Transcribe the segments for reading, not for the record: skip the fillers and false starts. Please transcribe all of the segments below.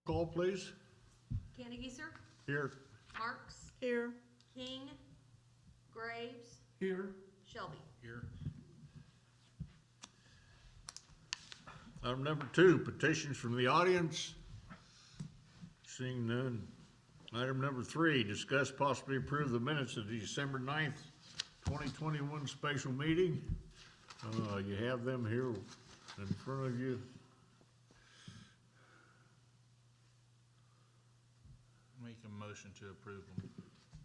Call, please. Candegeeser, Here. Marks, Here. King, Graves, Here. Shelby. Here. Item number 2, petitions from the audience. Seeing none. Item number 3, discuss possibly approve the minutes of the December 9th, 2021 special meeting. You have them here in front of you. Make a motion to approve them.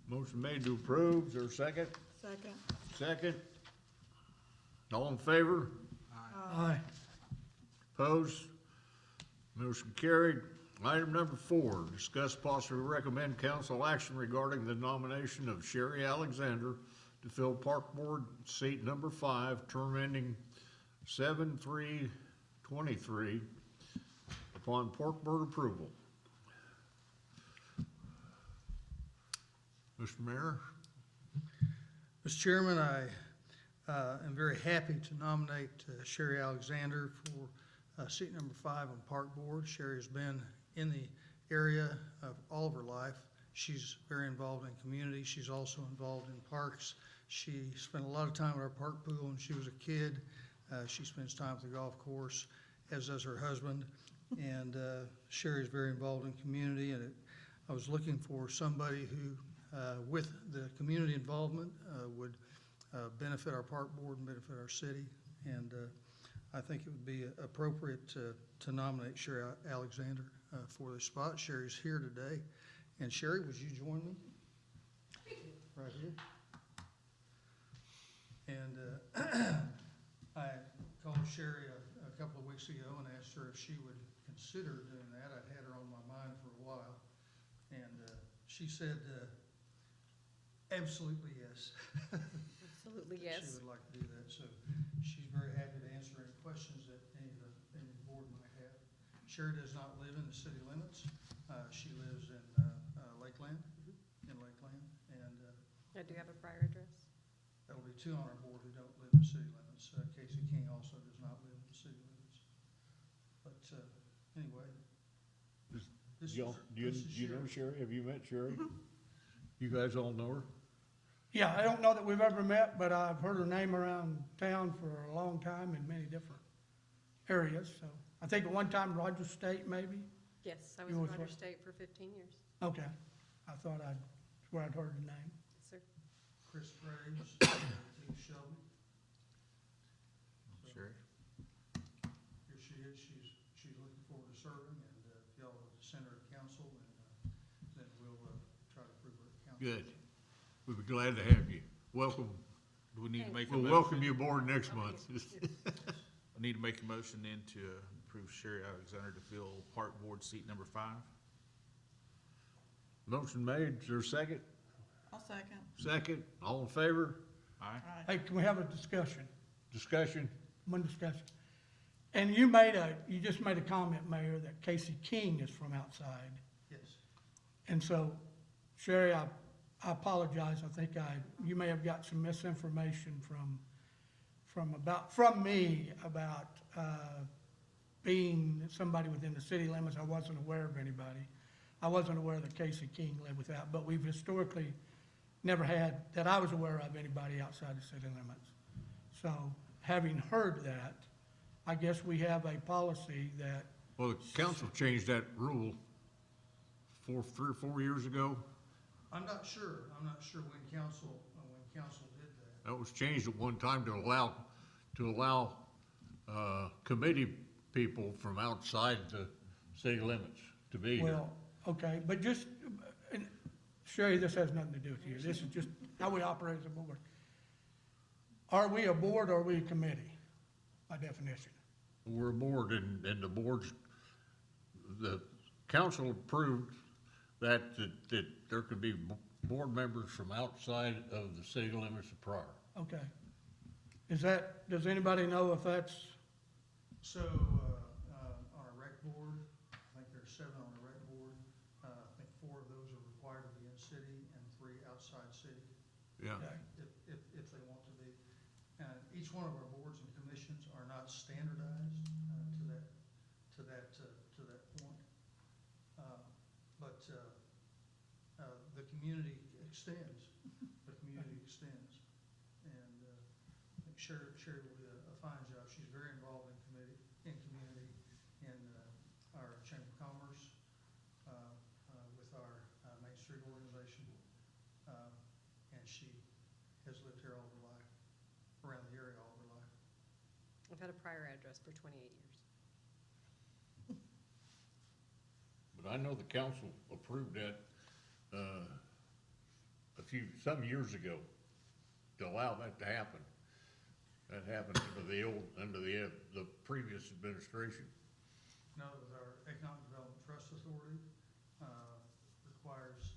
Motion made to approve. Is there a second? Second. Second. All in favor? Aye. Opposed? Motion carried. Item number 4, discuss possibly recommend council action regarding the nomination of Sherry Alexander to fill Park Board seat number 5, term ending 7/3/23 upon Park Board approval. Mr. Mayor? Mr. Chairman, I am very happy to nominate Sherry Alexander for seat number 5 on Park Board. Sherry has been in the area of all of her life. She's very involved in community. She's also involved in parks. She spent a lot of time at our park pool when she was a kid. She spends time at the golf course, as does her husband. And Sherry is very involved in community. And I was looking for somebody who, with the community involvement, would benefit our park board and benefit our city. And I think it would be appropriate to nominate Sherry Alexander for this spot. Sherry's here today. And Sherry, would you join me? Right here. And I called Sherry a couple of weeks ago and asked her if she would consider doing that. I'd had her on my mind for a while. And she said, absolutely yes. Absolutely, yes. She would like to do that. So she's very happy to answer any questions that any of the board might have. Sherry does not live in the city limits. She lives in Lakeland, and I do have a prior address. there'll be 2 on our board who don't live in the city limits. Casey King also does not live in the city limits. But anyway. this Do you is know Sherry. Sherry? Have you met Sherry? You guys all know her? Yeah, I don't know that we've ever met, but I've heard her name around town for a long time in many different areas, so. I think at one time Rogers State, maybe? Yes, I was You in was Rogers what? State for 15 years. Okay. I thought that's where I'd heard the name. Yes, sir. Chris Graves, Team Shelby. So Sherry? Here she is. She's looking forward to serving, and if y'all will send her to council, and then we'll try to approve her at council. Good. We'd be glad to have you. Welcome. Do we need to make a We'll motion? welcome you aboard next month. I need to make a motion then to approve Sherry Alexander to fill Park Board seat number 5. Motion made. Is there a second? I'll second. Second. All in favor? Aye. Hey, can we have a discussion? Discussion? One discussion. And you just made a comment, Mayor, that Casey King is from outside. Yes. And so, Sherry, I apologize. I think you may have got some misinformation from me about being somebody within the city limits. I wasn't aware of anybody. I wasn't aware that Casey King lived without, but we've historically never had, that I was aware of, anybody outside the city limits. So, having heard that, I guess we have a policy that, Well, the council changed that rule 3 or 4 years ago. I'm not sure when council did that. That was changed at one time to allow committee people from outside the city limits to be here. well, okay, but just, and Sherry, this has nothing to do with you. This is just how we operate as a board. Are we a board or are we a committee, by definition? We're a board, and the council approved that there could be board members from outside of the city limits of Pryor. Okay. Does anybody know if that's, So, on a rec board, I think there's 7 on the rec board. I think 4 of those are required to be in city and 3 outside city, Yeah. okay, if they want to be. Each one of our boards and commissions are not standardized to that point. the community extends, the community extends. And I think Sherry will do a fine job. She's very involved in community, in our Chamber of Commerce, with our Main Street organization. And she has lived here all her life, around the area all her life. I've had a Pryor address for 28 years. But I know the council approved that, some years ago to allow that to happen. That happened under the previous administration. Now, with our Economic Development Trust Authority, requires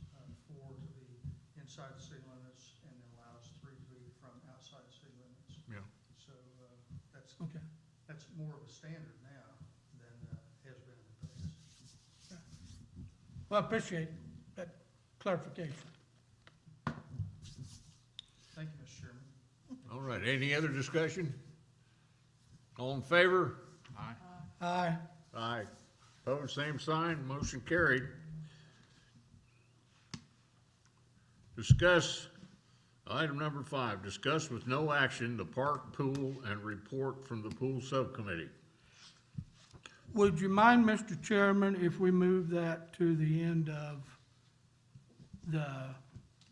4 to be inside the city limits and then allows 3 to be from outside the city limits. Yeah. So Okay. that's more of a standard now than has been in the past. Well, I appreciate that clarification. Thank you, Mr. Chairman. All right, any other discussion? All in favor? Aye. Aye. Aye. Opposed, same sign, motion carried. Discuss, item number 5, discuss with no action the park pool and report from the pool subcommittee. Would you mind, Mr. Chairman, if we move that to the end of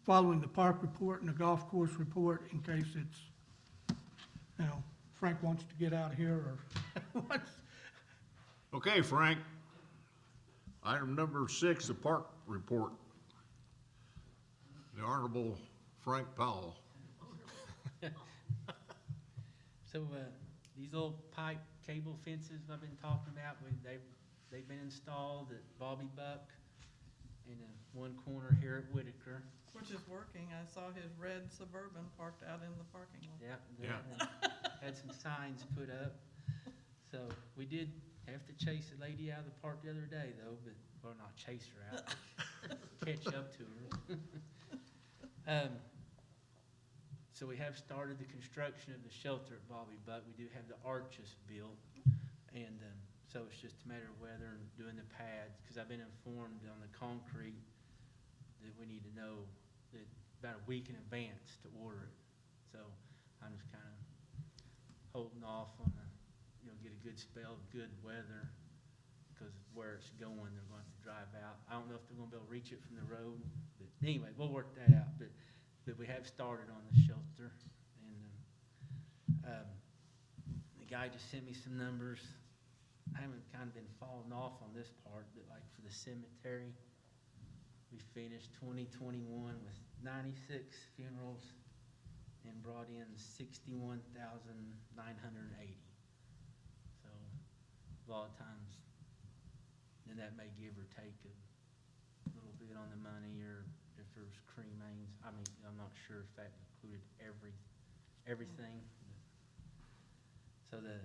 following the park report and the golf course report in case it's, Frank wants to get out of here or what's? Okay, Frank. Item number 6, the park report. The Honorable Frank Powell. So, these little pipe cable fences I've been talking about, they've been installed at Bobby Buck in one corner here at Whitaker. Which is working. I saw his red Suburban parked out in the parking lot. Yeah. Had some signs put up. So, we did have to chase a lady out of the park the other day though, or not chase her out, catch up to her. So we have started the construction of the shelter at Bobby Buck. We do have the arches built, and so it's just a matter of whether and doing the pads, because I've been informed on the concrete that we need to know that about a week in advance to order it. So I'm just kind of holding off on get a good spell of good weather, because where it's going, they're going to have to drive out. I don't know if they're going to be able to reach it from the road, but anyway, we'll work that out. But we have started on the shelter, and the guy just sent me some numbers. I haven't kind of been falling off on this part, but like for the cemetery, we finished 2021 with 96 funerals and brought in 61,980. So a lot of times, and that may give or take a little bit on the money, or if there's cremains. I mean, I'm not sure if that included everything. So the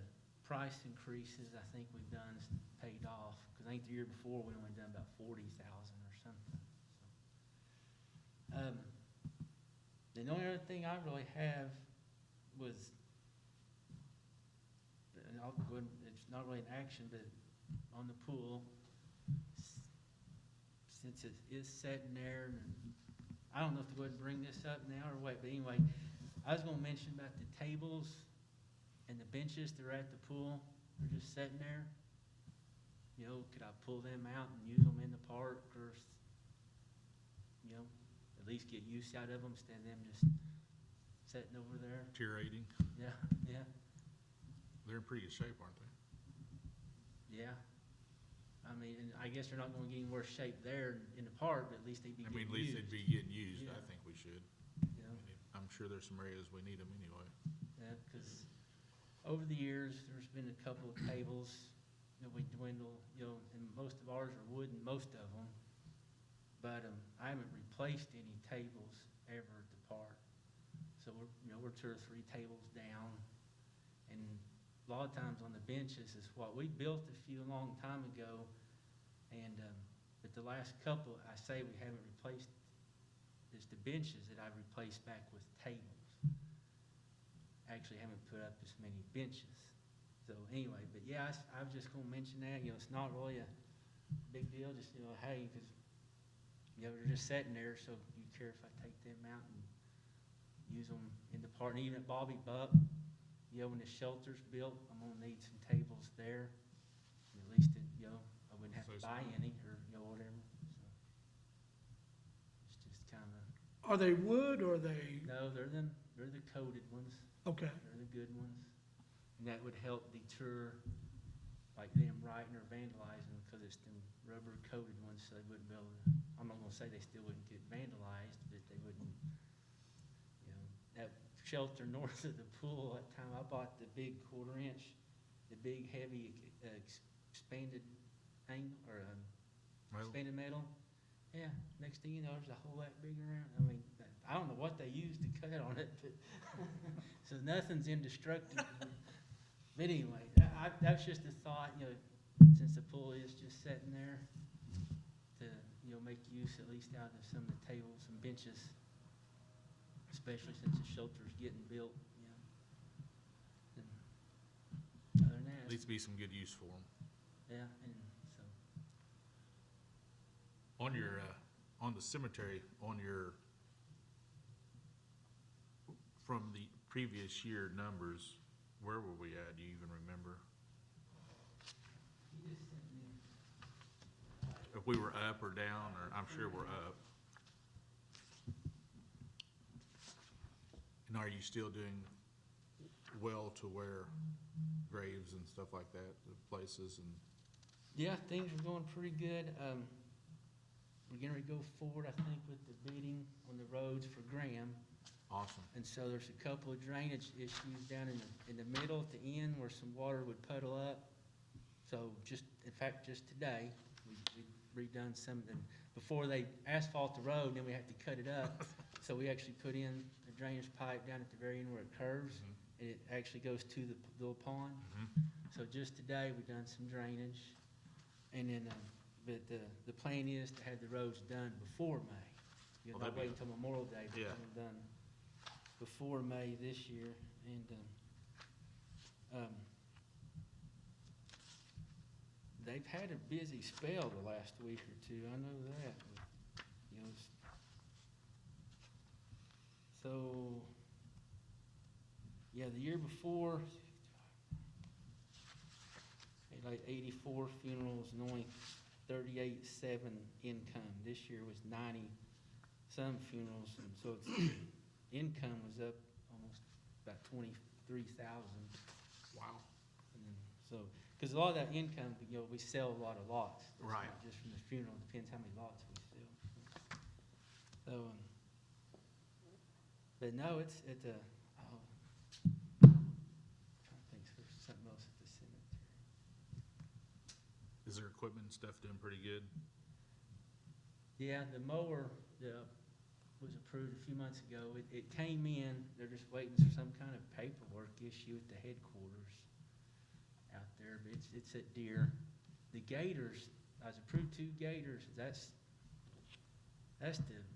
price increases I think we've done is paid off, because I think the year before we only done about 40,000 or something. So, the only other thing I really have was, and I'll go ahead, it's not really an action, but on the pool, since it is sitting there, and I don't know if to go ahead and bring this up now or wait, but anyway, I was gonna mention about the tables and the benches that are at the pool. They're just sitting there. Could I pull them out and use them in the park, or, at least get use out of them instead of them just sitting over there? Deteriorating. Yeah. They're in pretty good shape, aren't they? Yeah. I mean, and I guess they're not gonna get any worse shape there in the park, but at least they'd be getting used. At least they'd be getting used. Yeah. I think we should. Yeah. I'm sure there's some areas we need them anyway. Yeah, because over the years, there's been a couple of tables that we dwindle, and most of ours are wooden, most of them. But I haven't replaced any tables ever at the park. So we're 2 or 3 tables down. And a lot of times on the benches is what we built a long time ago. And but the last couple, I say we haven't replaced, is the benches that I've replaced back with tables. Actually haven't put up as many benches. So anyway, but yeah, I was just gonna mention that, it's not really a big deal, just, hey, because you know, they're just sitting there, so you care if I take them out and use them in the park, and even at Bobby Buck, you know, when the shelter's built, I'm gonna need some tables there. And at least, you know, I wouldn't have to buy any, or, you know, whatever, so. It's just kinda, Are they wood or are they, no, they're the coated ones. okay, They're the good ones. And that would help deter, like, them writing or vandalizing, because it's them rubber coated ones, so they wouldn't be able to, I'm not gonna say they still wouldn't get vandalized, but they wouldn't, you know. That shelter north of the pool, that time I bought the big 1/4 inch, the big heavy expanded angle, or Metal. expanded metal. Yeah, next thing you know, there's a whole lot bigger around. I mean, I don't know what they used to cut on it, but, so nothing's indestructible. But anyway, that's just a thought, you know, since the pool is just sitting there, to, you know, make use at least out of some of the tables and benches, especially since the shelter's getting built, you know. And other than that, Needs to be some good use for them. yeah, and so, On your, on the cemetery, on your, from the previous year numbers, where were we at? Do you even remember? he just sent me, If we were up or down, or I'm sure we're up. And are you still doing well to where graves and stuff like that, the places and? yeah, things are going pretty good. We're getting ready to go forward, I think, with the bidding on the roads for Graham. Awesome. And so there's a couple of drainage issues down in the middle at the end where some water would puddle up. So in fact, just today, we redone some of them. Before they asphalt the road, then we have to cut it up. So we actually put in a drainage pipe down at the very end where it curves, and it actually goes to the little pond. So just today, we done some drainage. And then, but the plan is to have the roads done before May. You know, Well, not that'd wait until Memorial Day, but Yeah. have them done before May this year. And they've had a busy spell the last week or two, I know that. You know, so, yeah, the year before, had like 84 funerals and only 38.7 income. This year was 90-some funerals, and so it's, income was up almost about 23,000. Wow. And then, so, because a lot of that income, you know, we sell a lot of lots. It's Right. not just from the funeral, it depends how many lots we sell. So, but no, it's a, trying to think, if there's something else at the cemetery. Is their equipment and stuff doing pretty good? Yeah, the mower, was approved a few months ago. It came in, they're just waiting for some kind of paperwork issue at the headquarters out there, but it's at Deer. The gators, I was approved 2 gators, that's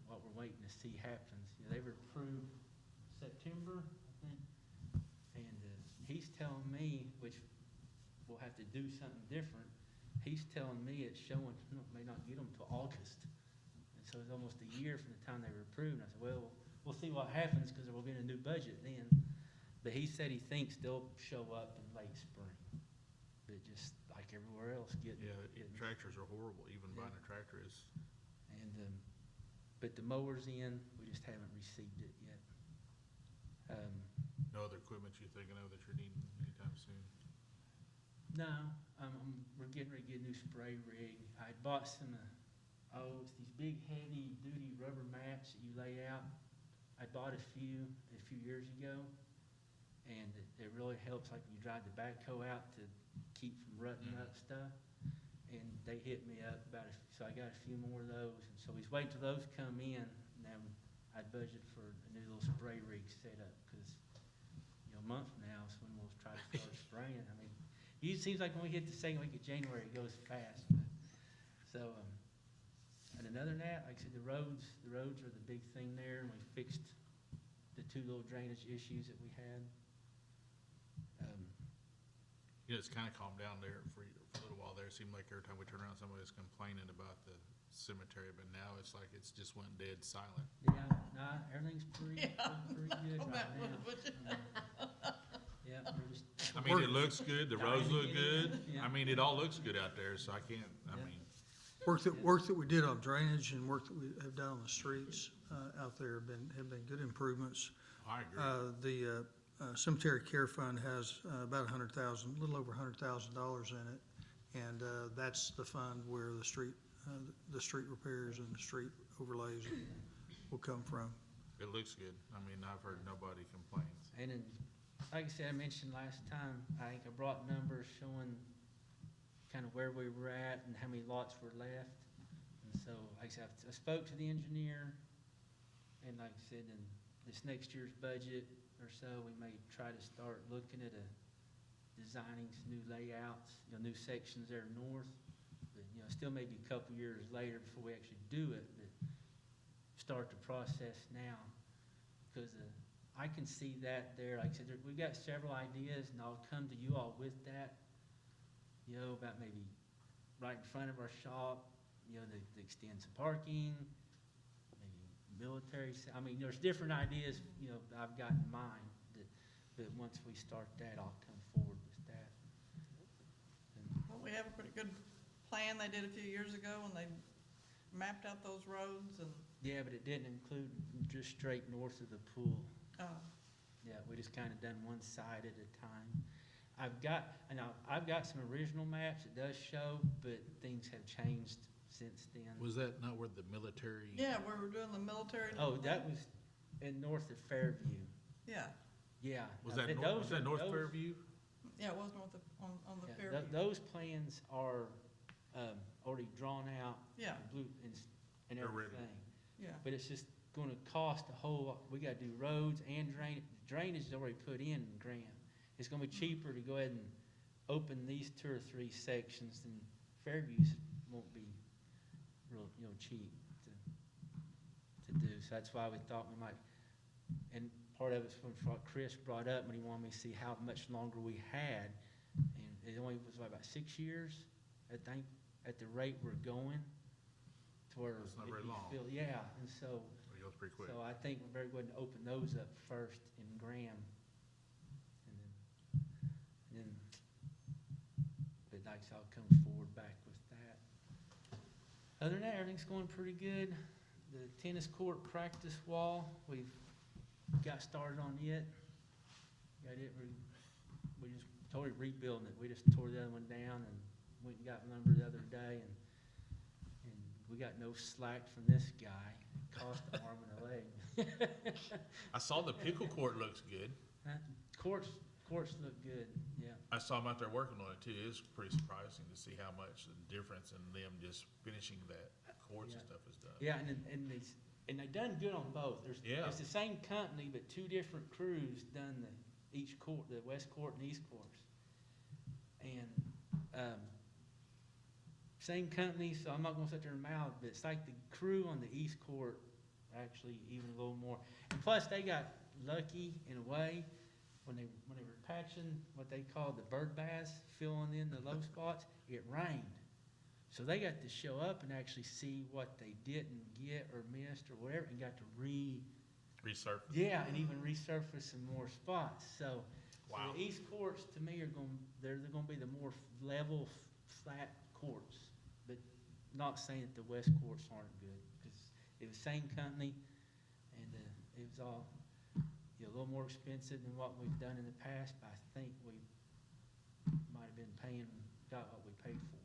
what we're waiting to see happens. You know, they were approved September, I think, and he's telling me, which we'll have to do something different, he's telling me it's showing, may not get them till August. And so it's almost a year from the time they were approved. And I said, well, we'll see what happens, because there will be a new budget then. But he said he thinks they'll show up in late spring. But just like everywhere else, getting. Tractors are horrible, even buying a tractor is. And, but the mower's in, we just haven't received it yet. No other equipment you're thinking of that you're needing anytime soon? No, we're getting ready to get a new spray rig. I bought some, it's these big heavy duty rubber mats that you lay out. I bought a few years ago, and it really helps, like when you drive the backhoe out to keep from rutting up stuff. And they hit me up so I got a few more of those. And so he's waiting till those come in. Now I'd budget for a new little spray rig set up, because, you know, a month from now is when we'll try to start spraying. I mean, it seems like when we hit the second week of January, it goes fast. So, and another than that, like I said, the roads are the big thing there, and we fixed the 2 little drainage issues that we had. You know, it's kind of calmed down there for those little while there, it seemed like every time we turn around, somebody was complaining about the cemetery, but now it's like it's just went dead silent. Yeah, nah, everything's pretty good Oh, right that was now. what Yeah, we're just, I mean, it looks good, the roads look good, Yeah. I mean, it all looks good out there, so I can't, I Yeah. mean, Work that we did on drainage and work that we have done on the streets, out there have been good improvements. I agree. The cemetery care fund has about a little over $100,000 in it. And that's the fund where the street repairs and the street overlays will come from. It looks good, I mean, I've heard nobody complain. and then, like I said, I mentioned last time, I think I brought numbers showing kind of where we were at and how many lots were left. And so, like I said, I spoke to the engineer, and like I said, in this next year's budget or so, we may try to start looking at designing some new layouts, new sections there north. But, still maybe a couple years later before we actually do it, but start the process now. Because I can see that there, like I said, we've got several ideas, and I'll come to you all with that. About maybe right in front of our shop, to extend some parking, maybe military, I mean, there's different ideas, I've got in mind, but once we start that, I'll come forward with that. Well, we have a pretty good plan they did a few years ago when they mapped out those roads and, Yeah, but it didn't include just straight north of the pool. Yeah, we just kind of done one side at a time. I've got some original maps, it does show, but things have changed since then. Was that not where the military? yeah, we were doing the military. Oh, that was in north of Fairview, Yeah, yeah. Was Now, that North Fairview? yeah, it was north of, on the Yeah, Fairview. those plans are, already drawn out. Yeah. Blue and They're ready. everything. Yeah, But it's just gonna cost a whole lot, we gotta do roads and drainage is already put in Graham. It's gonna be cheaper to go ahead and open these 2 or 3 sections than Fairview's won't be real, cheap to do. So that's why we thought we might, and part of it's from what Chris brought up when he wanted me to see how much longer we had. And it only was about 6 years, I think, at the rate we're going to where. That's not it- very you long. feel- Yeah, and so. It goes pretty quick. So I think we're very good to open those up first in Graham. And then, but like I said, I'll come forward back with that. Other than that, everything's going pretty good. The tennis court practice wall, we've got started on it. Got it, we just totally rebuilding it. We just tore the other one down and went and got lumber the other day, and we got no slack from this guy. Cost an arm and a leg. I saw the pickle court looks good. Courts look good, yeah. I saw them out there working on it too. It was pretty surprising to see how much the difference in them just finishing that courts and Yeah. stuff is done. Yeah, and they done good on both. Yeah. It's the same company, but 2 different crews done each court, the west court and east courts. And, same company, so I'm not gonna sit there and mouth, but it's like the crew on the east court, actually even a little more. And plus, they got lucky in a way, when they were patching what they call the bird baths, filling in the low spots, it rained. So they got to show up and actually see what they didn't get or missed or whatever, and got to Resurface. yeah, and even resurface some more spots. So Wow. the east courts, to me, they're gonna be the more level, flat courts. But not saying that the west courts aren't good, because it was the same company, and it was all, a little more expensive than what we've done in the past, but I think we might have been got what we paid for,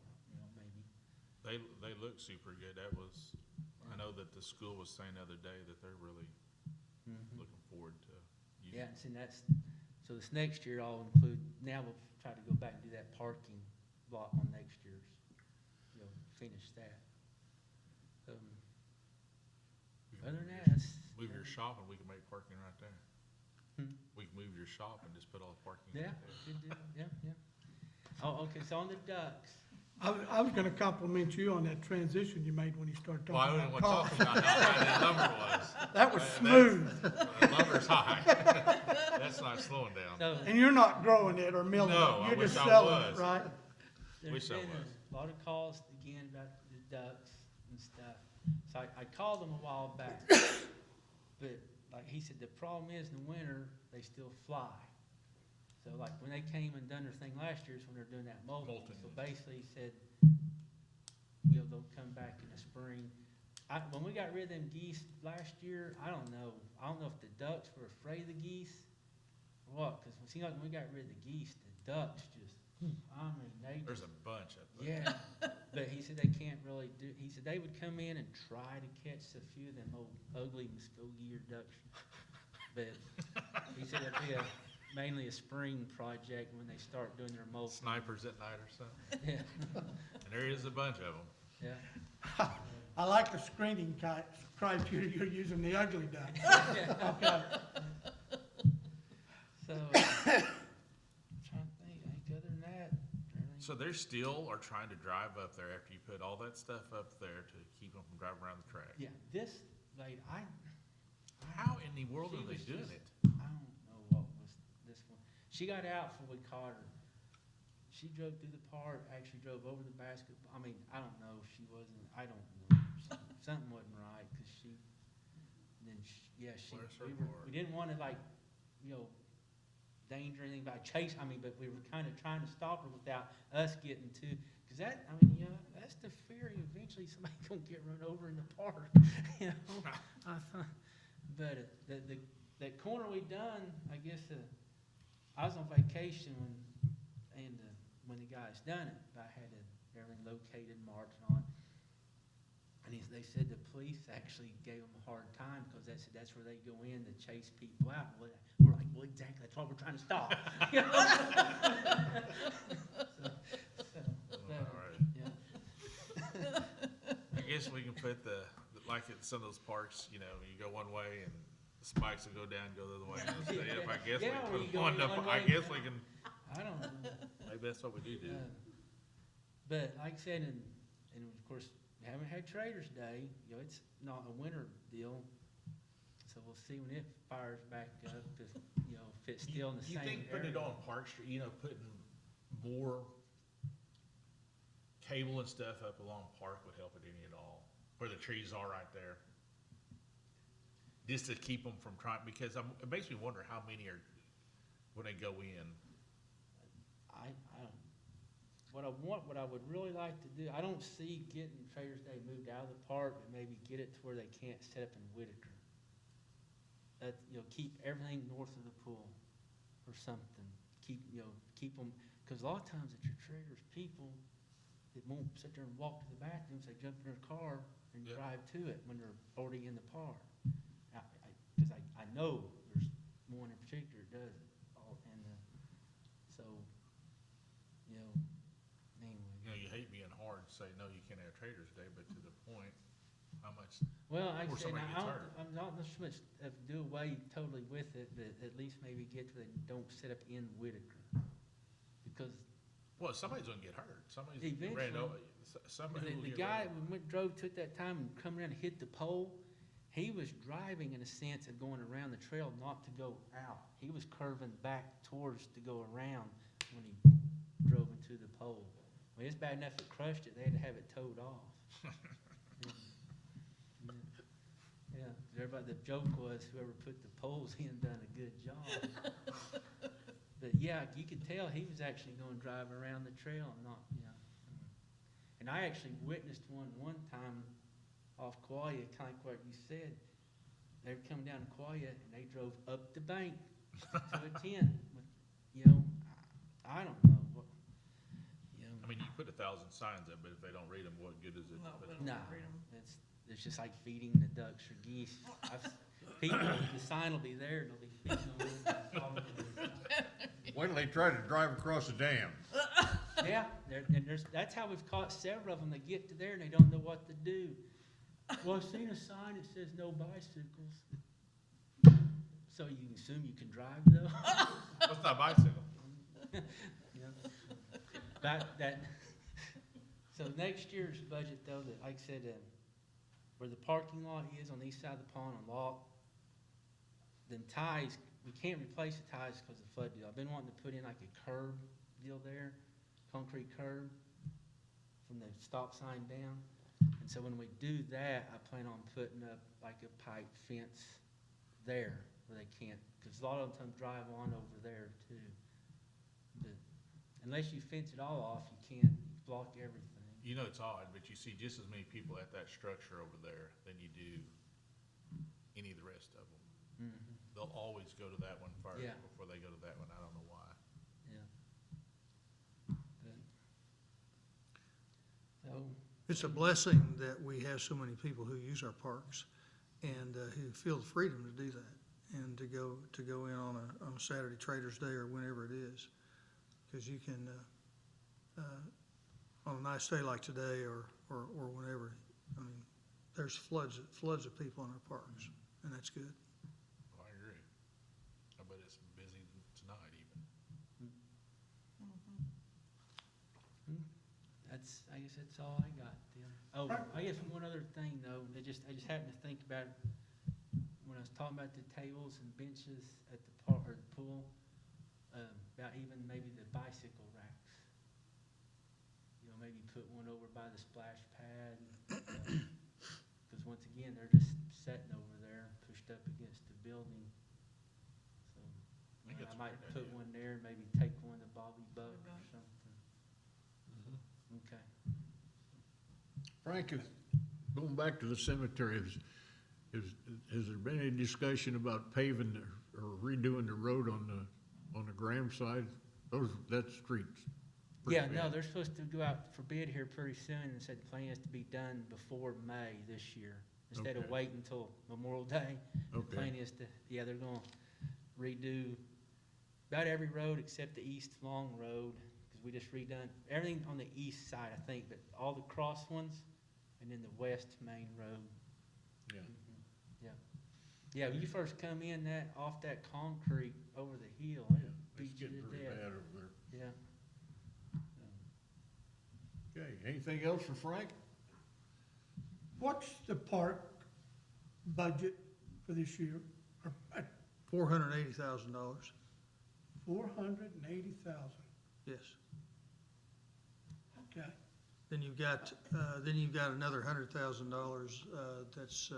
maybe. They look super good. That was, I know that the school was saying the other day that they're really looking forward to using. Yeah, and so this next year I'll include, now we'll try to go back and do that parking lot on next year's, finish that. Other than that, Move your shop and we can make parking right there. We can move your shop and just put all the parking yeah, right there. good deal, yeah. Oh, okay, so on the ducks, I was gonna compliment you on that transition you made when you started Well, I talking didn't about want to cost. talk about how high that lumber was. That was That's- smooth. The lumber's high. That's not slowing down. so, And you're not growing it or milling No, I it, you're wish just I selling it, was. right? There's so been was. a lot of calls again about the ducks and stuff. So I called them a while back. But like he said, the problem is in the winter, they still fly. So like when they came and done their thing last year is when they're doing that molting. Molting. So basically he said, you know, they'll come back in the spring. When we got rid of them geese last year, I don't know. I don't know if the ducks were afraid of the geese or what, because it seemed like when we got rid of the geese, the ducks just, I mean, they There's just, a bunch of them. yeah. But he said they can't really do, he said they would come in and try to catch a few of them old ugly Muskogee ducks. But he said it'd be mainly a spring project when they start doing their molting. Snipers at night or something. Yeah, And there is a bunch of them. yeah. I like the screening criteria you're using, the ugly duck. Okay. So, I'm trying to think other than that, everything. So they still are trying to drive up there after you put all that stuff up there to keep them from driving around the track. Yeah, this lady, How in the world She are they was doing just- it? I don't know what was this one. She got out before we caught her. She drove through the park, actually drove over the basketball. I mean, I don't know. She wasn't, I don't know. Something wasn't right, cause she, and then Bless her we heart. didn't wanna like, you know, danger anything by chase, but we were kinda trying to stop her without us getting too, cause that, I mean, you know, that's the fear, eventually somebody gonna get run over in the park, you know? I thought, but that corner we done, I guess, I was on vacation when the guys done it, I had everything located, marked on. And they said the police actually gave them a hard time because that's where they go in to chase people out. We're like, well, exactly, that's what we're trying to stop. You know? All right. Yeah. I guess we can put like at some of those parks, you know, you go one way and the spikes will go down, go the other way. And it'll stay up. I guess Yeah, or we you put go one up. one I way. guess we can. I don't know. Maybe that's what we do. But like I said, and of course, we haven't had Traders Day. You know, it's not a winter deal. So we'll see when it fires back up, if, you know, if it's still in the You same think putting it area. on Park Street, you know, putting more cable and stuff up along Park would help it any at all, where the trees are right there? Just to keep them from trying, because it makes me wonder how many are, when they go in. I don't, what I would really like to do, I don't see getting Traders Day moved out of the park, but maybe get it to where they can't set up in Whitaker. You know, keep everything north of the pool or something. Keep them, because a lot of times at your traders, people that won't sit there and walk to the bathrooms, they jump in their car and Yeah. drive to it when they're already in the park. Because I know there's one in particular that does it, so, you know, anyway. You know, you hate being hard to say, no, you can't have Traders Day, but to the point, how much, Well, like Or I said, somebody gets hurt. I'm not so much do away totally with it, but at least maybe get to they don't set up in Whitaker. Because well, somebody's gonna get hurt. Somebody's Eventually. ran over. Somebody will the get guy ran over. we drove to at that time and come around and hit the pole, he was driving in a sense of going around the trail, not to go out. He was curving back towards to go around when he drove into the pole. Well, it's bad enough it crushed it, they had to have it towed off. Yeah, everybody, the joke was whoever put the poles in done a good job. But yeah, you could tell he was actually going to drive around the trail and not, you know. And I actually witnessed one time off Qualia, kind of like what you said. They were coming down Qualia and they drove up the bank to a 10. You know, I don't know what, you know. I mean, you put 1,000 signs up, but if they don't read them, what good is it? No, But- we don't No, read 'em. it's just like feeding the ducks or geese. People, the sign will be there and they'll be feeding them. Wait till they try to drive across the dam. Yeah, that's how we've caught several of them. They get to there and they don't know what to do. Well, I've seen a sign that says no bicycles. So you assume you can drive though? What's that bicycle? Yeah. So next year's budget though, that like I said, where the parking lot is on the east side of the pond on Lock, then ties, we can't replace the ties because of flood deal. I've been wanting to put in like a curb deal there, concrete curb. from the stop sign down. And so when we do that, I plan on putting up like a pipe fence there where they can't, because a lot of them drive on over there too. But unless you fence it all off, you can't block everything. You know, it's odd, but you see just as many people at that structure over there than you do any of the rest of them. Mhm. They'll always go to that one first Yeah. before they go to that one. I don't know why. Yeah. But- So, It's a blessing that we have so many people who use our parks and who feel the freedom to do that and to go in on a Saturday Traders Day or whenever it is. Because you can, on a nice day like today or whenever, I mean, there's floods of people in our parks, and that's good. I agree. I bet it's busy tonight even. I guess that's all I got then. Oh, I guess one other thing though, I just happened to think about it when I was talking about the tables and benches at the park or the pool, about even maybe the bicycle racks. You know, maybe put one over by the splash pad, because once again, they're just sitting over there, pushed up against the building. So I think that's I a might great put idea. one there, maybe take one to Bobby Buck or something. Okay. Frank, going back to the cemetery, has there been any discussion about paving or redoing the road on the Graham side? That street's pretty Yeah, no, bad. they're supposed to go out for bid here pretty soon and said the plan is to be done before May this year. Instead of Okay. waiting until Memorial Day, the Okay. plan is to, they're gonna redo about every road except the East Long Road, because we just redone everything on the east side, I think, but all the cross ones, and then the west main road. Yeah. Yeah. Yeah, when you first come in off that concrete over the hill, Yeah, it it's beats you getting to pretty death. bad over there. Yeah. Okay, anything else for Frank? What's the park budget for this year? $480,000, $480,000, yes. okay. Then you've got another $100,000 that's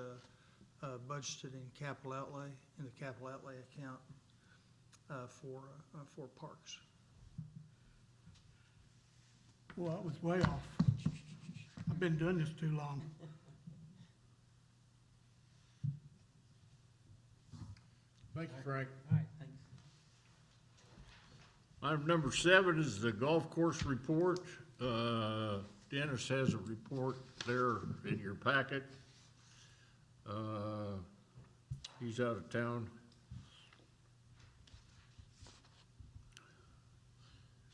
budgeted in capital outlay, in the capital outlay account for parks. Well, that was way off. I've been doing this too long. Thank you, Frank. All right, thanks. Item number 7 is the golf course report. Dennis has a report there in your packet. He's out of town.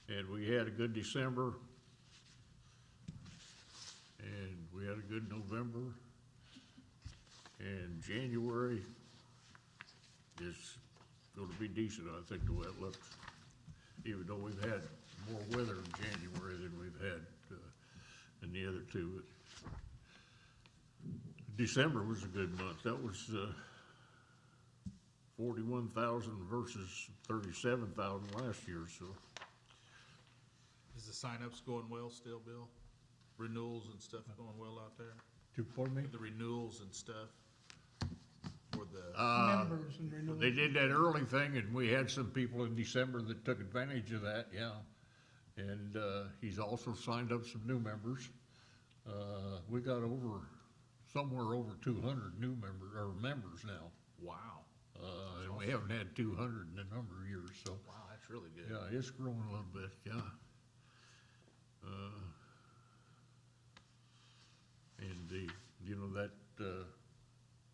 And we had a good December. And we had a good November. And January is gonna be decent, I think, the way it looks. Even though we've had more weather in January than we've had in the other two. December was a good month. That was 41,000 versus 37,000 last year, so. Is the sign-ups going well still, Bill? Renewals and stuff going well out there? Pardon me? The renewals and stuff for the, Members and renewals. They did that early thing, and we had some people in December that took advantage of that, yeah. And he's also signed up some new members. We got somewhere over 200 new members now. wow, And we haven't had 200 in a number of years, so. wow, that's really good. Yeah, it's growing a little bit, yeah. And that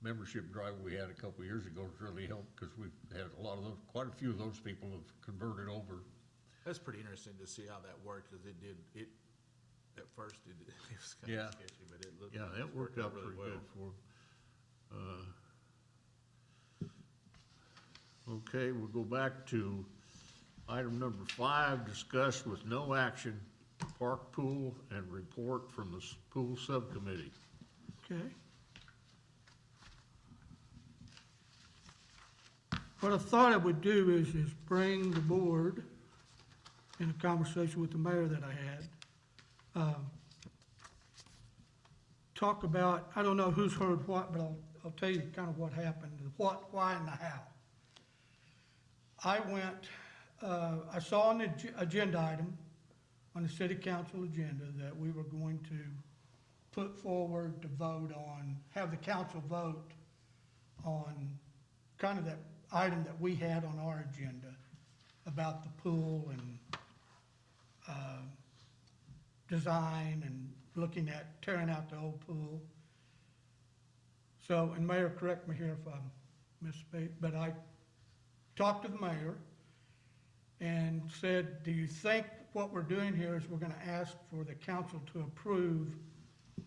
membership drive we had a couple of years ago has really helped, because we've had quite a few of those people have converted over. That's pretty interesting to see how that worked, because at first it was kind Yeah. of sketchy, but it looked. Yeah, it's that worked out really pretty well. good for them. Okay, we'll go back to item number 5, discuss with no action, park pool and report from the pool subcommittee. Okay. What I thought I would do is bring the board in a conversation with the mayor that I had, talk about, I don't know who's heard what, but I'll tell you kind of what happened, the what, why, and the how. I went, I saw an agenda item on the city council agenda that we were going to put forward to vote on, have the council vote on kind of that item that we had on our agenda about the pool and design and looking at tearing out the old pool. So, and Mayor, correct me here if I misspeak, but I talked to the mayor and said, do you think what we're doing here is we're gonna ask for the council to approve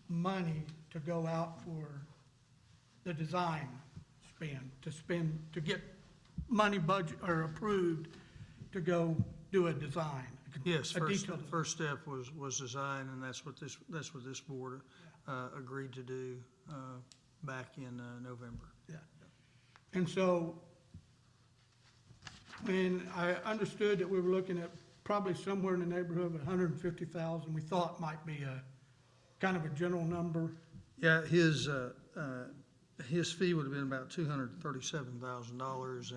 money to go out for the design spend, to get money budget, or approved to go do a design? Yes, a detailed the first step was design, and that's what this board agreed to do back in November. Yeah. And so, when I understood that we were looking at probably somewhere in the neighborhood of $150,000, we thought might be a kind of a general number. Yeah, his fee would have been about $237,000,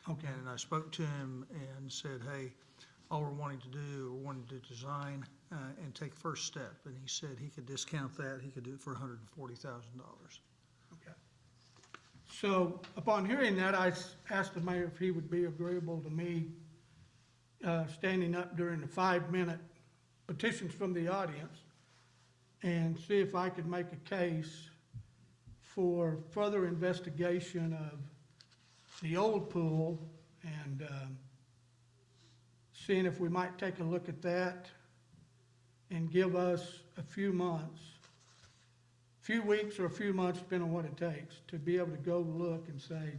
Okay. and I spoke to him and said, hey, all we're wanting to do, we're wanting to design and take the first step, and he said he could discount that, he could do it for $140,000. Okay. So upon hearing that, I asked the mayor if he would be agreeable to me standing up during the 5-minute petitions from the audience and see if I could make a case for further investigation of the old pool and seeing if we might take a look at that and give us a few weeks or a few months, depending on what it takes, to be able to go look and say,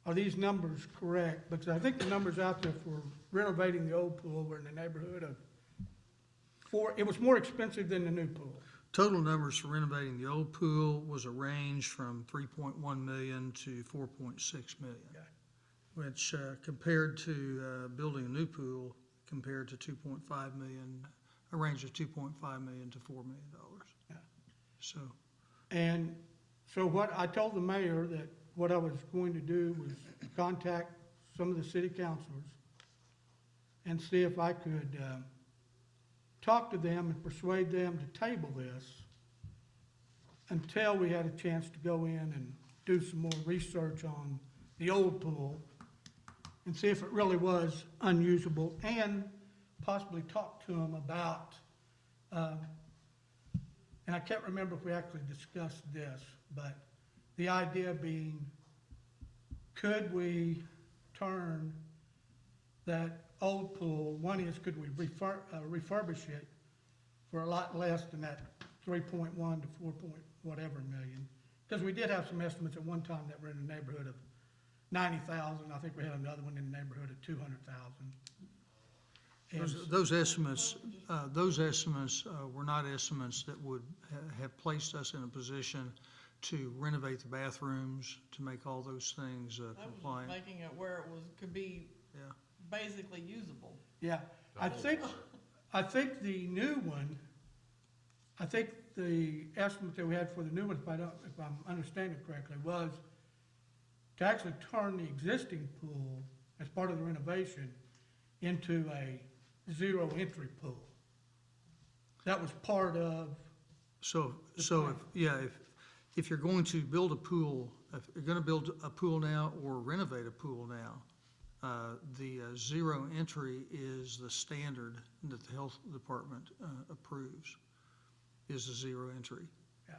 are these numbers correct? Because I think the numbers out there for renovating the old pool were in the neighborhood of it was more expensive than the new pool. Total numbers for renovating the old pool was a range from 3.1 million to 4.6 million, Okay. which compared to building a new pool, compared to 2.5 million, a range of 2.5 million to $4 million. Yeah. So, And so what I told the mayor that what I was going to do was contact some of the city councilors and see if I could talk to them and persuade them to table this until we had a chance to go in and do some more research on the old pool and see if it really was unusable, and possibly talk to them about, and I can't remember if we actually discussed this, but the idea being, could we turn that old pool, one is, could we refurbish it for a lot less than that 3.1 to 4 point whatever million? Because we did have some estimates at one time that were in the neighborhood of 90,000. I think we had another one in the neighborhood of 200,000. those estimates were not estimates that would have placed us in a position to renovate the bathrooms, to make all those things That was compliant. making it where it could be Yeah. basically usable. Yeah, I think the new one, I think the estimate that we had for the new one, if I'm understanding correctly, was to actually turn the existing pool as part of the renovation into a zero entry pool. That was part of, If you're going to build a pool, if you're gonna build a pool now or renovate a pool now, the zero entry is the standard that the health department approves, is the zero entry. yeah.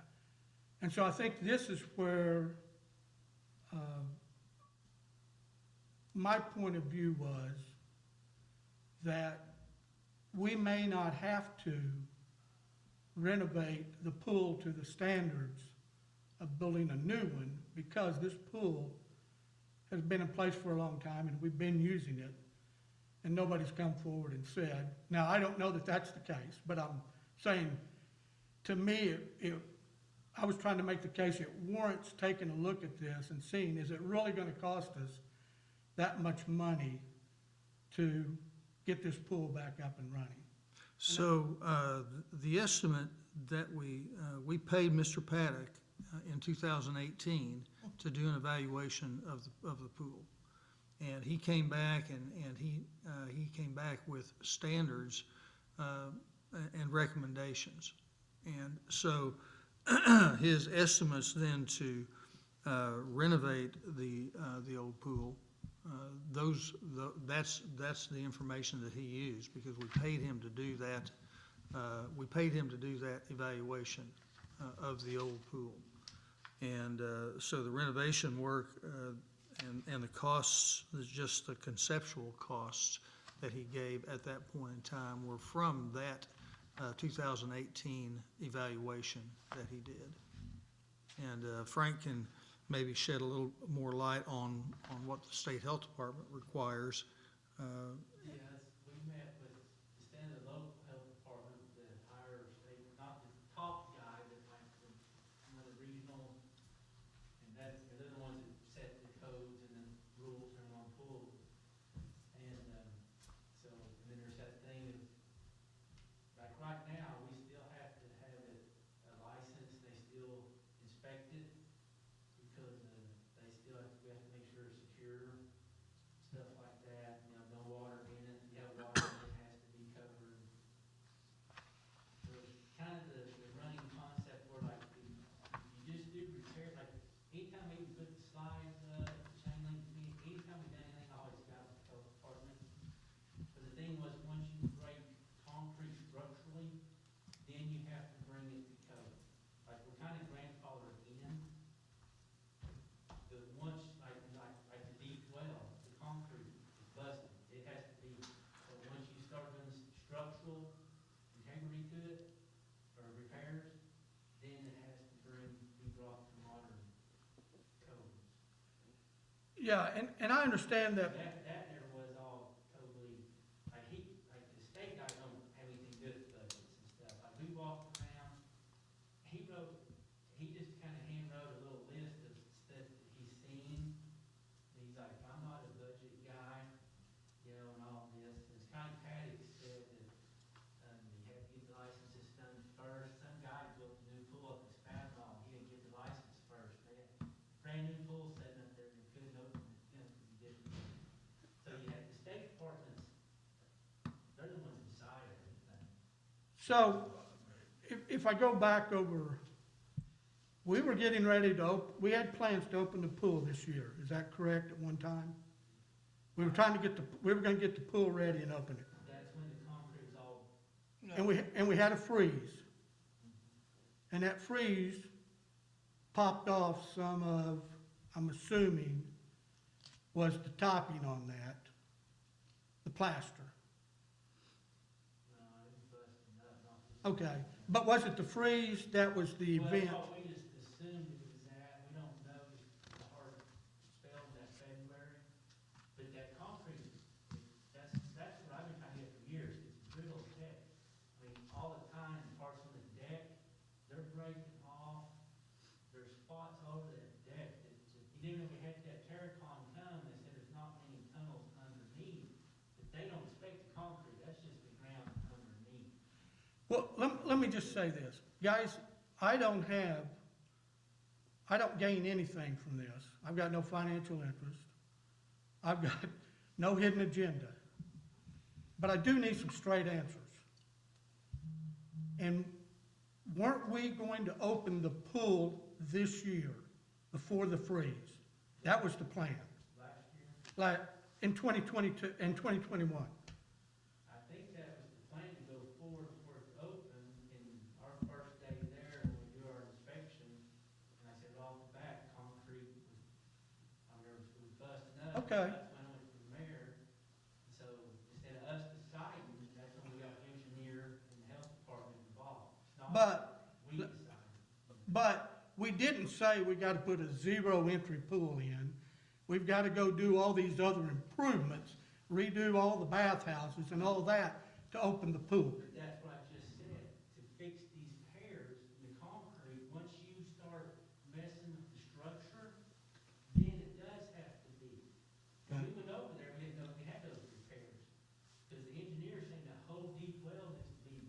And so I think this is where my point of view was that we may not have to renovate the pool to the standards of building a new one, because this pool has been in place for a long time and we've been using it, and nobody's come forward and said. Now, I don't know that that's the case, but I'm saying, to me, I was trying to make the case it warrants taking a look at this and seeing, is it really gonna cost us that much money to get this pool back up and running? So the estimate that we paid Mr. Paddock in 2018 to do an evaluation of the pool. And he came back and he came back with standards and recommendations. And so his estimates then to renovate the old pool, that's the information that he used, because we paid him to do that. We paid him to do that evaluation of the old pool. And so the renovation work and the costs, just the conceptual costs that he gave at that point in time were from that 2018 evaluation that he did. And Frank can maybe shed a little more light on what the state health department requires. Yes, we met with the standard local health department, the higher state, not the top guy, but like another regional. And they're the ones that set the codes and the rules around pools. And, so, and then there's that thing of, like right now, we still have to have a license, they still inspect it, because, they still have, we have to make sure it's secure, stuff like that, you know, no water in it, you have water in it, has to be covered. So it's kind of the running concept where like, you just do repair, like, anytime we put the slides up, the chain link, anytime we done anything, I always got with the health department. But the thing was, once you break concrete structurally, then you have to bring it to code. Like, we're kind of grandfathered in. But once, like the deep well, the concrete is busted, it has to be, so once you start doing structural integrity to it, or repairs, then it has to be brought to modern codes. Yeah, and I understand that. That there was all totally, like the state guy don't have anything to do with budgets and stuff. Like, we walked around, he just kind of hand wrote a little list of stuff that he's seen. And he's like, I'm not a budget guy, you know, and all this. And it's kind of Paddock said that, you have to get the licenses done first. Some guy built a new pool up in Spagnol, he didn't get the license first. They had a brand new pool sitting up there, and they couldn't open it, you know, because he didn't. So you had the state departments, they're the ones that decide everything. So, if I go back over, we were getting ready to we had plans to open the pool this year, is that correct, at one time? We were trying to we were gonna get the pool ready and open it. That's when the concrete was all, No. And we had a freeze. And that freeze popped off some of, I'm assuming, was the topping on that, the plaster. it was busting up, not just. Okay, but was it the freeze that was the Well, event? that's what we just assumed it was that, we don't know, just the hard spell in that February. But that concrete, that's what I've been trying to get for years, it's brittle thick. I mean, all the time, parts on the deck, they're breaking off, there's spots all over that deck that, even if we had that Terracon come, they said there's not many tunnels underneath, but they don't expect the concrete, that's just the ground underneath. Well, let me just say this. Guys, I don't gain anything from this. I've got no financial interest. I've got no hidden agenda. But I do need some straight answers. And weren't we going to open the pool this year before the freeze? That was the plan. Last year, Like in 2022 and 2021. I think that was the plan to go forward before it's open, and our first day there, when we do our inspection, and I said, off the bat, concrete was, I remember it was busting up. Okay. That's when I went to the mayor, and so instead of us deciding, that's when we got the engineer and the health department involved. It's not we decided. But we didn't say we gotta put a zero entry pool in. We've gotta go do all these other improvements, redo all the bathhouses and all that to open the pool. But that's what I just said, to fix these tears in the concrete, once you start messing with the structure, then it does have to be. Okay. We went over there, we didn't know we had those repairs, because the engineer saying that whole deep well needs to be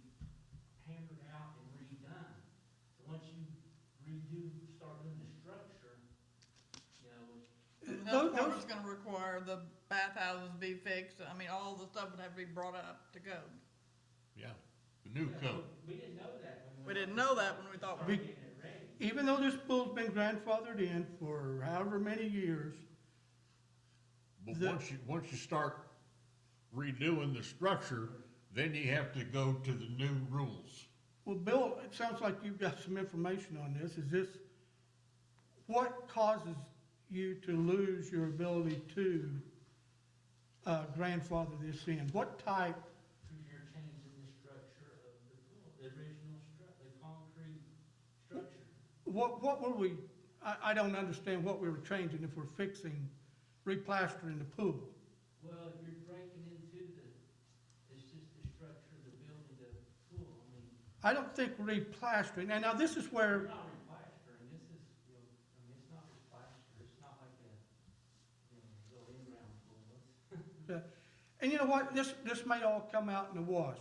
hammered out and redone. The health Those- department's gonna require the bathhouses be fixed, I mean, all the stuff would have to be brought up to code. Yeah, the new code. We didn't know that when We didn't know that when we thought, Be- getting it ready. Even though this pool's been grandfathered in for however many years, But The- once you start redoing the structure, then you have to go to the new rules. well, Bill, it sounds like you've got some information on this. Is this, what causes you to lose your ability to grandfather this in? What type, You're changing the structure of the pool, the original the concrete structure. what were we, I don't understand what we were changing if we're fixing, replastering the pool. Well, you're breaking into it's just the structure of the building, the pool, I mean, I don't think replastering, and now this is where, you're not replastering, this is, you know, I mean, it's not replaster, it's not like a, you know, little in-ground pool. and you know what, this may all come out in the wash.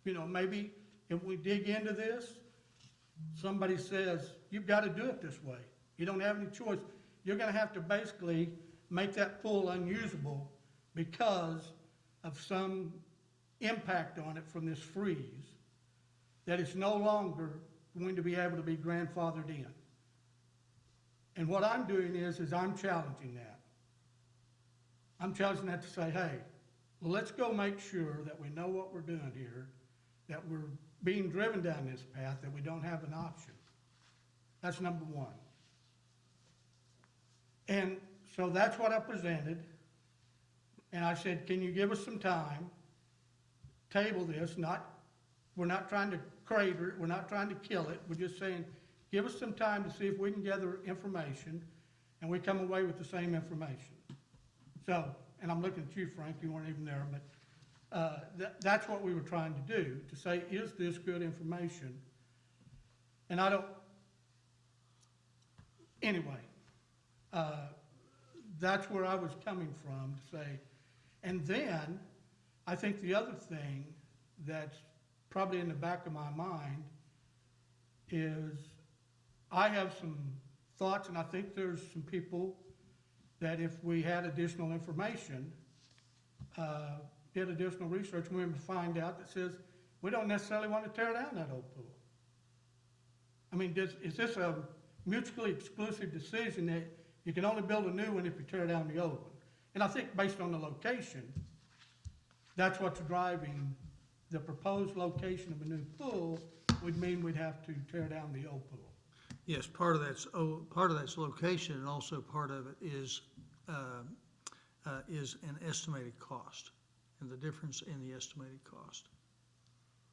You know, maybe if we dig into this, somebody says, you've got to do it this way. You don't have any choice. You're gonna have to basically make that pool unusable because of some impact on it from this freeze, that it's no longer going to be able to be grandfathered in. And what I'm doing is I'm challenging that. I'm challenging that to say, hey, let's go make sure that we know what we're doing here, that we're being driven down this path, that we don't have an option. That's number one. And so that's what I presented. And I said, can you give us some time, table this, we're not trying to crater it, we're not trying to kill it, we're just saying, give us some time to see if we can gather information, and we come away with the same information. So, and I'm looking at you, Frank, you weren't even there, but that's what we were trying to do, to say, is this good information? And I don't, anyway, that's where I was coming from, to say, and then, I think the other thing that's probably in the back of my mind is, I have some thoughts, and I think there's some people that if we had additional information, did additional research, we would find out that says, we don't necessarily want to tear down that old pool. I mean, is this a mutually exclusive decision that you can only build a new one if you tear down the old one? And I think based on the location, that's what's driving the proposed location of a new pool would mean we'd have to tear down the old pool. Yes, part of that's location, and also part of it is an estimated cost, and the difference in the estimated cost.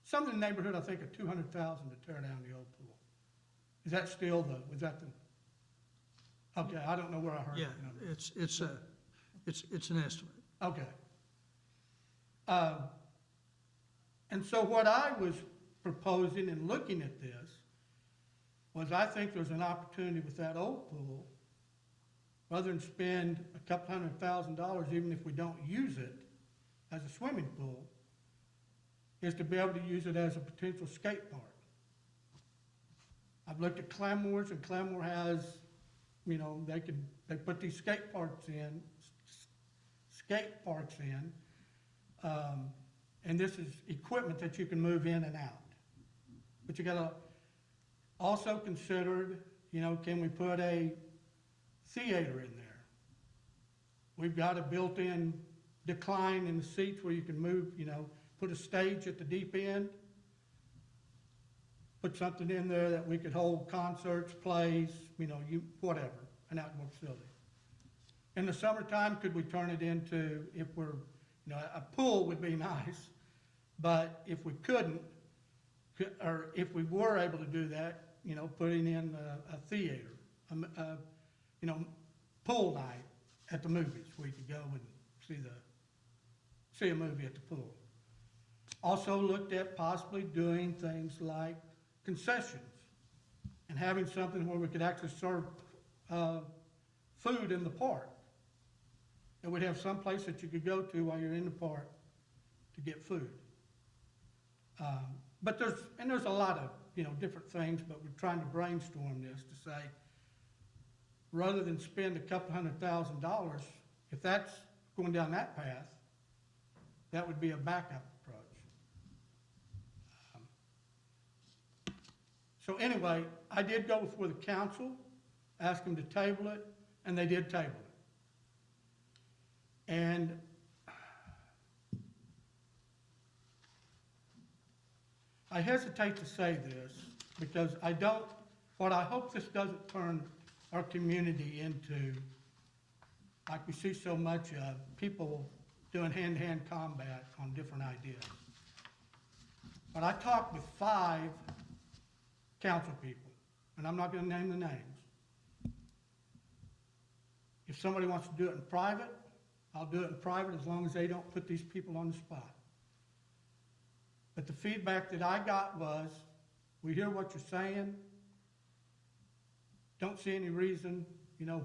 Something in the neighborhood, I think, of $200,000 to tear down the old pool. Is that still was that the, okay, I don't know where I heard Yeah, that number. it's an estimate. Okay. And so what I was proposing and looking at this was I think there's an opportunity with that old pool, rather than spend a couple $100,000, even if we don't use it as a swimming pool, is to be able to use it as a potential skate park. I've looked at Clamore's, and Clamore has, you know, they put these skate parks in, and this is equipment that you can move in and out. But you gotta also consider, you know, can we put a theater in there? We've got a built-in decline in the seats where you can move, you know, put a stage at the deep end, put something in there that we could hold concerts, plays, you know, whatever, an outdoor facility. In the summertime, could we turn it into, if we're, you know, a pool would be nice, but if we couldn't, or if we were able to do that, you know, putting in a theater, you know, pool night at the movies, where you could go and see a movie at the pool. Also looked at possibly doing things like concessions and having something where we could actually serve food in the park. And we'd have some place that you could go to while you're in the park to get food. But there's a lot of, you know, different things, but we're trying to brainstorm this to say, rather than spend a couple $100,000, if that's going down that path, that would be a backup approach. So anyway, I did go before the council, ask them to table it, and they did table it. And I hesitate to say this because what I hope this doesn't turn our community into, like we see so much of, people doing hand-to-hand combat on different ideas. But I talked with 5 council people, and I'm not going to name the names. If somebody wants to do it in private, I'll do it in private as long as they don't put these people on the spot. But the feedback that I got was, we hear what you're saying, don't see any reason,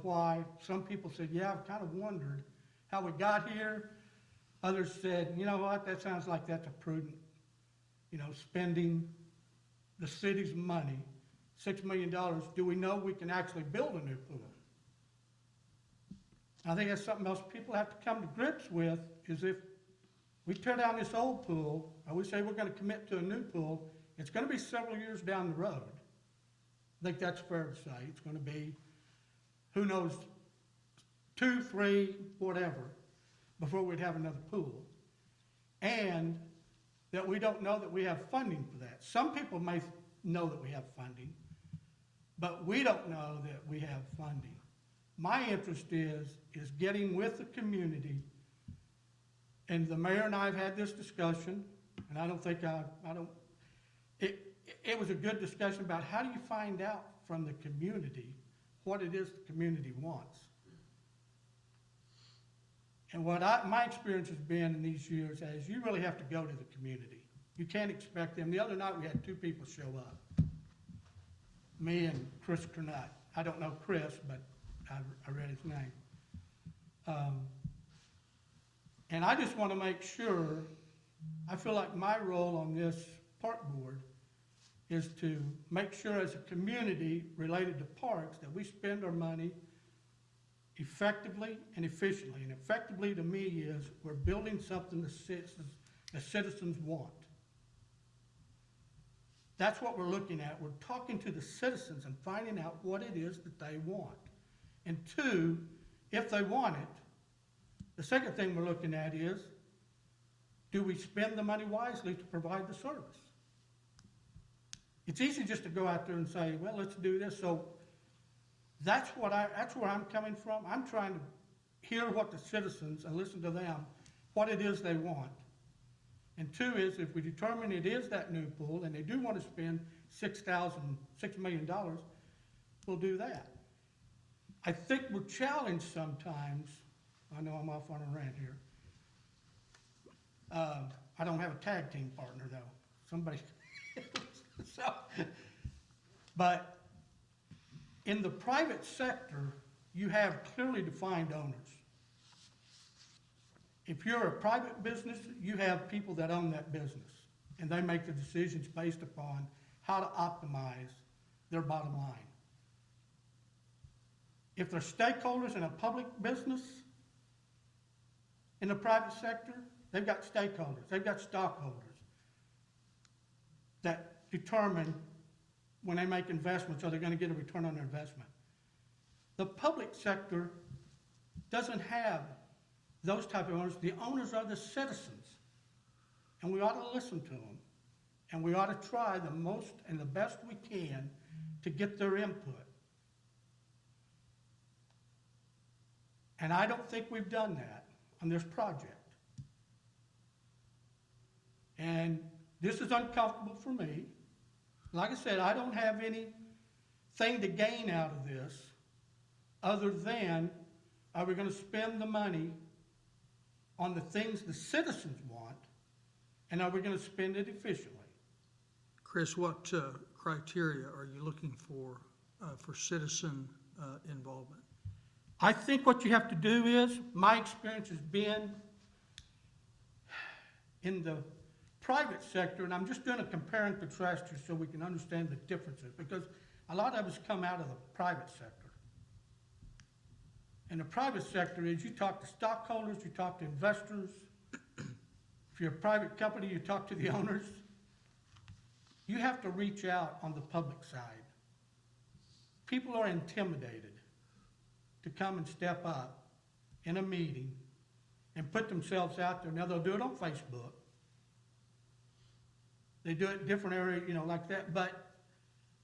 why. Some people said, yeah, I've kind of wondered how we got here. Others said, you know what, that sounds like that's a prudent, spending the city's money, $6 million. Do we know we can actually build a new pool? I think that's something else people have to come to grips with, is if we tear down this old pool, and we say we're going to commit to a new pool, it's going to be several years down the road. I think that's fair to say. It's going to be, who knows, 2, 3, whatever, before we'd have another pool. And that we don't know that we have funding for that. Some people may know that we have funding, but we don't know that we have funding. My interest is getting with the community, and the mayor and I have had this discussion, and I don't think it was a good discussion about how do you find out from the community what it is the community wants. And what my experience has been in these years is you really have to go to the community. You can't expect them. The other night we had 2 people show up, me and Chris Cornett. I don't know Chris, but I read his name. And I just want to make sure, I feel like my role on this park board is to make sure as a community related to parks that we spend our money effectively and efficiently. And effectively to me is we're building something the citizens want. That's what we're looking at. We're talking to the citizens and finding out what it is that they want. And 2, if they want it, the second thing we're looking at is, do we spend the money wisely to provide the service? It's easy just to go out there and say, well, let's do this. So that's where I'm coming from. I'm trying to hear what the citizens and listen to them, what it is they want. And 2 is, if we determine it is that new pool and they do want to spend $6 million, we'll do that. I think we're challenged sometimes. I know I'm off on a rant here. I don't have a tag team partner though. Somebody, but in the private sector, you have clearly defined owners. If you're a private business, you have people that own that business, and they make the decisions based upon how to optimize their bottom line. If they're stakeholders in a public business, in the private sector, they've got stakeholders, they've got stockholders that determine when they make investments, are they going to get a return on their investment. The public sector doesn't have those type of owners. The owners are the citizens, and we ought to listen to them, and we ought to try the most and the best we can to get their input. And I don't think we've done that on this project. And this is uncomfortable for me. Like I said, I don't have anything to gain out of this other than, are we going to spend the money on the things the citizens want, and are we going to spend it efficiently? Chris, what criteria are you looking for citizen involvement? I think what you have to do is, my experience has been in the private sector, and I'm just doing a compare and contrast here so we can understand the differences, because a lot of us come out of the private sector. And the private sector is you talk to stockholders, you talk to investors. If you're a private company, you talk to the owners. You have to reach out on the public side. People are intimidated to come and step up in a meeting and put themselves out there. Now, they'll do it on Facebook. They do it in different areas, like that. But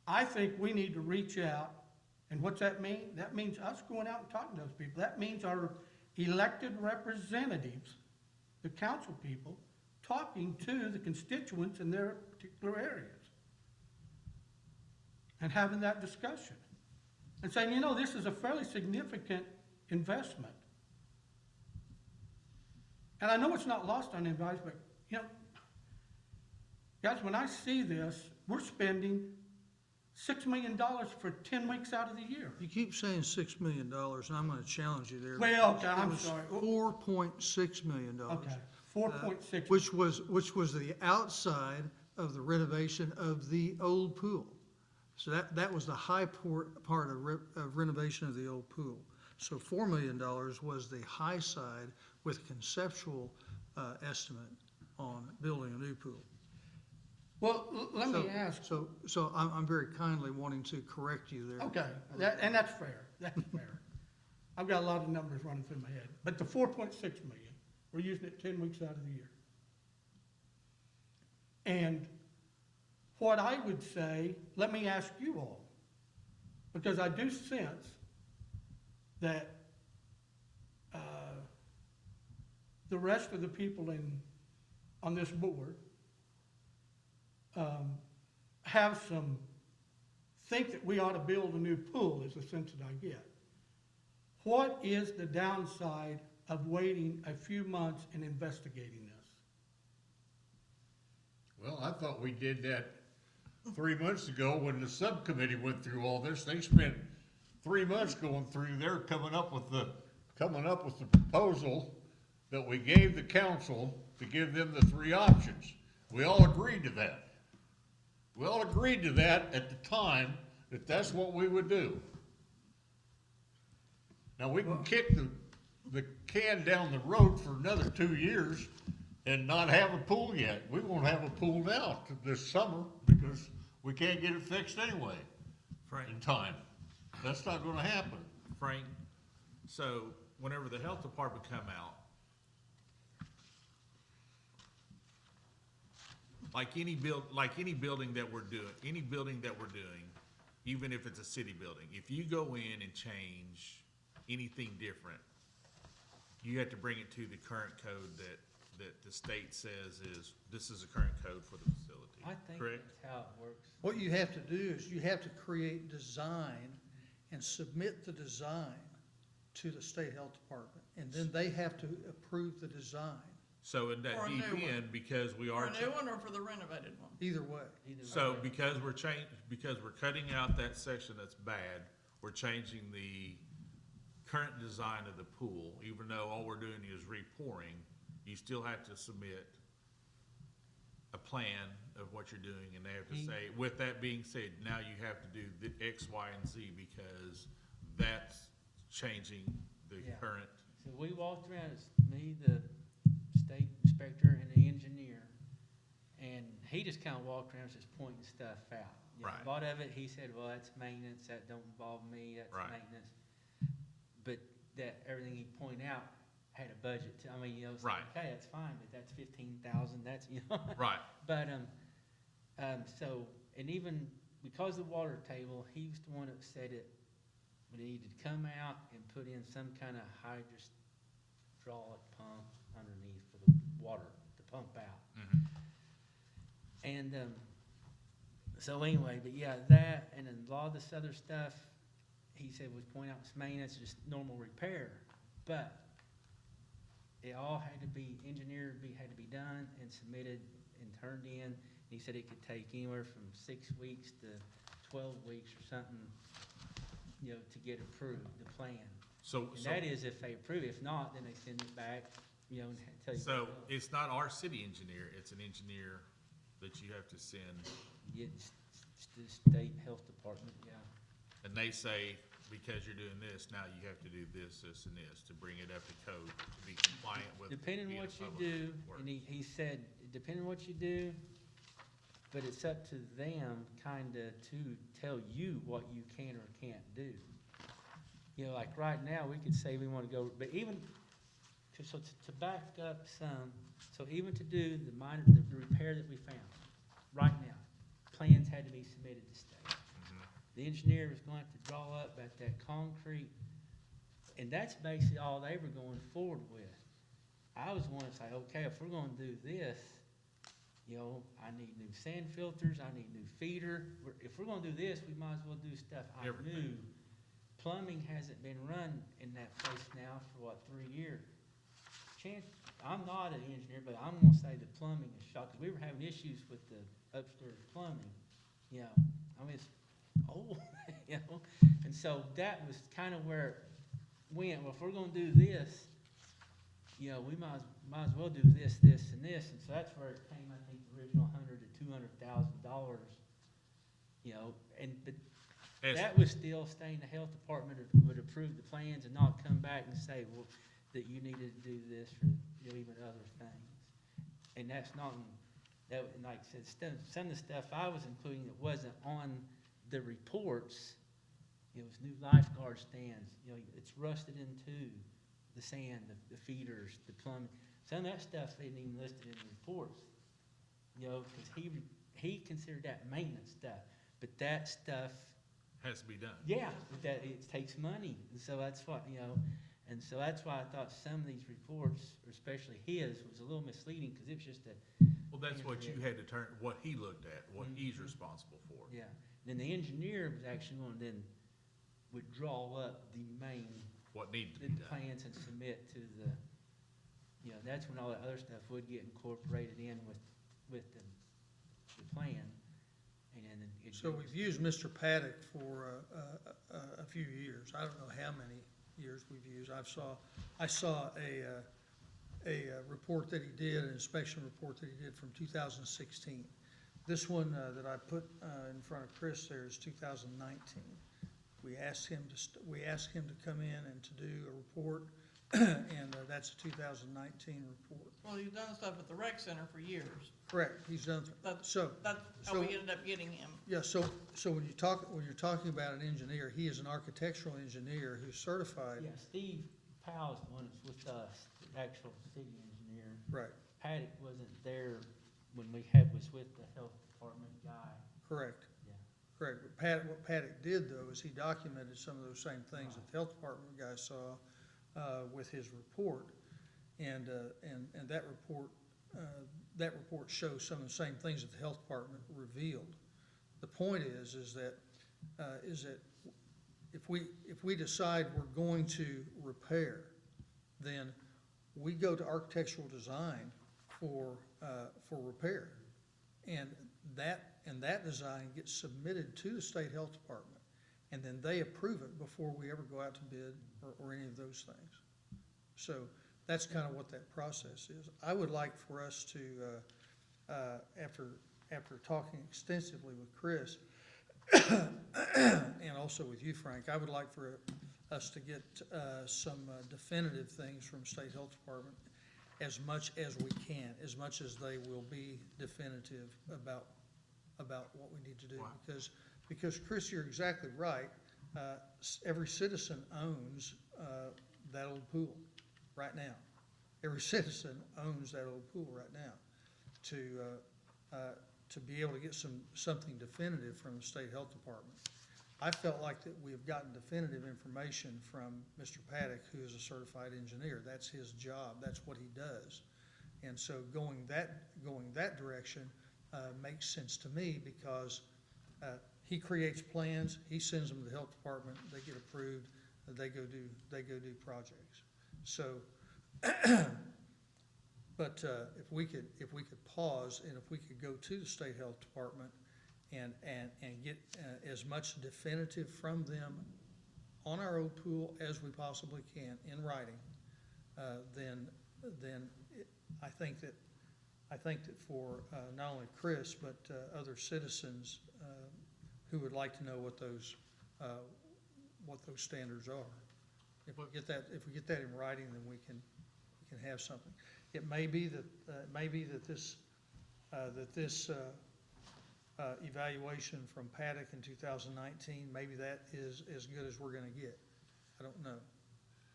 I think we need to reach out. And what's that mean? That means us going out and talking to those people. That means our elected representatives, the council people, talking to the constituents in their particular areas. And having that discussion. And saying, this is a fairly significant investment. And I know it's not lost on anybody, but, guys, when I see this, we're spending $6 million for 10 weeks out of the year. You keep saying $6 million, and I'm gonna challenge you there. Well, okay, I'm It was sorry. $4.6 million. Okay, 4.6. Which was the outside of the renovation of the old pool. So that was the high part of renovation of the old pool. So $4 million was the high side with conceptual estimate on building a new pool. Well, let me ask. So I'm very kindly wanting to correct you there. Okay, and that's fair. That's fair. I've got a lot of numbers running through my head. But the 4.6 million, we're using it 10 weeks out of the year. And what I would say, let me ask you all, because I do sense that the rest of the people on this board think that we ought to build a new pool, is the sense that I get. What is the downside of waiting a few months and investigating this? Well, I thought we did that 3 months ago when the subcommittee went through all this. They spent 3 months going through there, coming up with the proposal that we gave the council to give them the 3 options. We all agreed to that. We all agreed to that at the time, that that's what we would do. Now, we can kick the can down the road for another 2 years and not have a pool yet. We won't have a pool now this summer because we can't get it fixed anyway in time. That's not gonna happen. Frank, so whenever the health department come out, like any building that we're doing, even if it's a city building, if you go in and change anything different, you have to bring it to the current code that the state says this is a current code for the facility. I think correct? that's how it works. What you have to do is you have to create design and submit the design to the state health department, and then they have to approve the design. So in that Or a deep new one. end, because we For are. a new one or for the renovated one? Either way. So because we're cutting out that section that's bad, we're changing the current design of the pool, even though all we're doing is repouring, you still have to submit a plan of what you're doing, and they have to say, with that being said, now you have to do the X, Y, and Z because that's changing the Yeah. current. So we walked around, it's me, the state inspector, and the engineer, and he just kind of walked around just pointing stuff out. Right. A lot of it, he said, well, that's maintenance, that don't involve me, that's Right. maintenance. But that, everything he pointed out had a budget, it's Right. like, okay, that's fine, but that's 15,000, that's, Right. But, so, and even because of the water table, he was the one that said it, we needed to come out and put in some kind of hydraulic pump underneath for the water to pump out. Mhm. And, so anyway, but yeah, that, and then a lot of this other stuff, he said was point out, it's maintenance, just normal repair. But it all had to be engineered, had to be done and submitted and turned in. And he said it could take anywhere from 6 weeks to 12 weeks or something, to get approved, the plan. So, And that is if they approve. If not, then they send it back, and tell you. so it's not our city engineer, it's an engineer that you have to send, It's the state health department, yeah. and they say, because you're doing this, now you have to do this, this, and this to bring it up to code, to be compliant with. Depending on being a what you public do, work. and he said, depending on what you do, but it's up to them kinda to tell you what you can or can't do. You know, like right now, we could say we wanna go, but even, to back up some, so even to do the minor, the repair that we found, right now, plans had to be submitted to state. Mhm. The engineer was going to have to draw up about that concrete, and that's basically all they were going forward with. I was wanting to say, okay, if we're gonna do this, you know, I need new sand filters, I need new feeder. If we're gonna do this, we might as well do stuff I knew. Everything. Plumbing hasn't been run in that place now for what, 3 years? I'm not an engineer, but I'm gonna say the plumbing is shot, because we were having issues with the upstairs plumbing, you know, I mean, it's old, you know? And so that was kind of where it went, well, if we're gonna do this, you know, we might as well do this, this, and this, and so that's where it came, I think, the original $100,000 to $200,000, you know, but As- that was still staying, the health department would approve the plans and not come back and say, well, that you needed to do this or, you know, even other things. And that's not, that, like I said, some of the stuff I was including that wasn't on the reports, it was new lifeguard stands, you know, it's rusted into the sand, the feeders, the plumbing. Some of that stuff isn't even listed in the reports, you know, because he considered that maintenance stuff, but that stuff, Has to be done. yeah, that it takes money, and so that's what, you know, and so that's why I thought some of these reports, or especially his, was a little misleading, because it was just a, Well, that's what you had to turn, what he looked at, what he's responsible for. yeah. Then the engineer was actually going to then would draw up the main, What needed to the be done. plans and submit to the, you know, that's when all that other stuff would get incorporated in with the plan, and then it. So we've used Mr. Paddock for a few years. I don't know how many years we've used. I saw a report that he did, an inspection report that he did from 2016. This one that I put in front of Chris there is 2019. We asked him to come in and to do a report, and that's a 2019 report. Well, you've done stuff at the rec center for years. Correct, he's done, That's so. how so- we ended up getting him. Yeah, so when you're talking about an engineer, he is an architectural engineer who's certified. Yeah, Steve Powell's the one that's with us, the actual city engineer. Right, Paddock wasn't there when was with the health department guy, correct, yeah. correct. But what Paddock did though is he documented some of those same things that the health department guy saw with his report. And that report shows some of the same things that the health department revealed. The point is that if we decide we're going to repair, then we go to architectural design for repair. And that design gets submitted to the state health department, and then they approve it before we ever go out to bid or any of those things. So that's kind of what that process is. I would like for us to, after talking extensively with Chris, and also with you, Frank, I would like for us to get some definitive things from State Health Department as much as we can, as much as they will be definitive about what we need to do. Wow. Because Chris, you're exactly right. Every citizen owns that old pool right now. Every citizen owns that old pool right now. To be able to get something definitive from the State Health Department. I felt like that we have gotten definitive information from Mr. Paddock, who is a certified engineer. That's his job. That's what he does. And so going that direction makes sense to me, because he creates plans, he sends them to the health department, they get approved, they go do projects. So, but if we could pause, and if we could go to the state health department and get as much definitive from them on our old pool as we possibly can in writing, then I think that for not only Chris but other citizens who would like to know what those standards are. If we get that in writing, then we can have something. It may be that this evaluation from Paddock in 2019, maybe that is as good as we're gonna get. I don't know.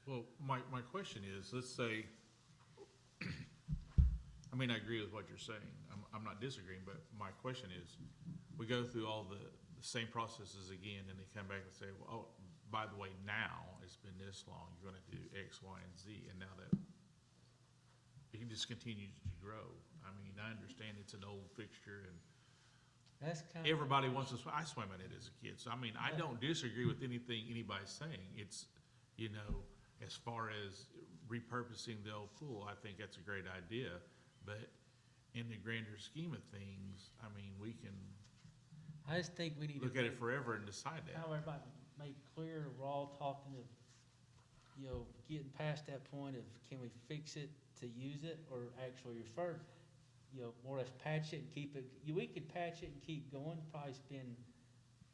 Well, my question is, let's say, I mean, I agree with what you're saying. I'm not disagreeing, but my question is, we go through all the same processes again, and they come back and say, well, oh, by the way, now it's been this long, you're gonna do X, Y, and Z, and now that it just continues to grow. I mean, I understand it's an old fixture, and That's kind of. everybody wants to swim. I swam in it as a kid, so I mean, I don't disagree with anything anybody's saying. It's, you know, as far as repurposing the old pool, I think that's a great idea, but in the grander scheme of things, I mean, we can I just think we need to. look at it forever and decide that. How everybody made clear, we're all talking of, you know, getting past that point of can we fix it to use it or actually refer, you know, more or less patch it and keep it. We could patch it and keep going, probably spend,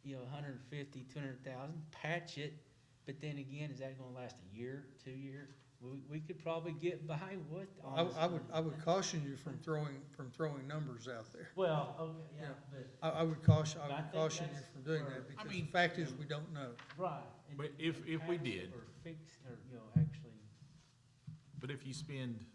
you know, 150, 200,000, patch it. But then again, is that gonna last a year, 2 years? We could probably get by with. I would caution you from throwing numbers out there. Well, okay, yeah, but, I would caution But I think you that's from doing where- that, because mean, the fact is, we don't know. right. and But you if we patch it did- Or fix, or, you know, actually, But if you spend,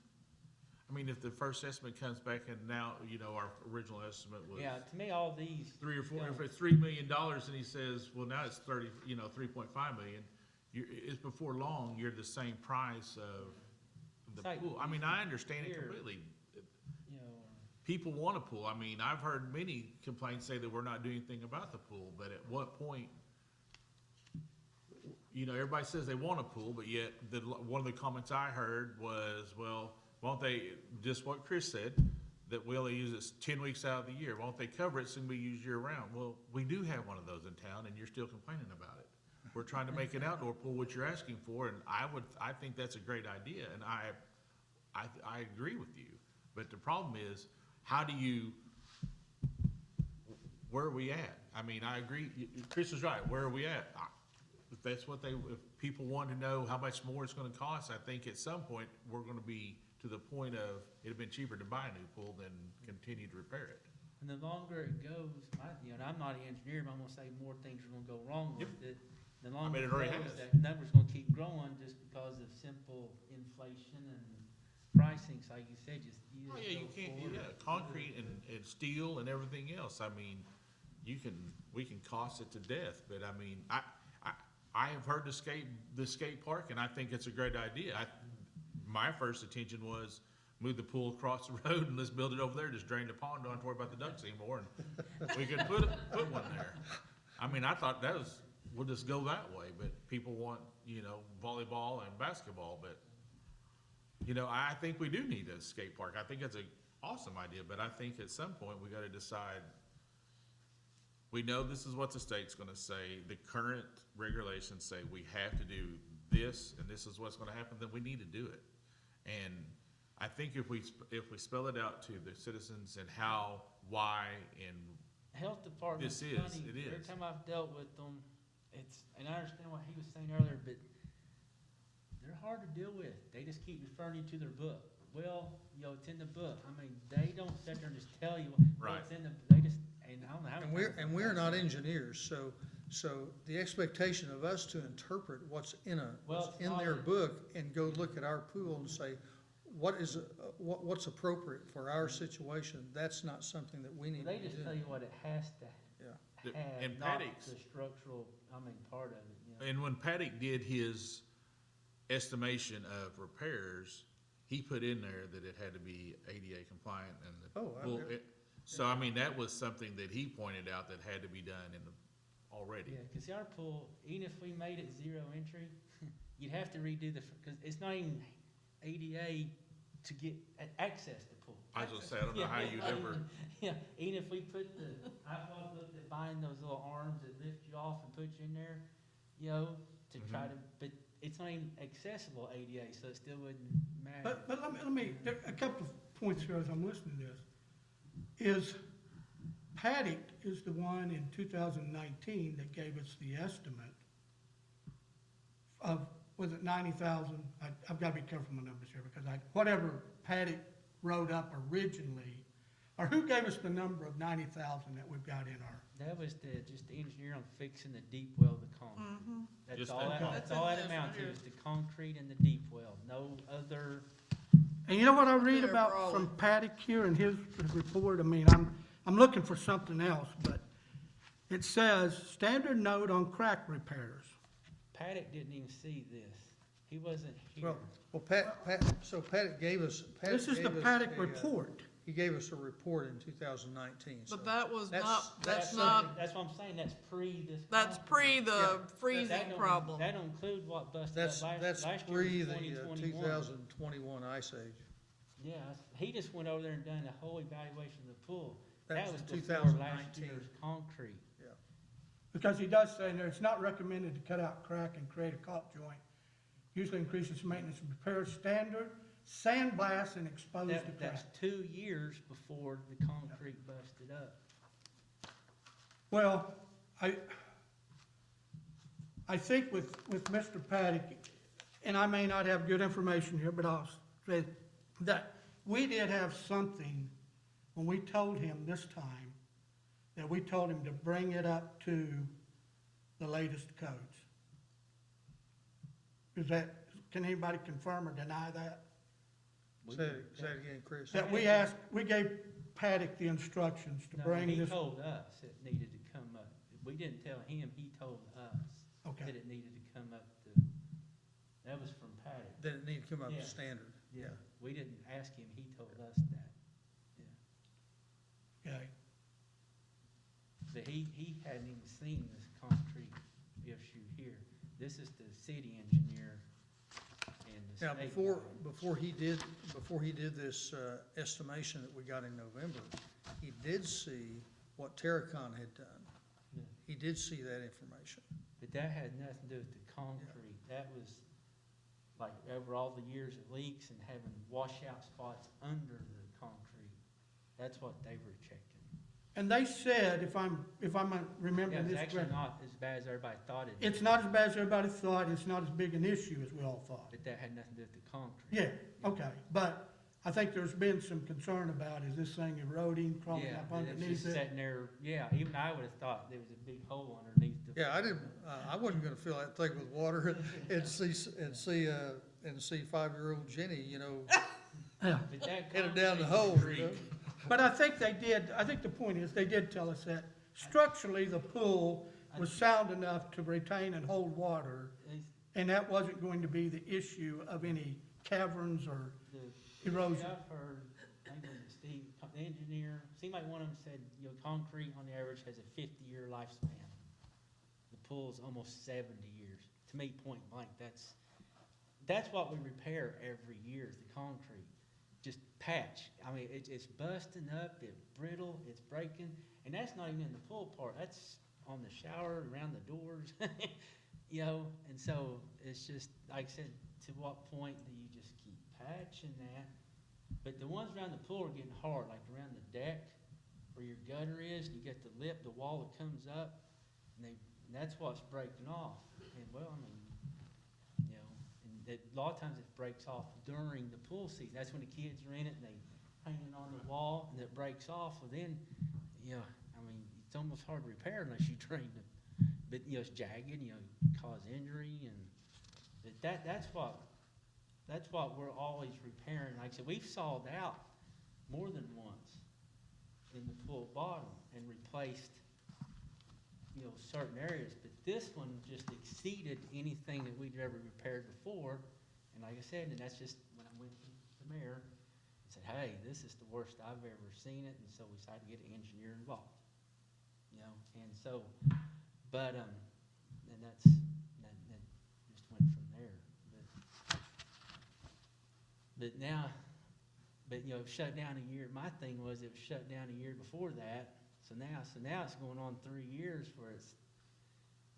I mean, if the first estimate comes back and now, you know, our original estimate was yeah, to me, all these. 3 or 4, if Yeah. it's $3 million and he says, well, now it's 3.5 million, it's before long, you're the same price of the It's like pool. I mean, I understand it here. completely. You know, People want a pool. I mean, I've heard many complaints say that we're not doing anything about the pool, but at what point, you know, everybody says they want a pool, but yet one of the comments I heard was, well, won't they, just what Chris said, that we only use it 10 weeks out of the year. Won't they cover it so we use year round? Well, we do have one of those in town and you're still complaining about it. We're trying to make an outdoor pool, what you're asking for, and I think that's a great idea, and I agree with you. But the problem is, where are we at? I mean, I agree, Chris is right, where are we at? If that's what if people want to know how much more it's gonna cost, I think at some point, we're gonna be to the point of, it'd been cheaper to buy a new pool than continue to repair it. and the longer it goes, you know, and I'm not an engineer, but I'm gonna say more things are gonna go wrong with it. The longer bet it it already goes, has. that number's gonna keep growing just because of simple inflation and pricing, so like you said, just. Oh, yeah, you can't, concrete and steel and everything else, I mean, we can cost it to death, but I mean, I have heard the skate park, and I think it's a great idea. My first intention was move the pool across the road and let's build it over there, just drain the pond, don't have to worry about the ducks anymore, and we could put one there. I mean, I thought we'll just go that way, but people want, you know, volleyball and basketball, but, you know, I think we do need a skate park. I think it's an awesome idea, but I think at some point we gotta decide, we know this is what the state's gonna say, the current regulations say we have to do this, and this is what's gonna happen, then we need to do it. And I think if we spell it out to the citizens and how, why, and Health department's This is, funny, it every is. time I've dealt with them, and I understand what he was saying earlier, but they're hard to deal with. They just keep referring you to their book. Well, you know, it's in the book. I mean, they don't sit there and just tell you Right. what's in they just, and I don't know how. And we're not engineers, so the expectation of us to interpret what's in Well, it's their not- book and go look at our pool and say, what's appropriate for our situation, that's not something that we need to They be just doing. tell you what it has to Yeah. have, And not Paddock's- the structural, part of it, you know. And when Paddock did his estimation of repairs, he put in there that it had to be ADA compliant and the Oh, pool. So, I mean, that was something that he pointed out that had to be done already. Yeah, cause our pool, even if we made it 0 entry, you'd have to redo cause it's not even ADA to get access to pool. I was gonna say, I don't know how you'd ever, Yeah, even if we put I've looked at buying those little arms that lift you off and put you in there, you know, to try Mhm. to, but it's not even accessible ADA, so it still wouldn't matter. But let me, there are a couple of points here as I'm listening to this. Is Paddock is the one in 2019 that gave us the estimate was it 90,000? I've got to be careful with my numbers here, because whatever Paddock wrote up originally, or who gave us the number of 90,000 that we've got in our, That was just the engineer on fixing the deep well of the concrete. That's Just all that that, concrete. that's all that That's in this amounted right to, is the concrete and the deep well, no other. and you know what I read There, about Brawley. from Paddock here in his report? I mean, I'm looking for something else, but it says, standard note on crack repairs. Paddock didn't even see this. He wasn't here. Well, so Paddock gave us. This is the Paddock report. He gave us a report in 2019. so But that was that's- not, that's that's not, That's what I'm saying, that's pre this. that's concrete. pre the Yeah. freezing That don't- problem. That don't include what busted That's, up that's last year, pre was the 2021. 2021 ice age. Yeah, he just went over there and done a whole evaluation of the pool. That That was was in before 2019. last year's concrete. Because he does say in there, it's not recommended to cut out crack and create a caulk joint. Usually increases maintenance and repair standard, sandblast and exposed to That's crack. 2 years before the concrete busted up. Well, I think with Mr. Paddock, and I may not have good information here, but I'll say that we did have something when we told him this time, that we told him to bring it up to the latest codes. Can anybody confirm or deny that? Say it again, Chris. That we gave Paddock the instructions to No, bring he this, told us it needed to come up. We didn't tell him, he told us that okay, it needed to come up to, that was from Paddock. Then it need to come up Yeah. to standard. Yeah, we didn't ask him, he told us that. okay. But he hadn't even seen this concrete issue here. This is the city engineer and the Now, state before guy. he did this estimation that we got in November, he did see what Terracon had done. Yeah. He did see that information. But that had nothing to do with the concrete. That was like over all the years it leaks and having washout spots under the concrete. That's what they were checking. And they said, if I'm Yeah, remembering it's this actually correctly, not as bad as everybody thought it. it's not as bad as everybody thought, it's not as big an issue as we all thought. But that had nothing to do with the concrete. Yeah, okay, but I think there's been some concern about, is this thing eroding, crawling Yeah, up but it's underneath just it? sitting there, yeah, even I would have thought there was a big hole underneath the. Yeah, I didn't, I wasn't gonna fill that thing with water and see 5-year-old Jenny, Yeah, But that headed down the concrete hole, creek, but I think the point is, they did tell us that structurally, the pool was sound enough to retain and hold water, is and that wasn't going to be the issue of any caverns or the. erosion. I've heard, I think it was Steve, the engineer, seemed like one of them said, concrete on the average has a 50-year lifespan. The pool's almost 70 years. To me, point blank, that's what we repair every year, is the concrete. Just patch. I mean, it's busting up, it's brittle, it's breaking, and that's not even in the pool part. That's on the shower, around the doors, and so it's just, like I said, to what point do you just keep patching that? But the ones around the pool are getting hard, like around the deck where your gutter is, you get the lip, the wall that comes up, and that's what's breaking off. And well, I mean, and a lot of times it breaks off during the pool season. That's when the kids are in it and they hanging on the wall and it breaks off. Well then, I mean, it's almost hard to repair unless you drain it. But, it's jagged, cause injury and that's what we're always repairing. Like I said, we've sawed out more than once in the pool bottom and replaced, certain areas, but this one just exceeded anything that we'd ever repaired before. And like I said, and that's just when I went to the mayor and said, hey, this is the worst I've ever seen it, and so we decided to get an engineer involved. And so, but, and that just went from there. But now, shut down a year, my thing was it was shut down a year before that. So now it's going on 3 years where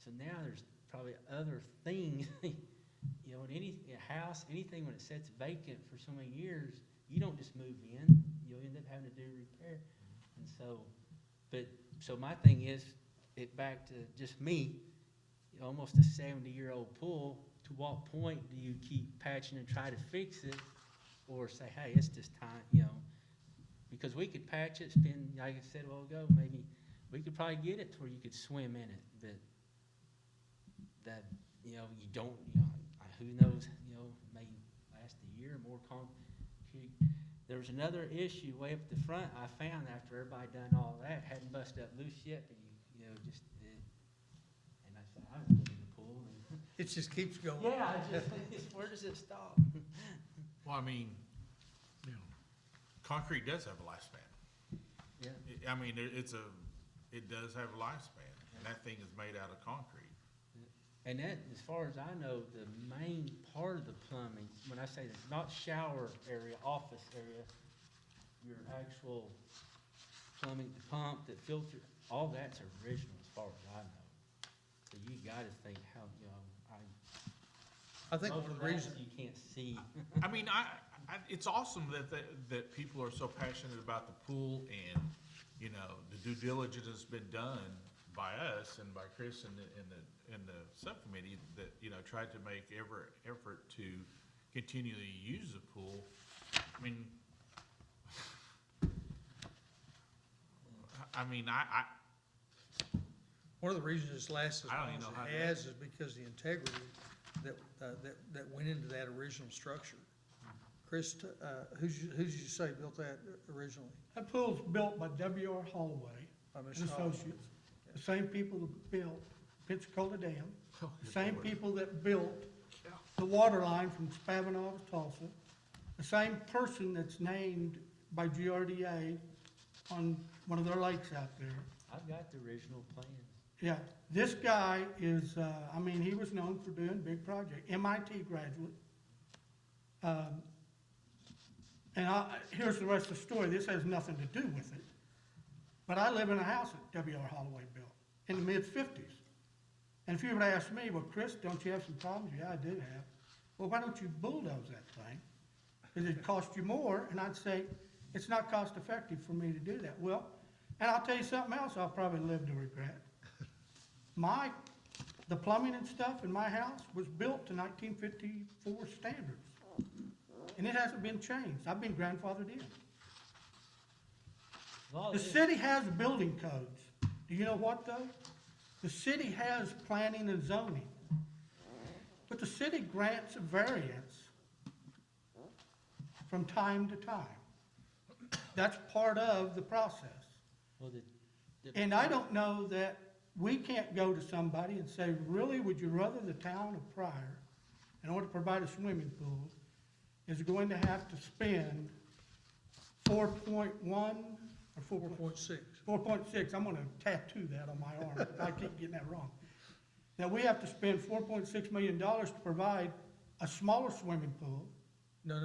so now there's probably other things, in a house, anything when it sits vacant for so many years, you don't just move in, you'll end up having to do repair. And so my thing is, back to just me, almost a 70-year-old pool, to what point do you keep patching and try to fix it? Or say, hey, it's just time, you know, because we could patch it, spend, like I said a while ago, maybe, we could probably get it to where you could swim in it, but that, you know, you don't, you know, who knows, you know, may last a year or more concrete. There was another issue way up the front I found after everybody done all that, hadn't busted up loose yet, but you know, just, and I said, I was in the pool. And It just keeps going. yeah, where does it stop? Well, I mean, you know, concrete does have a lifespan. Yeah. I mean, it does have a lifespan, and that thing is made out of concrete. And that, as far as I know, the main part of the plumbing, when I say it's not shower area, office area, your actual plumbing, the pump, the filter, all that's original as far as I know. So you gotta think how, you know, I think one most of the that reasons, you can't see. I mean, it's awesome that people are so passionate about the pool, and, you know, the due diligence has been done by us and by Chris and the subcommittee that, you know, tried to make every effort to continually use the pool. I mean, one of the reasons it's lasted as I don't long even as know how it to- has is because the integrity that went into that original structure. Chris, who did you say built that originally? That pool's built by W.R. Holloway By and Mr. Holloway. Associates, the same people that built Pensacola Dam, Oh, the good same Lord. people that built the water line from Spavinaw to Tulsa, the same person that's named by GRDA on one of their lakes out there. I've got the original plans. Yeah, this guy is, I mean, he was known for doing big projects, MIT graduate. Here's the rest of the story, this has nothing to do with it. But I live in a house that W.R. Holloway built in the mid-50s. And if you would ask me, well, Chris, don't you have some problems? Yeah, I do have. Well, why don't you bulldoze that thing? Because it cost you more, and I'd say, it's not cost effective for me to do that. Well, and I'll tell you something else I'll probably live to regret. The plumbing and stuff in my house was built to 1954 standards. And it hasn't been changed. I've been grandfathered in. Well, The city has building codes. Do you know what though? The city has planning and zoning. But the city grants a variance from time to time. That's part of the process. well, And I don't know that we can't go to somebody and say, really, would you rather the town of Pryor, in order to provide a swimming pool, is going to have to spend 4.1 or 4.6. 4.6, I'm gonna tattoo that on my arm, if I keep getting that wrong. Now, we have to spend $4.6 million to provide a smaller swimming pool. No,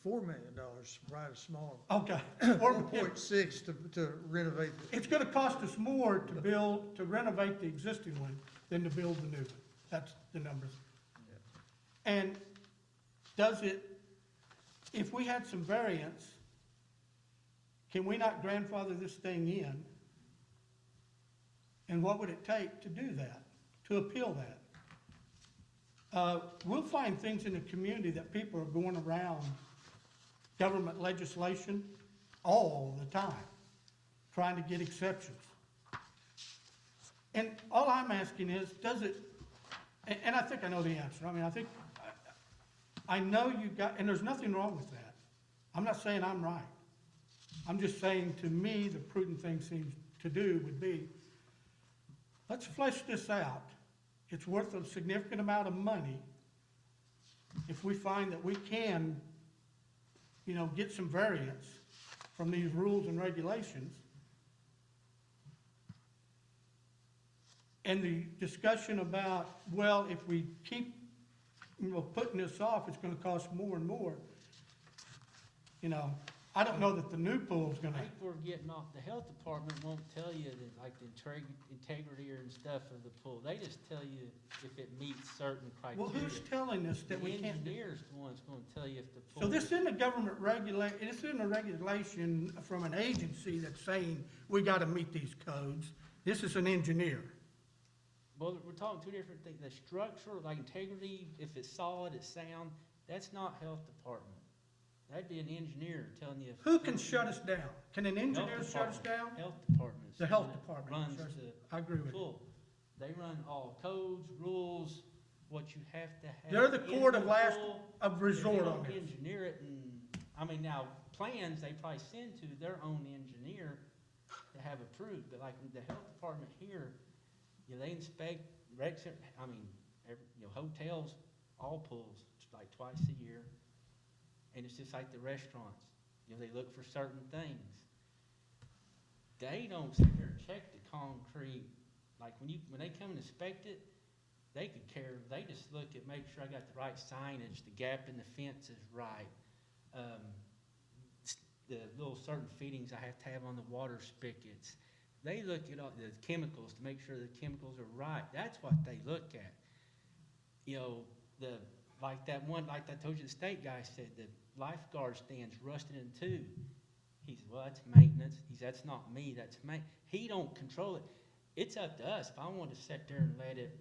$4 million to provide a smaller, Okay. 4.6 to renovate. It's gonna cost us more to renovate the existing one than to build the new one. That's the numbers. And if we had some variance, can we not grandfather this thing in? And what would it take to do that, to appeal that? We'll find things in the community that people are going around government legislation all the time, trying to get exceptions. And all I'm asking is, and I think I know the answer. I mean, I know and there's nothing wrong with that. I'm not saying I'm right. I'm just saying, to me, the prudent thing seems to do would be, let's flesh this out. It's worth a significant amount of money if we find that we can, get some variance from these rules and regulations. And the discussion about, well, if we keep, putting this off, it's gonna cost more and more. I don't know that the new pool's I gonna, think we're getting off, the health department won't tell you that, like, the integrity or and stuff of the pool. They just tell you if it meets certain criteria. well, who's telling us that we The can't do? engineer's the one's gonna tell you if the pool. So this isn't a government this isn't a regulation from an agency that's saying we gotta meet these codes. This is an engineer. Well, we're talking two different things. The structural, like integrity, if it's solid, it's sound, that's not health department. That'd be an engineer telling you. Who can shut us down? Can an engineer Health shut us department. down? Health department. The health department Runs shuts- the I agree with you. pool. They run all codes, rules, what you have to have. They're the in court of the last, pool. of If they resort don't on this. engineer it and, I mean, now, plans, they probably send to their own engineer to have approved, but like the health department here, you know, they inspect, hotels, all pools, like twice a year. And it's just like the restaurants, you know, they look for certain things. They don't sit there and check the concrete, like when they come and inspect it, they could care, they just look at, make sure I got the right signage, the gap in the fence is right. The little certain fittings I have to have on the water spigots. They look at all the chemicals to make sure the chemicals are right. That's what they look at. You know, like I told you, the state guy said the lifeguard stand's rusted in two. He said, well, that's maintenance. He said, that's not me, that's he don't control it. It's up to us. If I wanted to sit there and let it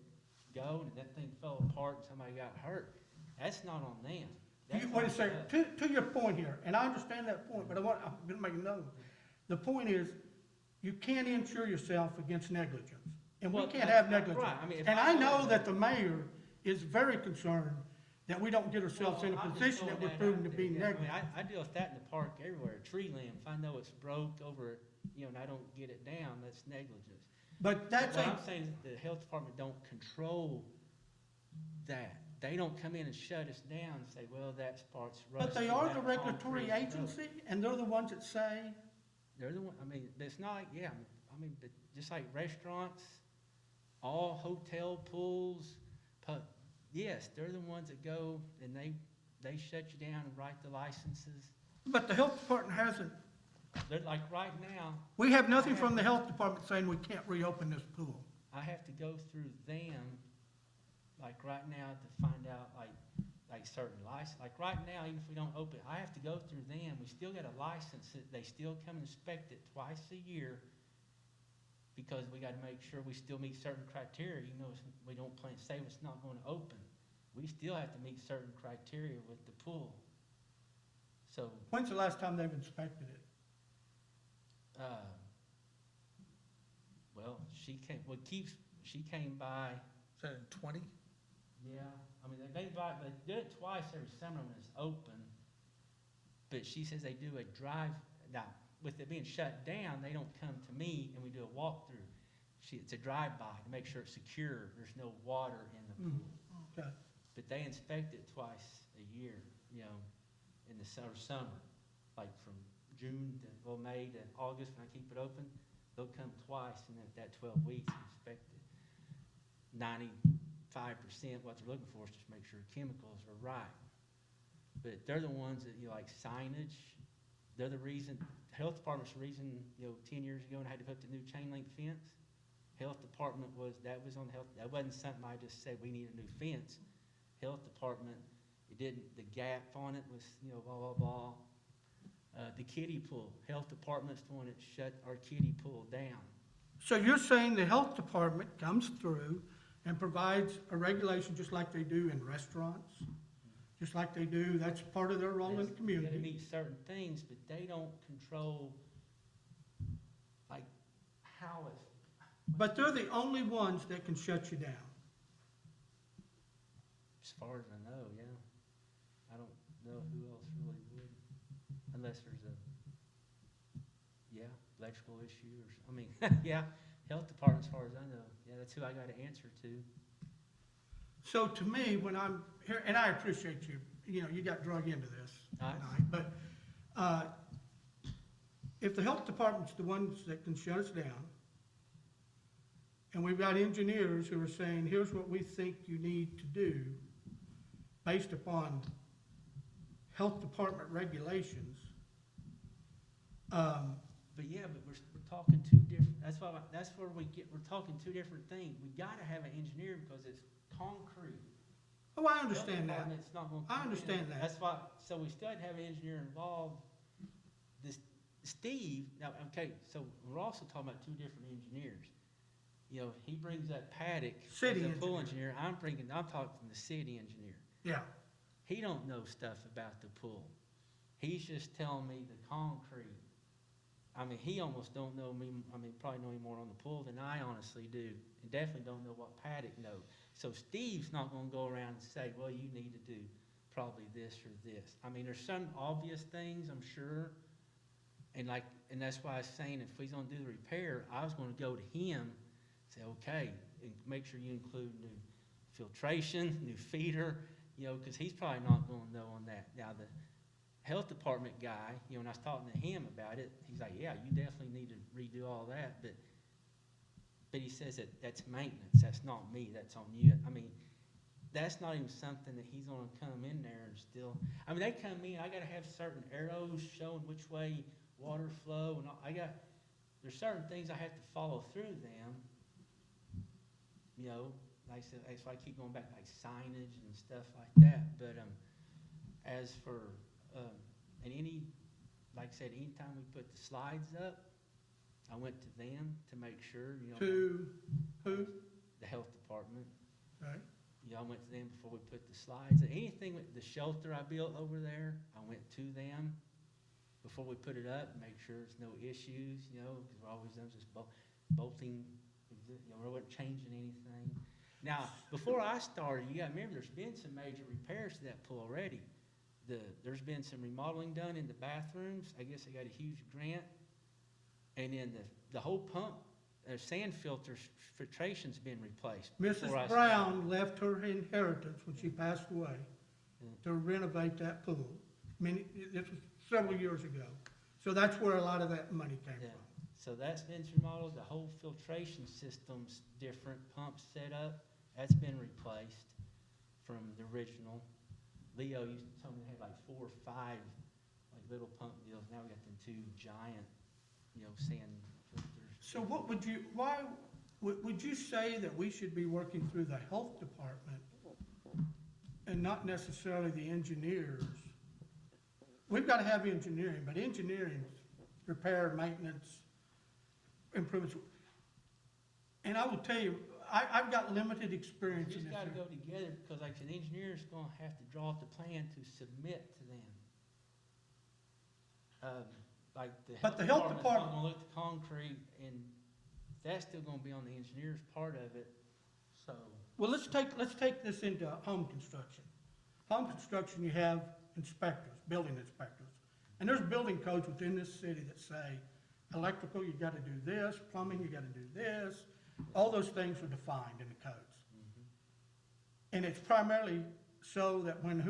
go and that thing fell apart and somebody got hurt, that's not on them. That's Wait a on second, us. to your point here, and I understand that point, but I'm gonna make another one. The point is, you can't insure yourself against negligence, and we Well, can't that's have not negligence. right. I mean, if And I I know know- that the mayor is very concerned that we don't get ourselves in a I'm just position that throwing we're proven to out be there. Yeah, negligent. I mean, I deal with that in the park everywhere, a tree limb, if I know it's broke over, and I don't get it down, that's negligence. But that's What a, I'm saying is the health department don't control that. They don't come in and shut us down and say, well, that part's rusty. but they are the that regulatory concrete's broke." agency, and they're the ones that say, They're the one, I mean, it's not like, but just like restaurants, all hotel pools, yes, they're the ones that go and they shut you down and write the licenses. but the health department hasn't, They're like right now, we have nothing from the health department saying we can't reopen this pool. I have to go through them, like right now to find out like certain license, like right now, even if we don't open, I have to go through them, we still got a license, they still come and inspect it twice a year because we gotta make sure we still meet certain criteria, even though we don't plan, say it's not gonna open. We still have to meet certain criteria with the pool. So, When's the last time they've inspected it? well, she came by. Is that in 20? Yeah, I mean, they do it twice every summer when it's open, but she says they do a now, with it being shut down, they don't come to me and we do a walkthrough. It's a drive-by to make sure it's secure, there's no water in the pool. Okay. But they inspect it twice a year, in the summer, like from June to, May to August, when I keep it open, they'll come twice in that 12 weeks and inspect it. 95% what they're looking for is just make sure chemicals are right. But they're the ones that, like signage, they're the reason, health department's the reason, 10 years ago when I had to put the new chain link fence, health department that wasn't something I just said, we need a new fence. Health department, the gap on it was, blah, blah, blah. The kiddie pool, health department's the one that shut our kiddie pool down. So you're saying the health department comes through and provides a regulation just like they do in restaurants? Just like they do, that's part of their role in the You gotta community. meet certain things, but they don't control, like, how it's. But they're the only ones that can shut you down. As far as I know, yeah. I don't know who else really would, unless there's electrical issue yeah, health department, as far as I know. Yeah, that's who I gotta answer to. So to me, when I'm here, and I appreciate you, you got drug into this tonight, but if the health department's the ones that can shut us down, and we've got engineers who are saying, here's what we think you need to do based upon health department regulations, But we're talking two different, that's where we're talking two different things. We gotta have an engineer because it's concrete. oh, I understand that. It's not gonna I come in. understand that. That's why, so we still had to have an engineer involved. Steve, now, okay, so we're also talking about two different engineers. You know, he brings up Paddock as City a pool engineer. engineer, I'm talking the city engineer. Yeah, He don't know stuff about the pool. He's just telling me the concrete. I mean, he almost don't know me, I mean, probably know me more on the pool than I honestly do, and definitely don't know what Paddock knows. So Steve's not gonna go around and say, well, you need to do probably this or this. I mean, there's some obvious things, I'm sure, and that's why I was saying, if he's gonna do the repair, I was gonna go to him, say, okay, and make sure you include new filtration, new feeder, you know, because he's probably not gonna know on that. Now, the health department guy, you know, when I was talking to him about it, he's like, yeah, you definitely need to redo all that, but he says that that's maintenance, that's not me, that's on you. I mean, that's not even something that he's gonna come in there and still, I mean, they come in, I gotta have certain arrows showing which way water flow, and there's certain things I have to follow through them, you know, like I said, that's why I keep going back, like signage and stuff like that, but, as for, and like I said, anytime we put the slides up, I went to them to make sure, you know. to who? The health department. Right, You know, I went to them before we put the slides. Anything with the shelter I built over there, I went to them before we put it up, make sure there's no issues, you know, because we're always done just bolting, you know, we weren't changing anything. Now, before I started, you gotta remember, there's been some major repairs to that pool already. There's been some remodeling done in the bathrooms. I guess they got a huge grant. And then the whole pump, sand filtration's been replaced. before I Mrs. started. Brown left her inheritance when she passed away to renovate that pool. This was several years ago. So that's where a lot of that money came Yeah. from. So that's been remodeled, the whole filtration system's different, pumps set up, that's been replaced from the original. Leo used to tell me they had like 4 or 5 like little pump deals, now we got them 2 giant, you know, sand filters. So why would you say that we should be working through the health department and not necessarily the engineers? We've got to have engineering, but engineering, repair, maintenance, improvements. And I will tell you, I've got limited We experience in just this. gotta go together, because like an engineer's gonna have to draw up the plan to submit to them. Like But the the health health department's not department- gonna look at the concrete, and that's still gonna be on the engineer's part of it, so. Well, let's take this into home construction. Home construction, you have inspectors, building inspectors. And there's building codes within this city that say, electrical, you gotta do this, plumbing, you gotta do this. All those things are defined in the codes. And it's primarily so that when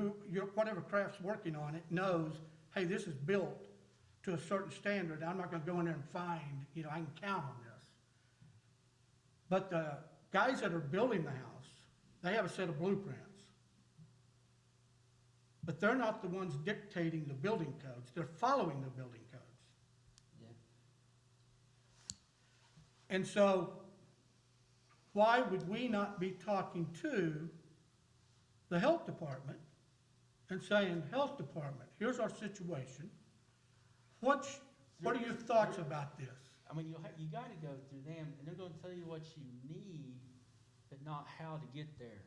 whatever craft's working on it knows, hey, this is built to a certain standard, I'm not gonna go in there and find, you know, I can count on this. But the guys that are building the house, they have a set of blueprints. But they're not the ones dictating the building codes, they're following the building codes. Yeah. And so, why would we not be talking to the health department and saying, health department, here's our situation. What are your thoughts about this? I mean, you gotta go through them, and they're gonna tell you what you need, but not how to get there.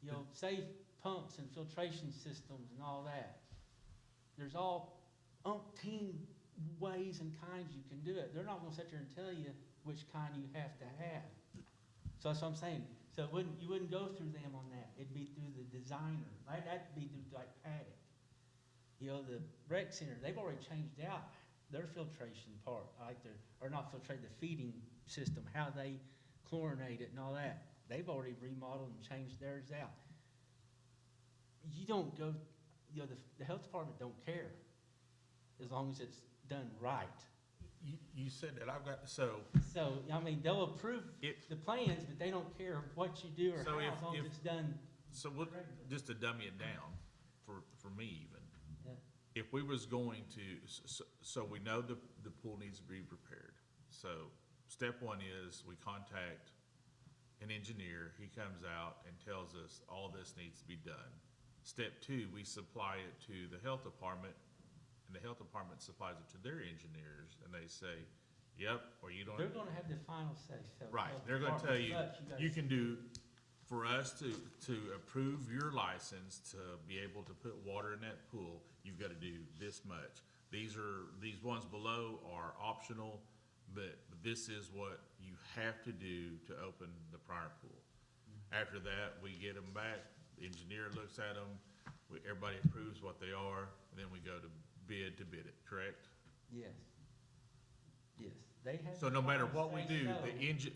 You know, say pumps and filtration systems and all that. There's all umpteen ways and kinds you can do it. They're not gonna sit there and tell you which kind you have to have. So that's what I'm saying. So you wouldn't go through them on that. It'd be through the designer. That'd be through like Paddock. You know, the rec center, they've already changed out their filtration part, or not filtrate, the feeding system, how they chlorinate it and all that. They've already remodeled and changed theirs out. You don't go, you know, the health department don't care as long as it's done right. You said that, I've got, so, So, I mean, they'll approve the plans, but they don't care what you do or So how, as long as it's done. so what, just to dummy it down, for me even. Yeah. If we was going to, so we know the pool needs to be repaired. So step 1 is we contact an engineer, he comes out and tells us all this needs to be done. Step 2, we supply it to the health department, and the health department supplies it to their engineers, and they say, yep, or you don't. They're gonna have the final say, so. Right, health they're gonna tell you, department, but you can do, for us to approve your license to be able to put water in that pool, you've gotta do this much. These ones below are optional, but this is what you have to do to open the Pryor pool. After that, we get them back, the engineer looks at them, everybody approves what they are, and then we go to bid it, correct? Yes. Yes, they have. So the no matter final what we say do, so.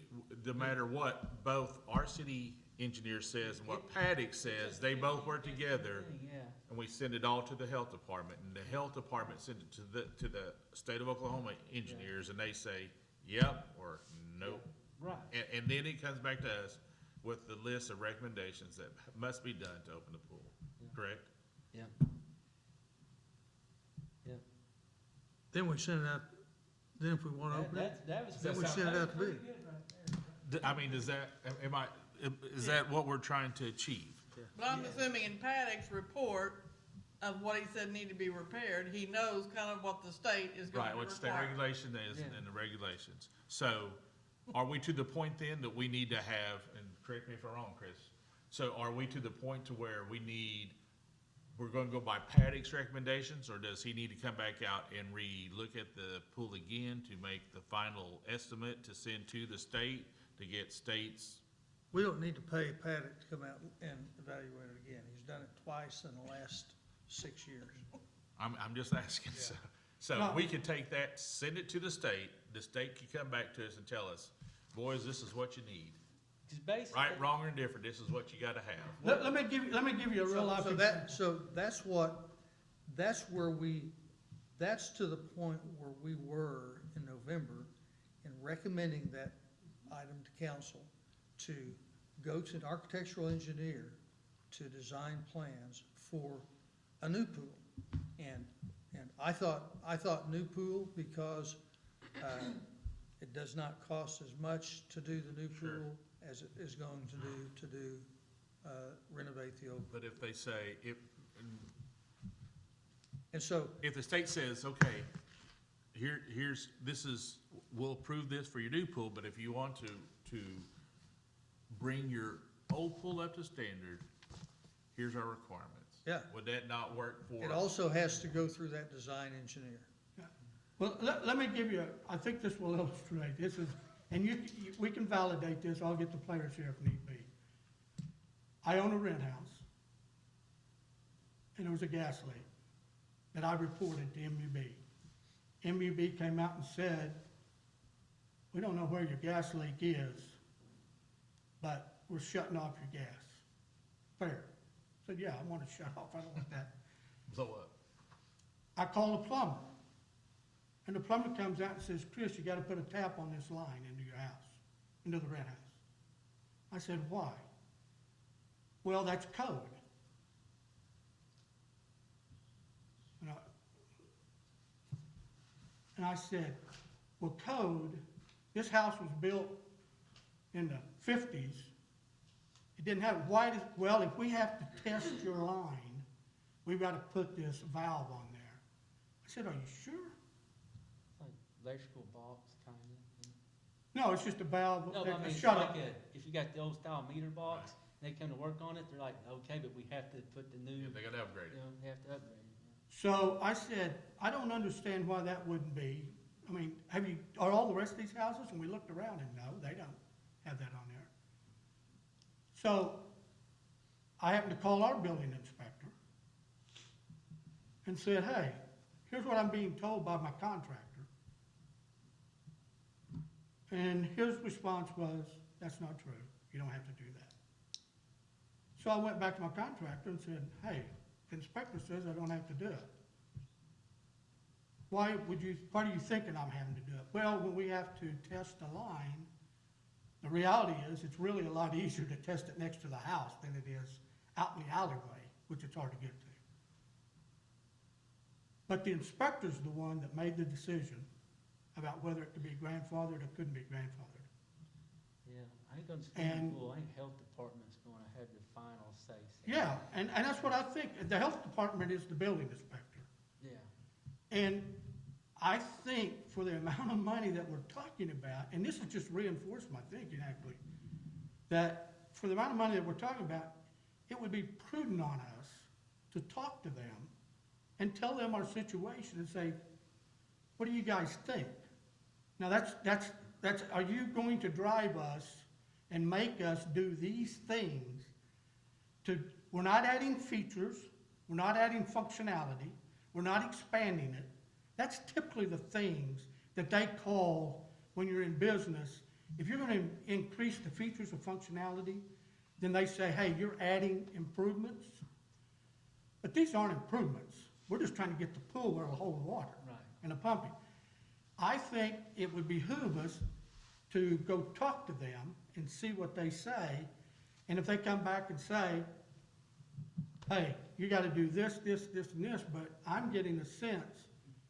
no matter what both our city engineer says and what Paddock says, they both work together, Yeah, and we send it all to the health department, and the health department sends it to the state of Oklahoma engineers, and they say, yep, or nope. right. And then it comes back to us with the list of recommendations that must be done to open the pool, Yeah. correct? Yeah. Yeah. Then we send it out, then if we wanna open it, That was. then we send it out to bid. I mean, is that what we're trying to achieve? But I'm assuming in Paddock's report of what he said need to be repaired, he knows kind of what the state is going Right, to what state require. regulation is Yeah. and the regulations. So, are we to the point then that we need to have, and correct me if I'm wrong, Chris, so are we to the point to where we're gonna go by Paddock's recommendations, or does he need to come back out and re-look at the pool again to make the final estimate to send to the state to get states? We don't need to pay Paddock to come out and evaluate it again. He's done it twice in the last 6 years. I'm just asking, so No. we could take that, send it to the state could come back to us and tell us, boys, this is what you need. Just basically. Right, wrong, or indifferent, this is what you gotta have. Let me give you a real life example. So that's to the point where we were in November in recommending that item to council to go to an architectural engineer to design plans for a new pool. And I thought new pool because, it does not cost as much to do the new Sure. pool as it is going to do, renovate the old. But if they say, And so, if the state says, okay, we'll approve this for your new pool, but if you want to bring your old pool up to standard, here's our requirements. Yeah. Would that not work for? it also has to go through that design engineer. Well, let me give you, I think this will illustrate, we can validate this, I'll get the players here if need be. I own a rent house, and there was a gas leak that I reported to MUB. MUB came out and said, we don't know where your gas leak is, but we're shutting off your gas. Fair. I said, yeah, I want to shut off, I don't want that. Blow up. I call the plumber, and the plumber comes out and says, Chris, you gotta put a tap on this line into your house, into the rent house. I said, why? Well, that's code. And I said, well, code, this house was built in the 50s. It didn't have, well, if we have to test your line, we've got to put this valve on there. I said, are you sure? Like electrical box kind of. No, it's just a valve, No, but I mean, a it's shut like up. if you got the old style meter box, and they come to work on it, they're like, okay, but we have to put the new, Yeah, they gotta upgrade it. they have to upgrade it. So I said, I don't understand why that wouldn't be. I mean, are all the rest of these houses? And we looked around and no, they don't have that on there. So I happened to call our building inspector and said, hey, here's what I'm being told by my contractor. And his response was, that's not true. You don't have to do that. So I went back to my contractor and said, hey, the inspector says I don't have to do it. Why are you thinking I'm having to do it? Well, when we have to test a line, the reality is it's really a lot easier to test it next to the house than it is out in the alleyway, which it's hard to get to. But the inspector's the one that made the decision about whether it could be grandfathered or couldn't be grandfathered. Yeah, I ain't gonna stand And- pool, I think health department's gonna have the final say. Yeah, and that's what I think. The health department is the building inspector. Yeah, And I think for the amount of money that we're talking about, and this has just reinforced my thinking actually, that for the amount of money that we're talking about, it would be prudent on us to talk to them and tell them our situation and say, what do you guys think? Now that's, are you going to drive us and make us do these things we're not adding features, we're not adding functionality, we're not expanding it. That's typically the things that they call when you're in business. If you're gonna increase the features of functionality, then they say, hey, you're adding improvements. But these aren't improvements. We're just trying to get the pool where it'll hold water. Right. And the pumping. I think it would behoove us to go talk to them and see what they say. And if they come back and say, hey, you gotta do this, this, this, and this, but I'm getting a sense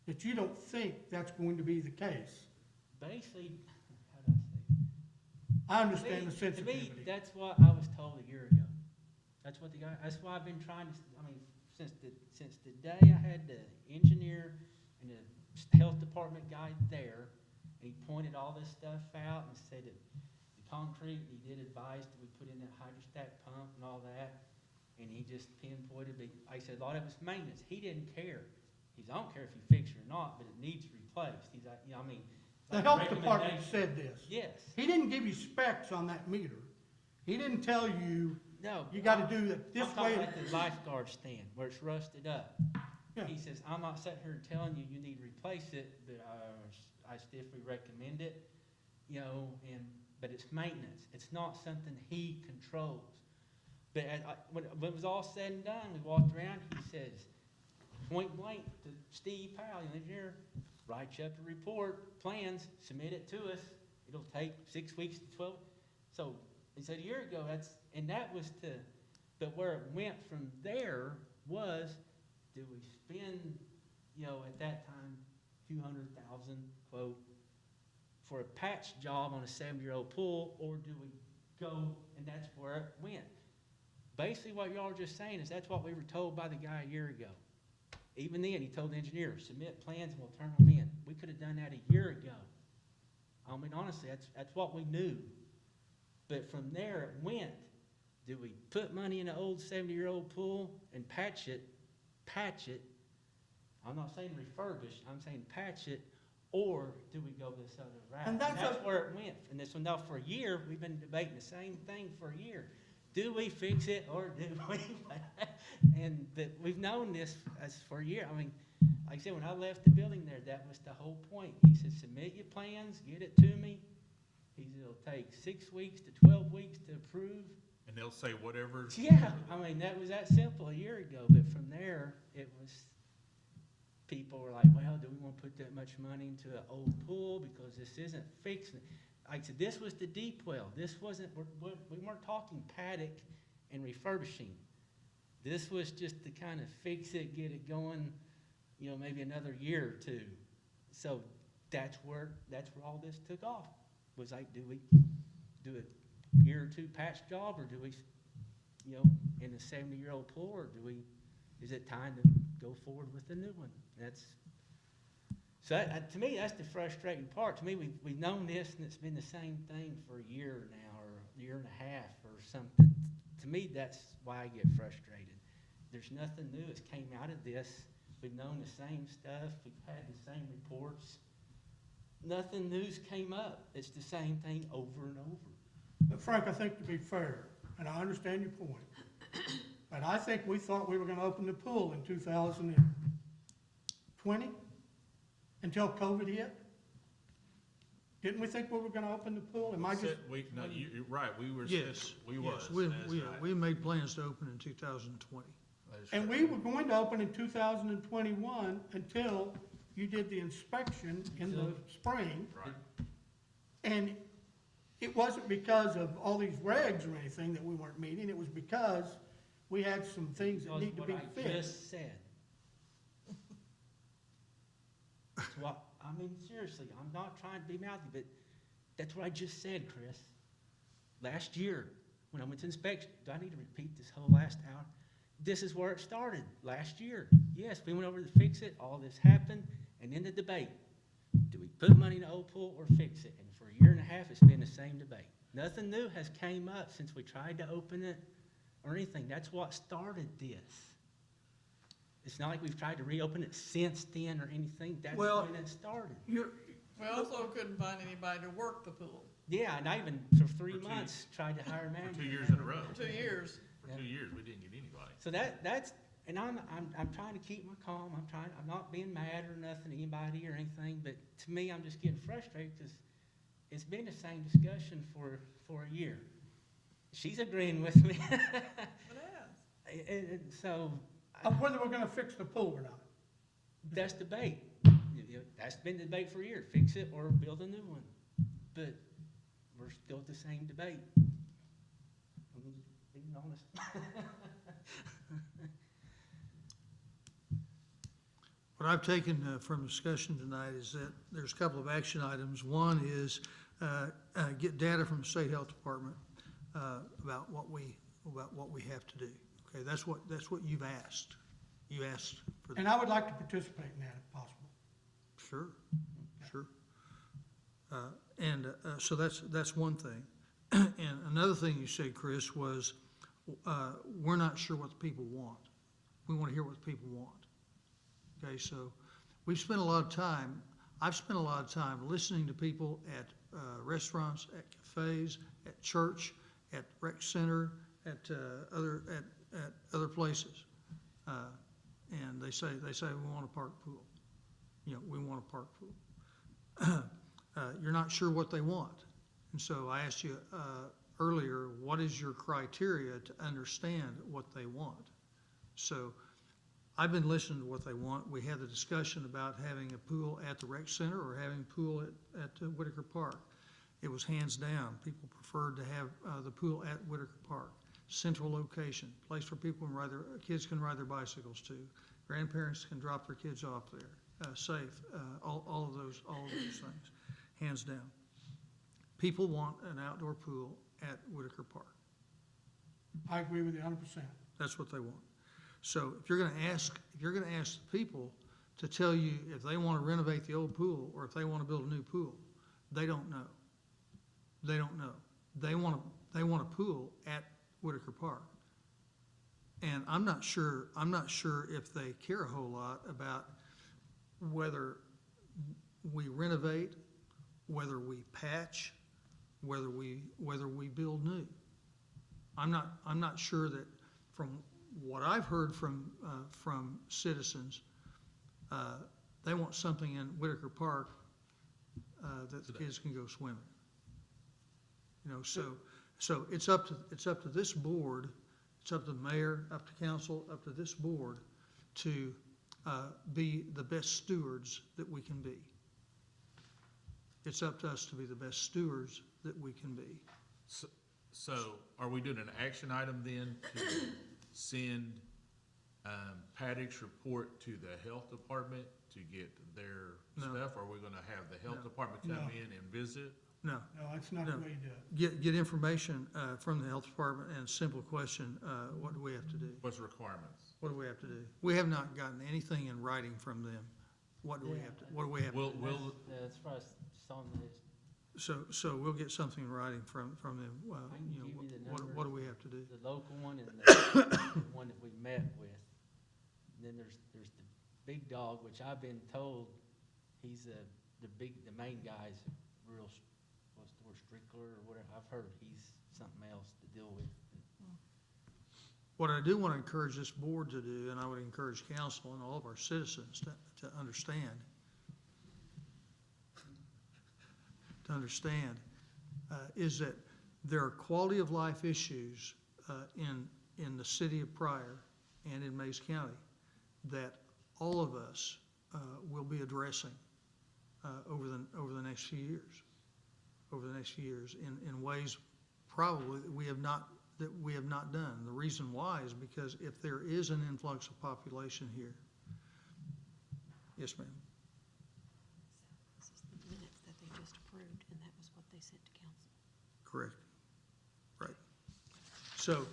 that you don't think that's going to be the case. Basically, how do I say? I understand the To sensitivity. me, that's what I was told a year ago. That's what the guy, that's why I've been trying to, I mean, since the day I had the engineer and the health department guy there, and he pointed all this stuff out and said that the concrete, he did advise that we put in that hydrostatic pump and all that, and he just pinpointed, I said, a lot of it's maintenance. He didn't care. He said, I don't care if you fix it or not, but it needs replaced. He's like, you know, I mean. The like health department recommendation- said this. Yes. He didn't give you specs on that meter. He didn't tell you, No. you gotta do it this I'm talking way. about the lifeguard stand where it's rusted up. Yeah. He says, I'm not sitting here telling you you need to replace it, but I stiffly recommend it, you know, but it's maintenance. It's not something he controls. But when it was all said and done, we walked around, he says, point blank to Steve Powell, the engineer, write you up a report, plans, submit it to us. It'll take 6 weeks to 12. So he said a year ago, that was but where it went from there was, do we spend, you know, at that time, a few $100,000, quote, for a patch job on a 70-year-old pool, or do we go, and that's where it went. Basically what y'all are just saying is that's what we were told by the guy a year ago. Even then, he told the engineer, submit plans and we'll turn them in. We could have done that a year ago. I mean, honestly, that's what we knew. But from there it went. Do we put money in an old 70-year-old pool and patch it? I'm not saying refurbish, I'm saying patch it, or do we go this other route? And that's where it went. And this one now for a year, we've been debating the same thing for a year. Do we fix it or do we? And we've known this as for a year. I mean, like I said, when I left the building there, that was the whole point. He said, submit your plans, get it to me. He said, it'll take 6 weeks to 12 weeks to approve. And they'll say whatever. Yeah, I mean, that was that simple a year ago. But from there, it was, people were like, well, do we want to put that much money into an old pool because this isn't fixing it? Like I said, this was the deep well. This wasn't, we weren't talking paddock and refurbishing. This was just to kind of fix it, get it going, you know, maybe another year or two. So that's where all this took off. Was like, do we do a year or two patch job, or do we, you know, in a 70-year-old pool, or is it time to go forward with the new one? So to me, that's the frustrating part. To me, we've known this, and it's been the same thing for a year now, or a year and a half, or something. To me, that's why I get frustrated. There's nothing new that's came out of this. We've known the same stuff. We've had the same reports. Nothing new's came up. It's the same thing over and over. But Frank, I think to be fair, and I understand your point, but I think we thought we were gonna open the pool in 2020 until COVID hit. Didn't we think we were gonna open the pool? Am I just? No, you're right, we were. Yes, We yes, was. we made plans to open in 2020. And we were going to open in 2021 until you did the inspection in the spring. Right. And it wasn't because of all these regs or anything that we weren't meeting, it was because we had some things that Because need to be what I fixed. just said. That's what, I mean, seriously, I'm not trying to be mouthy, but that's what I just said, Chris. Last year, when I went to inspection, do I need to repeat this whole last hour? This is where it started, last year. Yes, we went over to fix it, all this happened, And in the debate, do we put money in the old pool or fix it? And for a year and a half, it's been the same debate. Nothing new has came up since we tried to open it or anything. That's what started this. It's not like we've tried to reopen it since then or anything. That's Well- when it started. You're, We also couldn't find anybody to work the pool. Yeah, and I even, for 3 For 2 months, tried to hire a manager. For 2 years in a row. 2 years. For 2 years, we didn't get anybody. So that's, and I'm trying to keep my calm. I'm not being mad or nothing to anybody or anything, but to me, I'm just getting frustrated because it's been the same discussion for a year. She's agreeing with me. It has. And so, of whether we're gonna fix the pool or not. that's debate. That's been the debate for a year, fix it or build a new one. But we're still at the same debate. I'm just being honest. What I've taken from discussion tonight is that there's a couple of action items. One is get data from the State Health Department about what we have to do. Okay, that's what you've asked. You asked for And that. I would like to participate in that if possible. Sure, sure. So that's one thing. And another thing you said, Chris, was we're not sure what the people want. We want to hear what the people want. Okay, so I've spent a lot of time listening to people at restaurants, at cafes, at church, at rec center, at other places. And they say we want a park pool. You know, we want a park pool. You're not sure what they want. And so I asked you earlier, what is your criteria to understand what they want? So I've been listening to what they want. We had the discussion about having a pool at the rec center or having a pool at Whitaker Park. It was hands down. People preferred to have the pool at Whitaker Park. Central location, place where kids can ride their bicycles to. Grandparents can drop their kids off there. Safe, all of those things, hands down. People want an outdoor pool at Whitaker Park. I agree with you 100%. That's what they want. So if you're gonna ask the people to tell you if they wanna renovate the old pool or if they wanna build a new pool, they don't know. They don't know. They want a pool at Whitaker Park. And I'm not sure if they care a whole lot about whether we renovate, whether we patch, whether we build new. I'm not sure that, from what I've heard from citizens, they want something in Whitaker Park that the kids can go swimming. You know, so it's up to this board, it's up to the mayor, up to council, up to this board to be the best stewards that we can be. It's up to us to be the best stewards that we can be. So are we doing an action item then to send Paddock's report to the health department to get their No. stuff? Or are we gonna have the health No. department come No. in and visit? No, No, that's not No. the way you do it. get information from the health department, and simple question, what do we have to do? What's the requirements? What do we have to do? We have not gotten anything in writing from them. What do we have to do? Will, That's what I saw on the list. So we'll get something in writing from them. I can You know, give you the what do numbers. we have to do? The local one and the one that we met with. And then there's the big dog, which I've been told he's the main guy's real, what's the word, strickler or whatever. I've heard he's something else to deal with. What I do want to encourage this board to do, and I would encourage council and all of our citizens to understand, is that there are quality of life issues in the city of Pryor and in Mays County that all of us will be addressing over the next few years. Over the next few years in ways probably that we have not done. The reason why is because if there is an influx of population here. Yes, ma'am. This is the minutes that they just approved, and that was what they sent to council. Correct. Right. So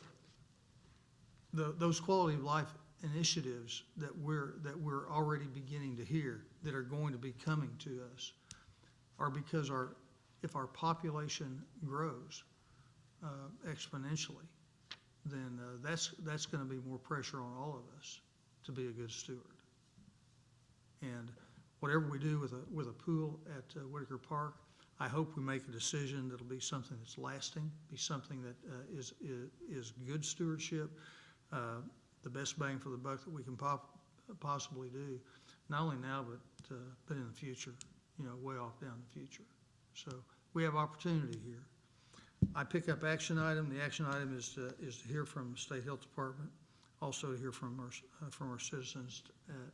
those quality of life initiatives that we're already beginning to hear that are going to be coming to us are because if our population grows exponentially, then that's going to be more pressure on all of us to be a good steward. And whatever we do with a pool at Whitaker Park, I hope we make a decision that'll be something that's lasting, be something that is good stewardship, the best bang for the buck that we can possibly do, not only now but in the future, way off down the future. So we have opportunity here. I pick up action item. The action item is to hear from the State Health Department, also to hear from our citizens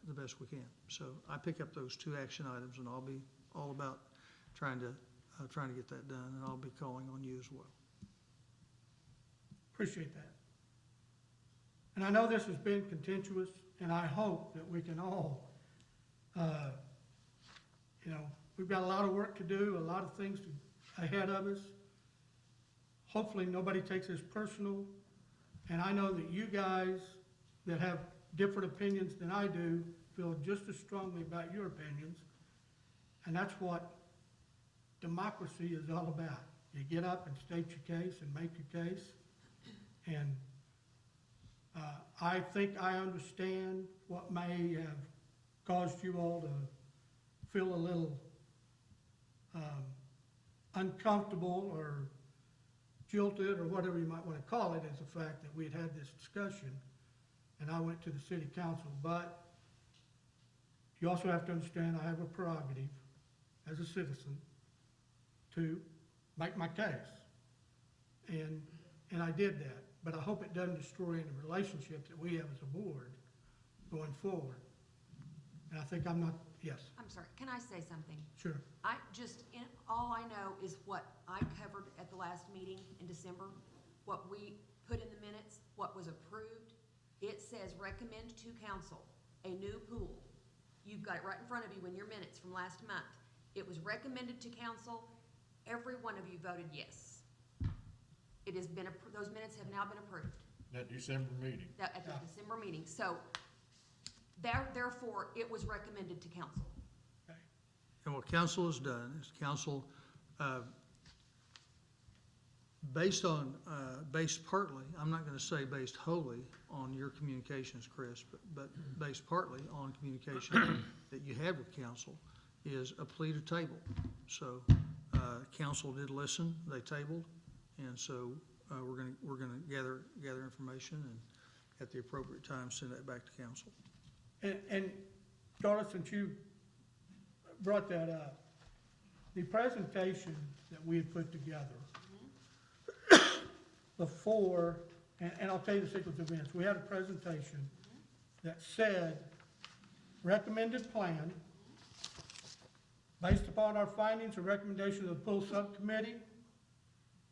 the best we can. So I pick up those two action items, and I'll be all about trying to get that done, and I'll be calling on you as well. Appreciate that. And I know this has been contentious, and I hope that we can all, we've got a lot of work to do, a lot of things ahead of us. Hopefully nobody takes this personal, and I know that you guys that have different opinions than I do feel just as strongly about your opinions, and that's what democracy is all about. You get up and state your case and make your case, and I think I understand what may have caused you all to feel a little uncomfortable or jilted or whatever you might want to call it, as the fact that we had this discussion and I went to the city council. But you also have to understand I have a prerogative as a citizen to make my case. And I did that. But I hope it doesn't destroy any relationship that we have as a board going forward. And I think I'm not, yes, I'm sorry, can I say something? sure. All I know is what I covered at the last meeting in December, what we put in the minutes, what was approved. It says recommend to council a new pool. You've got it right in front of you in your minutes from last month. It was recommended to council. Every one of you voted yes. It has been, those minutes have now been approved. That December meeting. At the December meeting. So therefore, it was recommended to council. And what council has done is council, based partly, I'm not going to say based wholly on your communications, Chris, but based partly on communication that you had with council, is a plea to table. So council did listen, they tabled, and so we're going to gather information and at the appropriate time send that back to council. And Charlotte, since you brought that up, the presentation that we had put together before, and I'll tell you the sequence of events, we had a presentation that said recommended plan based upon our findings and recommendations of the pool subcommittee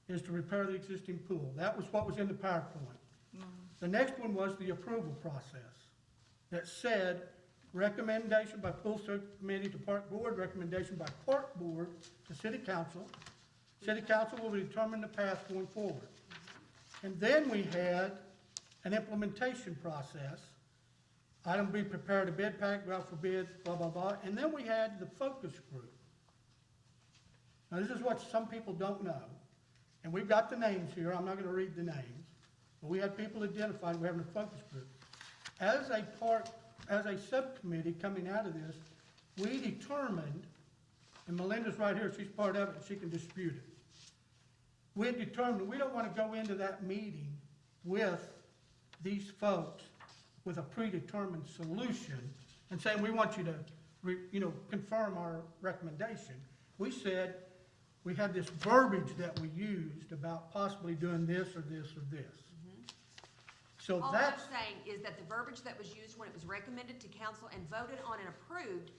is to repair the existing pool. That was what was in the PowerPoint. The next one was the approval process that said recommendation by pool subcommittee to park board, recommendation by park board to city council. City council will determine the path going forward. And then we had an implementation process. Item B, prepare a bid pack, go out for bid, blah, blah, blah. And then we had the focus group. Now, this is what some people don't know. And we've got the names here. I'm not going to read the names. But we had people identified. We're having a focus group. As a subcommittee coming out of this, we determined, and Melinda's right here, she's part of it, and she can dispute it. We had determined we don't want to go into that meeting with these folks with a predetermined solution and saying we want you to, confirm our recommendation. We said we had this verbiage that we used about possibly doing this or this or this. So All I'm that's, saying is that the verbiage that was used when it was recommended to council and voted on and approved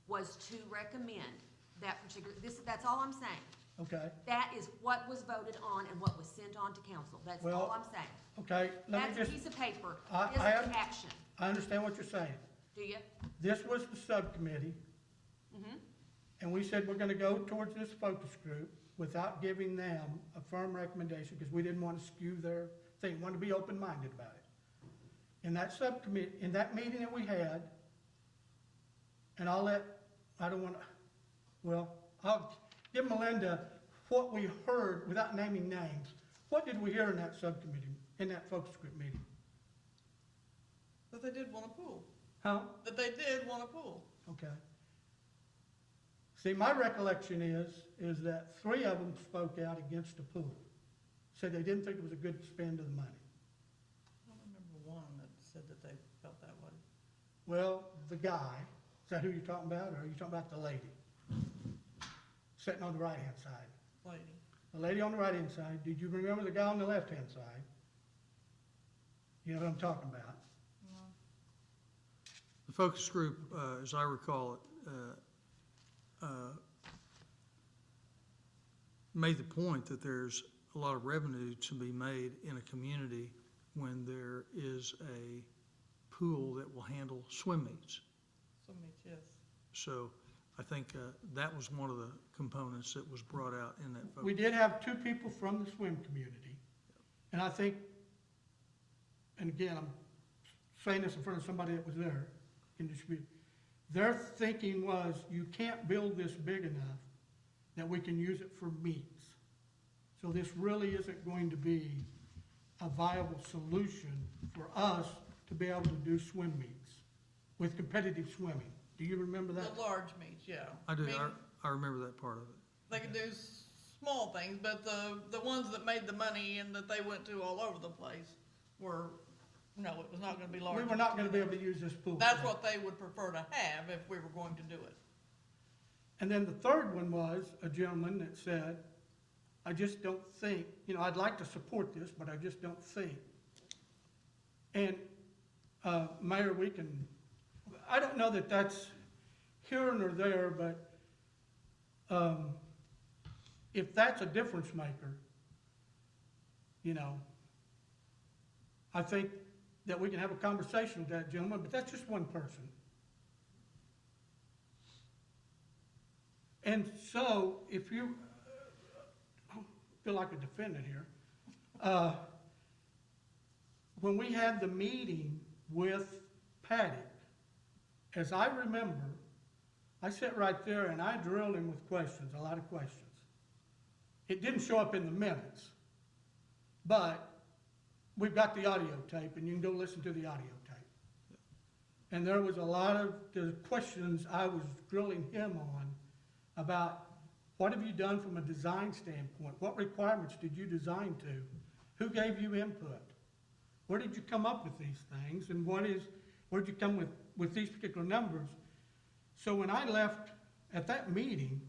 was to recommend that particular, that's all I'm saying. okay, That is what was voted on and what was sent on to council. That's Well, all I'm saying. okay, let me That's a just, piece of paper. I- This is I have- action. I understand what you're saying. Do you? This was the subcommittee, and we said we're gonna go towards this focus group without giving them a firm recommendation, because we didn't want to skew their thing, wanted to be open-minded about it. in that subcommittee, in that meeting that we had, and I'll give Melinda what we heard without naming names. What did we hear in that subcommittee, in that focus group meeting? That they did want a pool. Huh? That they did want a pool. Okay. See, my recollection is that 3 of them spoke out against the pool. Said they didn't think it was a good spend of the money. I don't remember one that said that they felt that way. Well, the guy, is that who you're talking about, or are you talking about the lady? Sitting on the right-hand side. Lady. The lady on the right-hand side, did you remember the guy on the left-hand side? You know what I'm talking about? No. The focus group, as I recall it, made the point that there's a lot of revenue to be made in a community when there is a pool that will handle swim meets. So much, yes. So I think that was one of the components that was brought out in that focus. We did have 2 people from the swim community, and I think, and again, I'm saying this in front of somebody that was there in dispute, their thinking was, you can't build this big enough that we can use it for meets. So this really isn't going to be a viable solution for us to be able to do swim meets with competitive swimming. Do you remember that? The large meets, yeah. I do, mean, I remember that part of it. they could do small things, but the ones that made the money and that they went to all over the place were, no, it was not gonna be large. We were not gonna be able to use this pool. That's what they would prefer to have if we were going to do it. And then the third one was a gentleman that said, I just don't think, I'd like to support this, but I just don't think. And, Mayor, I don't know that that's here nor there, but, if that's a difference maker, I think that we can have a conversation with that gentleman, but that's just one person. And so, if you, I feel like a defendant here, when we had the meeting with Patty, as I remember, I sat right there and I drilled him with questions, a lot of questions. It didn't show up in the minutes, but we've got the audio tape and you can go listen to the audio tape. And there was a lot of the questions I was drilling him on about what have you done from a design standpoint? What requirements did you design to? Who gave you input? Where did you come up with these things? And where'd you come with these particular numbers? So when I left at that meeting,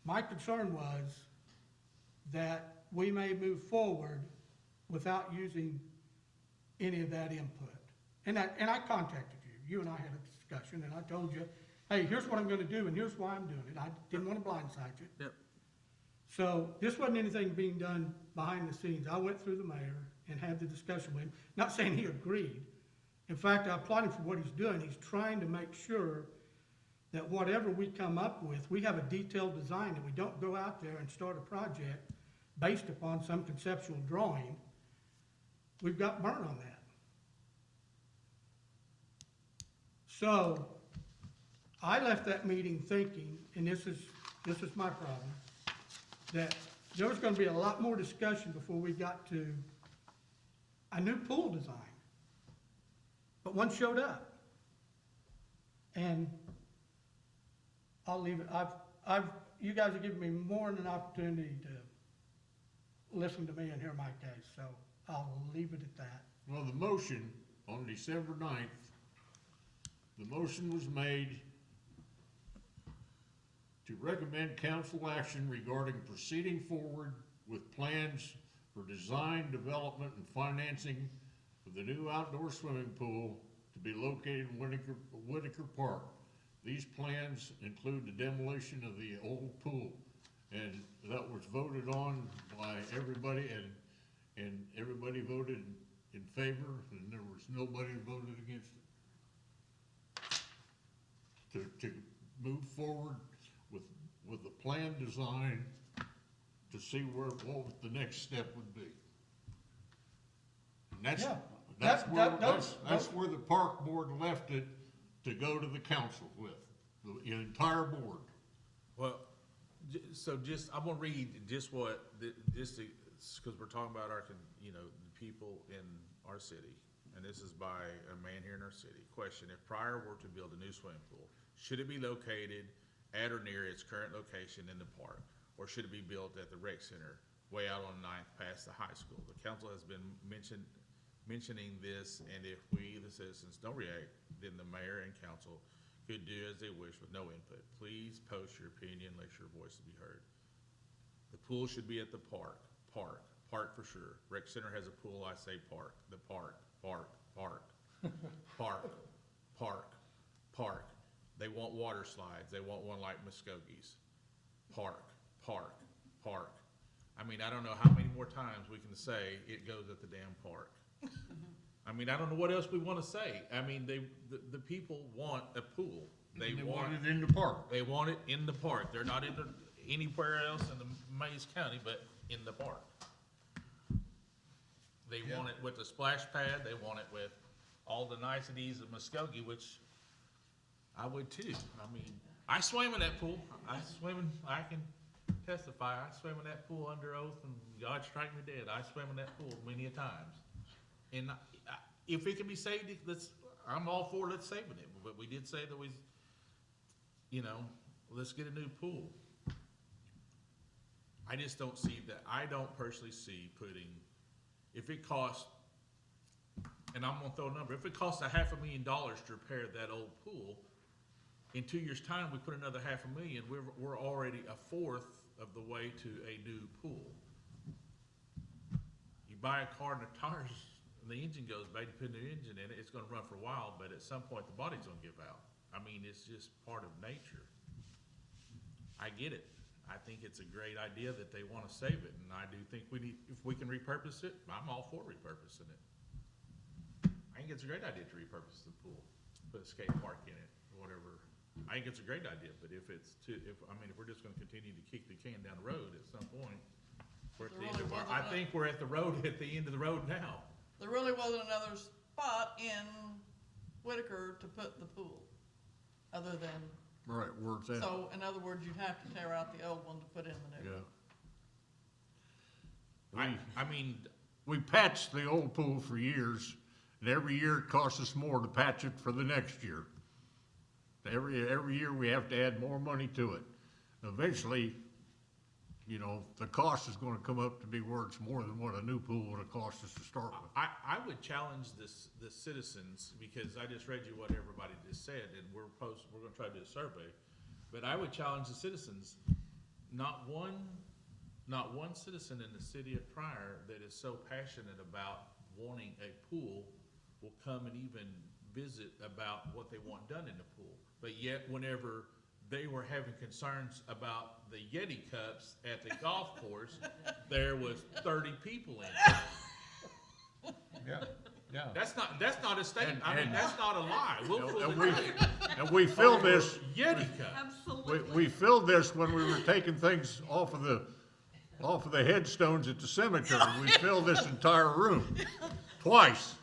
my concern was that we may move forward without using any of that input. And I contacted you. You and I had a discussion, and I told you, hey, here's what I'm going to do, and here's why I'm doing it. I didn't want to blindside you. Yep. So this wasn't anything being done behind the scenes. I went through the mayor and had the discussion with him, not saying he agreed. In fact, I applaud him for what he's doing. He's trying to make sure that whatever we come up with, we have a detailed design, and we don't go out there and start a project based upon some conceptual drawing. We've got burn on that. So I left that meeting thinking, and this is my problem, that there was going to be a lot more discussion before we got to a new pool design. But one showed up. And I'll leave it. You guys have given me more than an opportunity to listen to me and hear my case, so I'll leave it at that. Well, the motion on December 9th, the motion was made to recommend council action regarding proceeding forward with plans for design, development, and financing for the new outdoor swimming pool to be located in Whitaker Park. These plans include the demolition of the old pool, and that was voted on by everybody, and everybody voted in favor, and there was nobody who voted against it. To move forward with the plan design to see what the next step would be. And that's, Yeah. That's That- where, that- that's, those- that's where the park board left it to go to the council with, the entire board. Well, so just, I'm gonna read just what, cause we're talking about our, the people in our city. And this is by a man here in our city. Question, if Pryor were to build a new swimming pool, should it be located at or near its current location in the park? Or should it be built at the rec center, way out on Ninth past the high school? The council has been mentioning this, and if we, the citizens, don't react, then the mayor and council could do as they wish with no input. Please post your opinion, let your voices be heard. The pool should be at the park for sure. Rec center has a pool, I say park, the park. They want water slides, they want one like Muskogee's. Park. I mean, I don't know how many more times we can say it goes at the damn park. I mean, I don't know what else we wanna say. I mean, the people want a pool. They want it in the park. They want it in the park. They're not anywhere else in the Mays County, but in the park. They want it with the splash pad, they want it with all the niceties of Muskogee, which I would too. I mean, I swam in that pool. I can testify, I swam in that pool under oath and God strike me dead. I swam in that pool many a times. And if it can be saved, I'm all for let's saving it, but we did say that let's get a new pool. I just don't see that, I don't personally see putting, if it costs, and I'm gonna throw a number, if it costs $500,000 to repair that old pool, in 2 years' time, we put another $500,000, we're already a fourth of the way to a new pool. You buy a car and the tires, and the engine goes bad, you put a new engine in it, it's gonna run for a while, but at some point, the body's gonna give out. I mean, it's just part of nature. I get it. I think it's a great idea that they wanna save it, and I do think if we can repurpose it, I'm all for repurposing it. I think it's a great idea to repurpose the pool, put a skate park in it, whatever. I think it's a great idea, but if we're just gonna continue to kick the can down the road at some point, we're at the end of I think we're at the end of the road now. There really wasn't another spot in Whitaker to put the pool, other than, Right, where's that? so in other words, you'd have to tear out the old one to put in the new one. I mean, We patched the old pool for years, and every year it costs us more to patch it for the next year. Every year we have to add more money to it. Eventually, the cost is gonna come up to be where it's more than what a new pool would have cost us to start with. I would challenge the citizens, because I just read you what everybody just said, and we're gonna try to do a survey. But I would challenge the citizens, not one citizen in the city of Pryor that is so passionate about wanting a pool will come and even visit about what they want done in the pool. But yet, whenever they were having concerns about the Yeti cups at the golf course, there was 30 people in it. Yeah. That's not a statement. I mean, And- that's not a lie. We'll pull And the and we filled this, Yeti cup. Absolutely. we filled this when we were taking things off of the headstones at the cemetery. We filled this entire room, twice.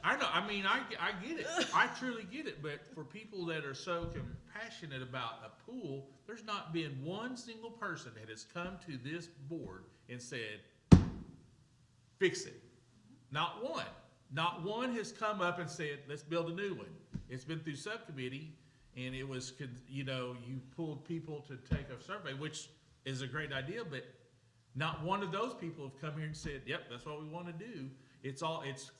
I know, I mean, I get it. I truly get it, but for people that are so compassionate about a pool, there's not been one single person that has come to this board and said, fix it. Not one. Not one has come up and said, let's build a new one. It's been through subcommittee, and it was, you pulled people to take a survey, which is a great idea, but not one of those people have come here and said, yep, that's what we want to do. It's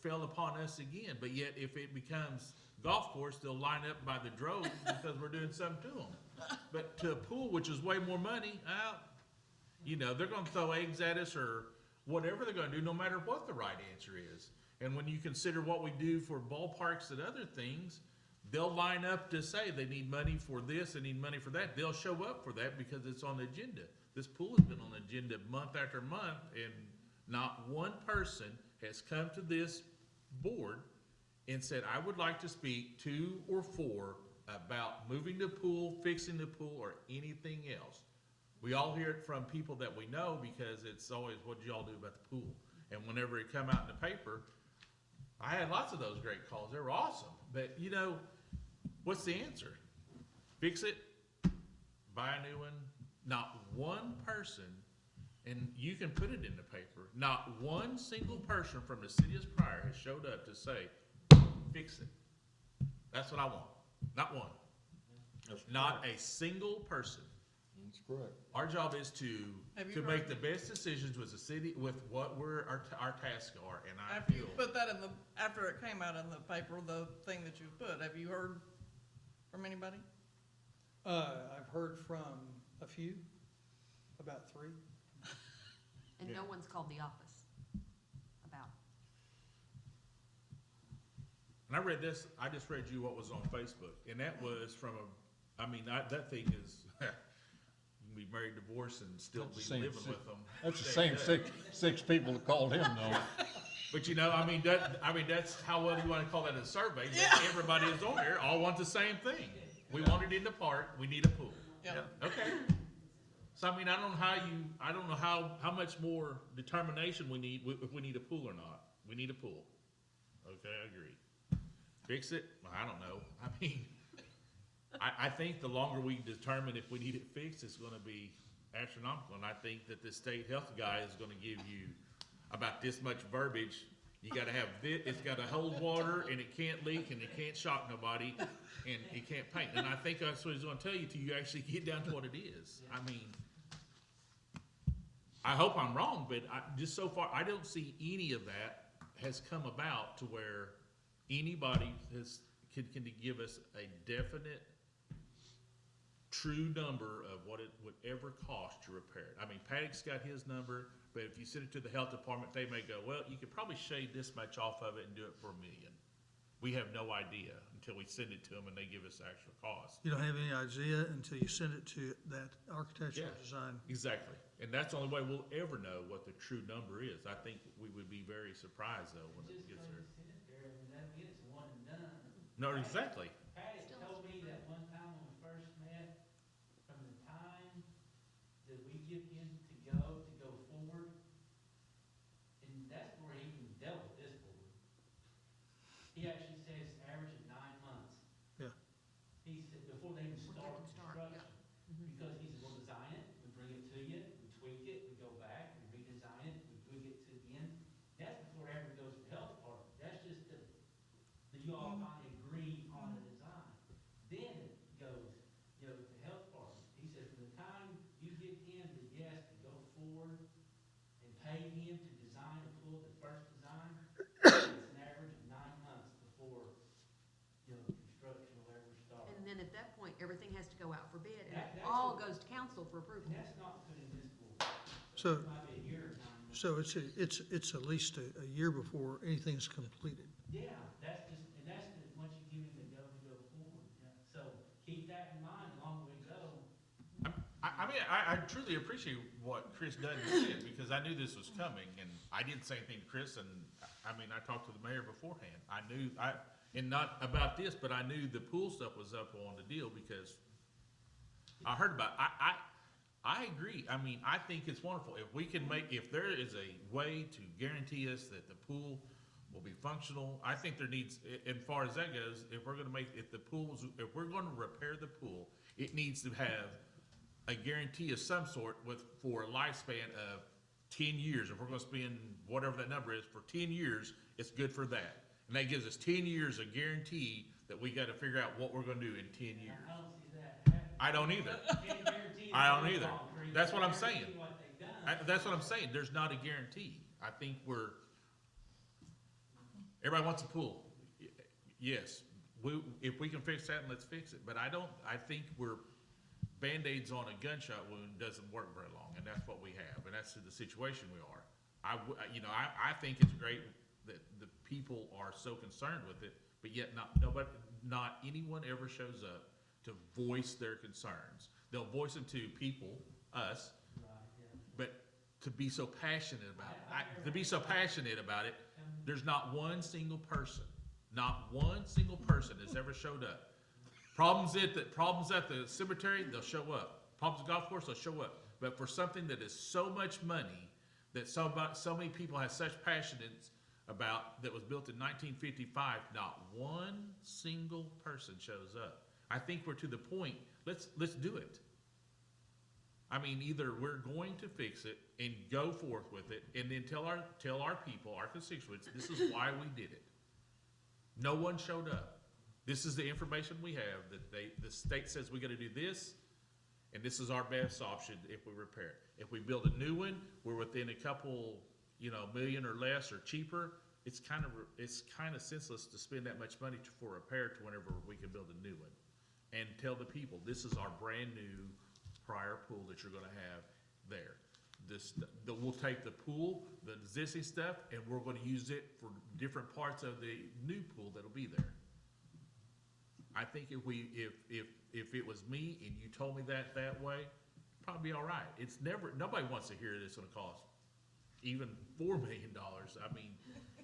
fell upon us again, but yet if it becomes golf course, they'll line up by the drove because we're doing something to them. But to a pool, which is way more money, they're gonna throw eggs at us or whatever they're gonna do, no matter what the right answer is. And when you consider what we do for ballparks and other things, they'll line up to say they need money for this, they need money for that. They'll show up for that because it's on the agenda. This pool has been on the agenda month after month, and not one person has come to this board and said, I would like to speak to or for about moving the pool, fixing the pool, or anything else. We all hear it from people that we know because it's always, what did y'all do about the pool? And whenever it come out in the paper, I had lots of those great calls. They were awesome. But you know, what's the answer? Fix it, buy a new one. Not one person, and you can put it in the paper, not one single person from the city of Pryor has showed up to say, fix it. That's what I want. Not one. Not a single person. That's correct. Our job is to Have you make heard- the best decisions with the city, with what our tasks are, and I After you feel. put that in the, after it came out in the paper, the thing that you put, have you heard from anybody? I've heard from a few, about 3. And no one's called the office about it. And I read this, I just read you what was on Facebook, and that was from that thing is, you can be married, divorced, and still That's be the same living si- with them. That's the day to same day. six people that called him though. But you know, that's how well you wanna call that a survey, but everybody is on there, all want the same thing. We want it in the park, we need a pool. Yeah. Okay. So I don't know how much more determination we need, if we need a pool or not. We need a pool. Okay, I agree. Fix it? I don't know. I think the longer we determine if we need it fixed, it's gonna be astronomical. And I think that the state health guy is gonna give you about this much verbiage. You gotta have it's gotta hold water, and it can't leak, and it can't shock nobody, and it can't paint. And I think that's what he's gonna tell you till you actually get down to what it is. I hope I'm wrong, but just so far, I don't see any of that has come about to where anybody can give us a definite, true number of what it would ever cost to repair it. Paddock's got his number, but if you send it to the health department, they may go, well, you could probably shave this much off of it and do it for $1 million. We have no idea until we send it to them and they give us the actual cost. You don't have any idea until you send it to that architectural Yeah. design. Exactly. And that's the only way we'll ever know what the true number is. I think we would be very surprised though when it gets there. It's one and done. No, exactly. Patty told me that one time when we first met, from the time that we get in to go forward, and that's where he even dealt with this board. He actually says average of 9 months. Yeah. He said, before they even start can start, yeah. construction, because he said, we'll design it, we bring it to you, we tweak it, we go back, we redesign it, we tweak it to the end. That's before it ever goes to the health department. That's just that you all finally agree on the design. Then it goes, to the health department. He said, from the time you get him the yes to go forward and pay him to design a pool, the first design, it's an average of 9 months before, construction will ever start. And then at that point, everything has to go out for bid, and it That's all what- goes to council for approval. And that's not put in this pool. So, It might be a year or 9 months. so it's at least a year before anything's completed. Yeah, that's just, and that's the, once you give him the go forward, yeah. So keep that in mind, long way to go. I truly appreciate what Chris Dunn said, because I knew this was coming, and I didn't say anything to Chris, and, I talked to the mayor beforehand. I knew, and not about this, but I knew the pool stuff was up on the deal, because I heard about, I agree, I think it's wonderful, if there is a way to guarantee us that the pool will be functional, I think there needs, as far as that goes, if we're gonna repair the pool, it needs to have a guarantee of some sort for a lifespan of 10 years. If we're gonna spend whatever that number is for 10 years, it's good for that. And that gives us 10 years of guarantee that we gotta figure out what we're gonna do in 10 years. I don't see that happening. I don't either. Can't guarantee I don't it's either. concrete. That's what I'm Guarantee saying. what they've done. That's what I'm saying, there's not a guarantee. I think everybody wants a pool. Yes, if we can fix that, let's fix it, but I think Band-Aids on a gunshot wound doesn't work very long, and that's what we have, and that's the situation we are. I think it's great that the people are so concerned with it, but yet not anyone ever shows up to voice their concerns. They'll voice them to people, us, Right, yeah. but to be so passionate about it, there's not one single person that's ever showed up. Problems at the cemetery, they'll show up. Problems at the golf course, they'll show up. But for something that is so much money, that so many people have such passion that was built in 1955, not one single person shows up. I think we're to the point, let's do it. I mean, either we're going to fix it and go forth with it, and then tell our people, our constituents, this is why we did it. No one showed up. This is the information we have, that the state says we gotta do this, and this is our best option if we repair it. If we build a new one, we're within a couple, million or less or cheaper. It's kind of senseless to spend that much money for repair to whenever we can build a new one. And tell the people, this is our brand new Pryor pool that you're gonna have there. We'll take the pool, the existing stuff, and we're gonna use it for different parts of the new pool that'll be there. I think if it was me and you told me that way, probably be all right. Nobody wants to hear it's gonna cost even $4 million. I mean,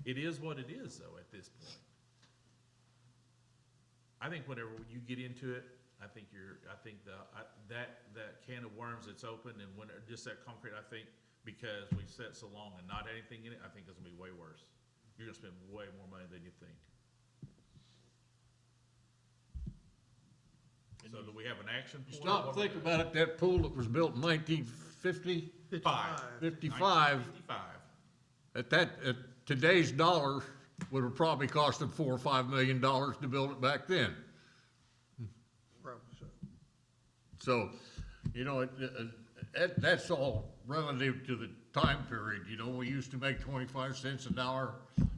it is what it is though at this point. I think whenever you get into it, I think that can of worms that's open, and when just that concrete, I think because we've sat so long and not anything in it, I think it's gonna be way worse. You're gonna spend way more money than you think. So do we have an action point? Stop and think about it, that pool that was built in 1950, 55, at today's dollar, would have probably cost them $4 or $5 million to build it back then. Probably so. So, that's all relative to the time period. We used to make 25 cents an hour.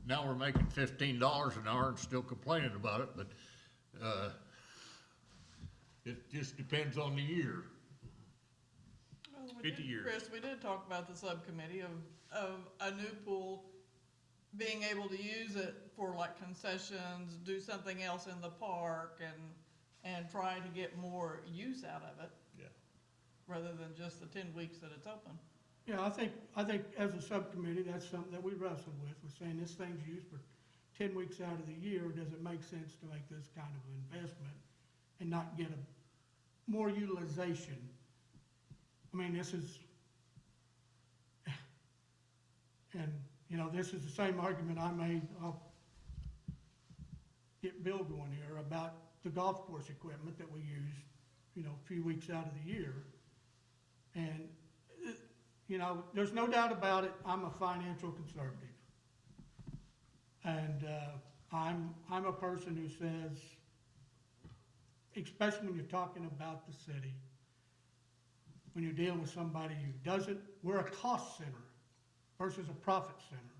Now we're making $15 an hour and still complaining about it, but, it just depends on the year. Well, 50 years. Chris, we did talk about the subcommittee of a new pool, being able to use it for like concessions, do something else in the park, and try to get more use out of it. Yeah. Rather than just the 10 weeks that it's open. Yeah, I think as a subcommittee, that's something that we wrestled with. We're saying this thing's used for 10 weeks out of the year. Does it make sense to make this kind of investment and not get more utilization? I mean, this is, and this is the same argument I made. I'll get Bill going here about the golf course equipment that we use, a few weeks out of the year. And, there's no doubt about it, I'm a financial conservative. And I'm a person who says, especially when you're talking about the city, when you're dealing with somebody who doesn't, we're a cost center versus a profit center.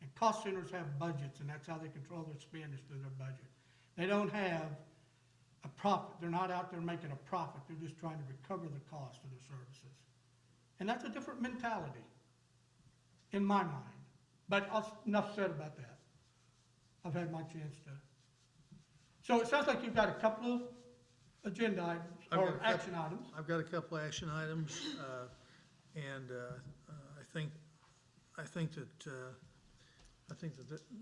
And cost centers have budgets, and that's how they control their spend, is through their budget. They don't have a profit. They're not out there making a profit. They're just trying to recover the cost of their services. And that's a different mentality in my mind. But enough said about that. I've had my chance to. So it sounds like you've got a couple of agenda items, or action items. I've got a couple of action items, and I think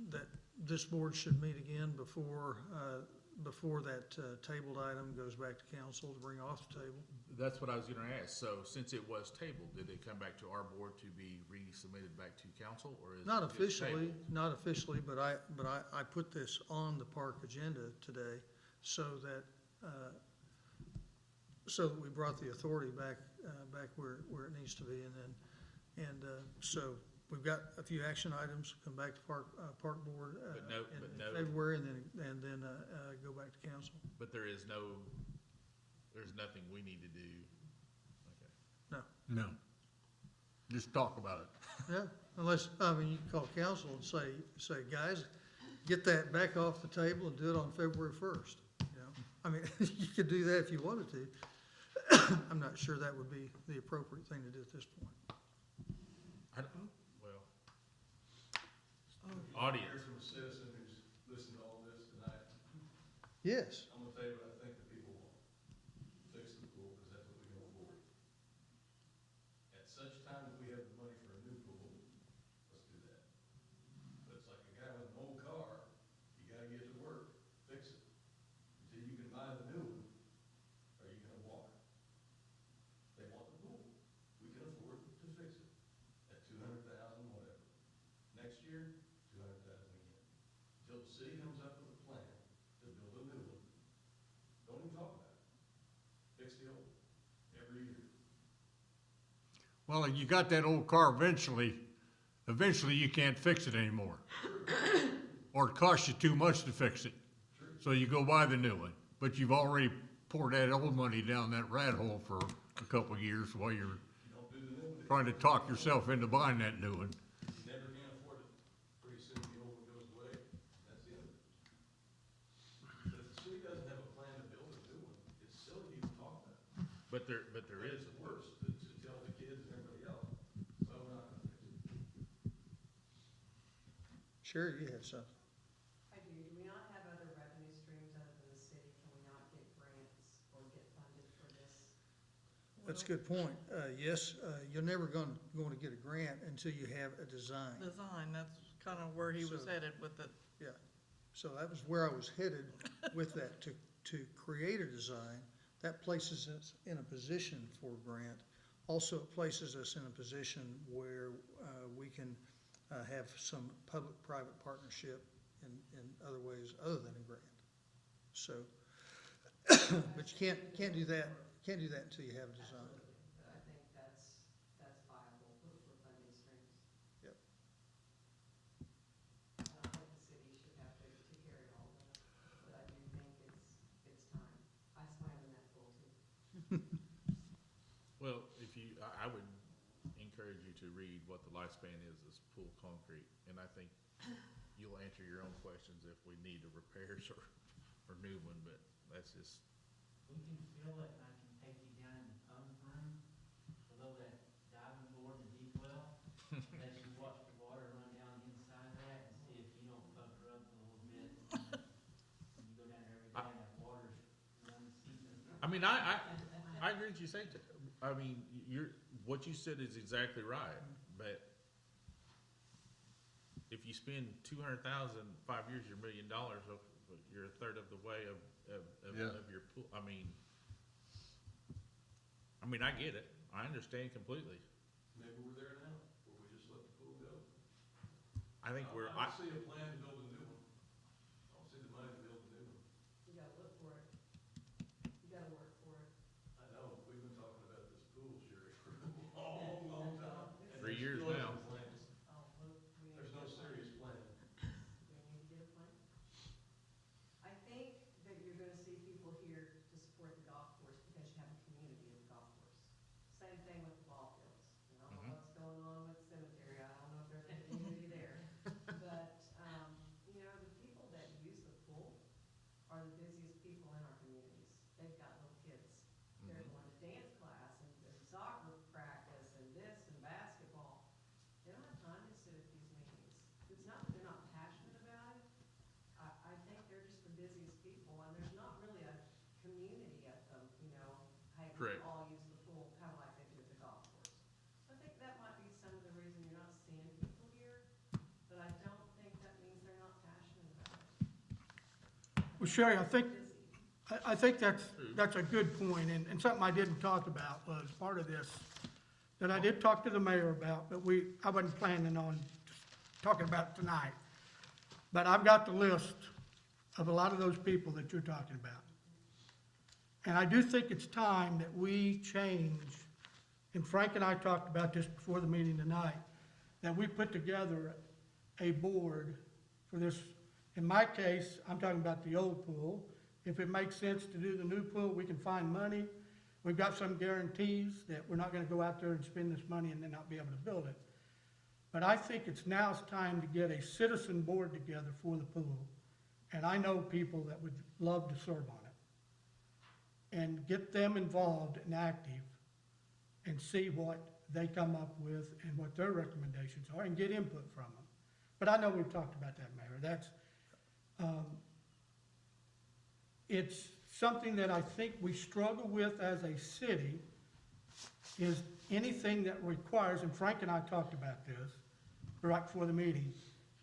that this board should meet again before that tabled item goes back to council to bring off the table. That's what I was gonna ask. So since it was tabled, did it come back to our board to be resubmitted back to council, or is it Not just officially, tabled? but I put this on the park agenda today so that we brought the authority back where it needs to be, and so we've got a few action items, come back to park board in February, and then go back to council. But there's nothing we need to do. Okay. No. No. Just talk about it. Yeah, unless, you can call council and say, guys, get that back off the table and do it on February 1st, you could do that if you wanted to. I'm not sure that would be the appropriate thing to do at this point. Audience. Here's from a citizen who's listened to all this tonight. Yes. I'm gonna tell you what I think the people want. Fix the pool, because that's what we can afford. At such time as we have the money for a new pool, let's do that. But it's like a guy with an old car, you gotta get to work, fix it. Until you can buy the new one, are you gonna walk? They want the pool. We can afford to fix it at 200,000, whatever. Next year, 200,000. city comes up with a plan to build a new one, don't even talk about it. Fix the old one every year. Well, you got that old car eventually you can't fix it anymore. Or it costs you too much to fix it. So you go buy the new one, but you've already poured that old money down that rat hole for a couple of years while you're You don't do the new one. trying to talk yourself into buying that new one. You never can afford it. Pretty soon the old one goes away, that's the end of it. But if the city doesn't have a plan to build a new one, it's silly to even talk about it. But there is, It's worse to tell the kids and everybody else, well, we're not gonna fix it. Sherry, you had something. I do. Do we not have other revenue streams other than the city? Can we not get grants or get funded for this? That's a good point. Yes, you're never going to get a grant until you have a design. Design, that's kind of where he was So- headed with it. Yeah, so that was where I was headed with that, to create a design. That places us in a position for a grant. Also, it places us in a position where we can have some public-private partnership in other ways other than a grant. So, but you can't do that until you have a design. Absolutely. But I think that's viable for funding streams. Yep. I don't think the city should have to carry all that, but I do think it's time. I swam in that pool too. well, I would encourage you to read what the lifespan is pool concrete, and I think you'll answer your own questions if we need to repairs or new one, but that's just, We can fill it, and I can take you down in the pump room, below that diving board in the deep well. Let you watch the water run down inside that and see if you don't pucker up a little bit. When you go down there every day, and that water's running seeping. I mean, I agree with you say, I mean, what you said is exactly right, but if you spend 200,000, 5 years, you're $1 million, you're a third of the way of Yeah. your pool. I mean, I get it. I understand completely. Maybe we're there now, where we just let the pool go. I think I don't see a plan to build a new one. I don't see the money to build a new one. You gotta look for it. You gotta work for it. I know, we've been talking about this pool, Sherry, for a long, long time. and 3 there years still now. isn't plans. Oh, look, we need There's to no get a plan. serious plan. We need to get a plan. I think that you're gonna see people here to support the golf course because you have a community at the golf course. Same thing with the ball fields. You know, Mhm. what's going on with cemetery, I don't know if there's a community there. But, you know, the people that use the pool are the busiest people in our communities. They've got little kids. They're Mhm. going to dance class and soccer practice and this and basketball. They don't have time to sit at these meetings. It's not that they're not passionate about it. I think they're just the busiest people, and there's not really a community at them, you know, hey, we Correct. all use the pool, kind of like they do at the golf course. So I think that might be some of the reason you're not seeing people here, but I don't think that means they're not passionate about it. Well, Sherry, I think, Busy. I think that's a good point, and something I didn't talk about was part of this, that I did talk to the mayor about, but I wasn't planning on talking about it tonight. But I've got the list of a lot of those people that you're talking about. And I do think it's time that we change, and Frank and I talked about this before the meeting tonight, that we put together a board for this. In my case, I'm talking about the old pool. If it makes sense to do the new pool, we can find money. We've got some guarantees that we're not gonna go out there and spend this money and then not be able to build it. But I think now's time to get a citizen board together for the pool. And I know people that would love to serve on it. And get them involved and active and see what they come up with and what their recommendations are and get input from them. But I know we've talked about that, Mayor. It's something that I think we struggle with as a city, is anything that requires, and Frank and I talked about this right before the meeting,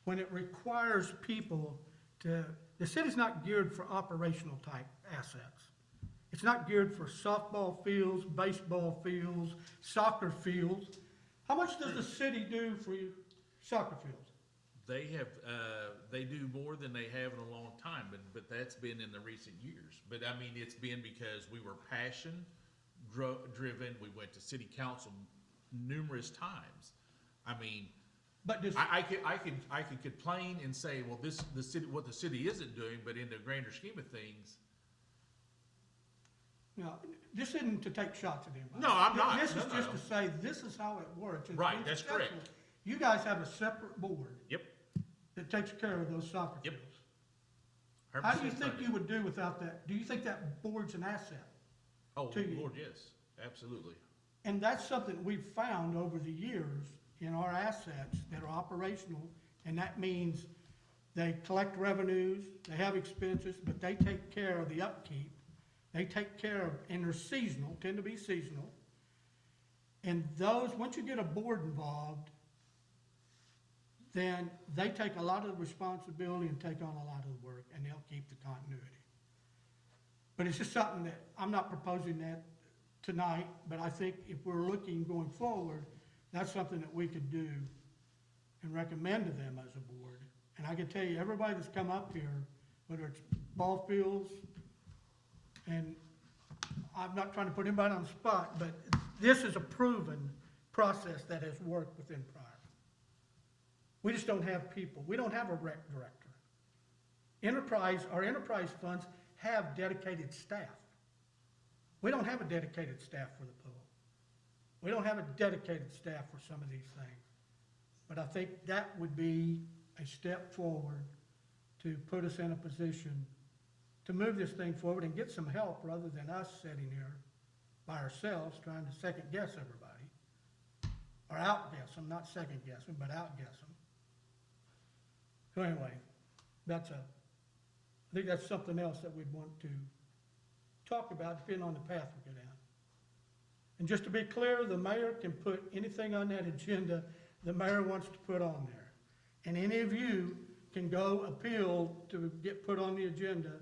when it requires people the city's not geared for operational type assets. It's not geared for softball fields, baseball fields, soccer fields. How much does the city do for your soccer fields? They have, they do more than they have in a long time, but that's been in the recent years. But I mean, it's been because we were driven, we went to city council numerous times. I mean, But this, I could complain and say, well, what the city isn't doing, but in the grander scheme of things, you know, this isn't to take shots at anybody. No, I'm not. This is No, just no. to say, this is how it works. It's Right, been that's successful. correct. You guys have a separate board yep. that takes care of those soccer Yep. fields. How do you 100% think funded. you would do without that? Do you think that board's an asset? Oh, to you? Lord, yes, absolutely. And that's something we've found over the years in our assets that are operational, and that means they collect revenues, they have expenses, but they take care of the upkeep. They take care of, and they're seasonal, tend to be seasonal. And those, once you get a board involved, then they take a lot of the responsibility and take on a lot of the work, and they'll keep the continuity. But it's just something that, I'm not proposing that tonight, but I think if we're looking going forward, that's something that we could do and recommend to them as a board. And I can tell you, everybody that's come up here, whether it's ball fields, and I'm not trying to put anybody on the spot, but this is a proven process that has worked within Pryor. We just don't have people. We don't have a rec director. Our enterprise funds have dedicated staff. We don't have a dedicated staff for the pool. We don't have a dedicated staff for some of these things. But I think that would be a step forward to put us in a position to move this thing forward and get some help rather than us sitting here by ourselves trying to second guess everybody. Or outguess them, not second guess them, but outguess them. So anyway, I think that's something else that we'd want to talk about depending on the path we go down. And just to be clear, the mayor can put anything on that agenda the mayor wants to put on there. And any of you can go appeal to get put on the agenda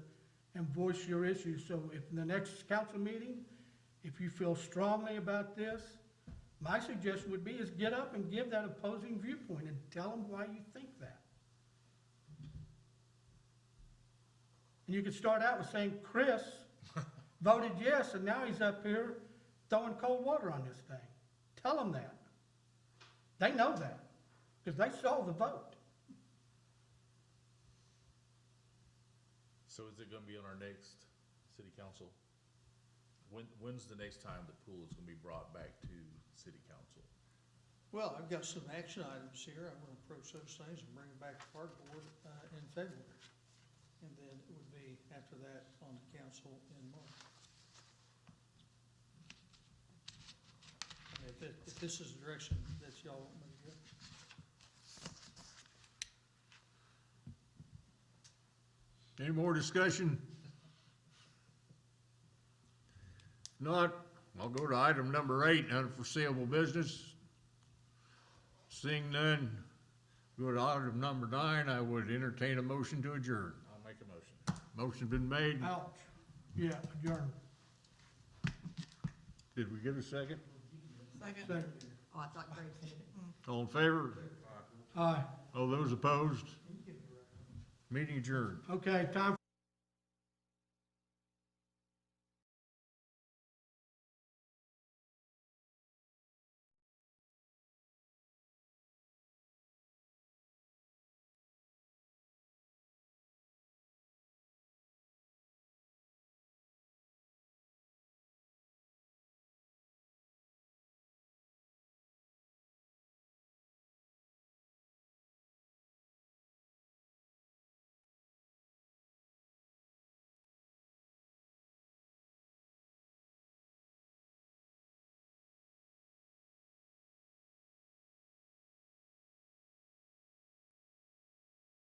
and voice your issues. So if in the next council meeting, if you feel strongly about this, my suggestion would be is get up and give that opposing viewpoint and tell them why you think that. And you could start out with saying, Chris voted yes, and now he's up here throwing cold water on this thing. Tell them that. They know that, because they saw the vote. So is it gonna be on our next city council? When's the next time the pool is gonna be brought back to city council? Well, I've got some action items here. I'm gonna approach those things and bring them back to park board, in February. And then it would be after that on the council in March. If this is the direction that y'all want me to go. Any more discussion? If not, I'll go to item number 8, unforeseeable business. Seeing none, go to item number 9, I would entertain a motion to adjourn. I'll make a motion. Motion's been made. Ouch. Yeah, adjourn. Did we get a second? Second. Second. Oh, I thought Greg said it. All in favor? Aye. All those opposed? Meeting adjourned. Okay, time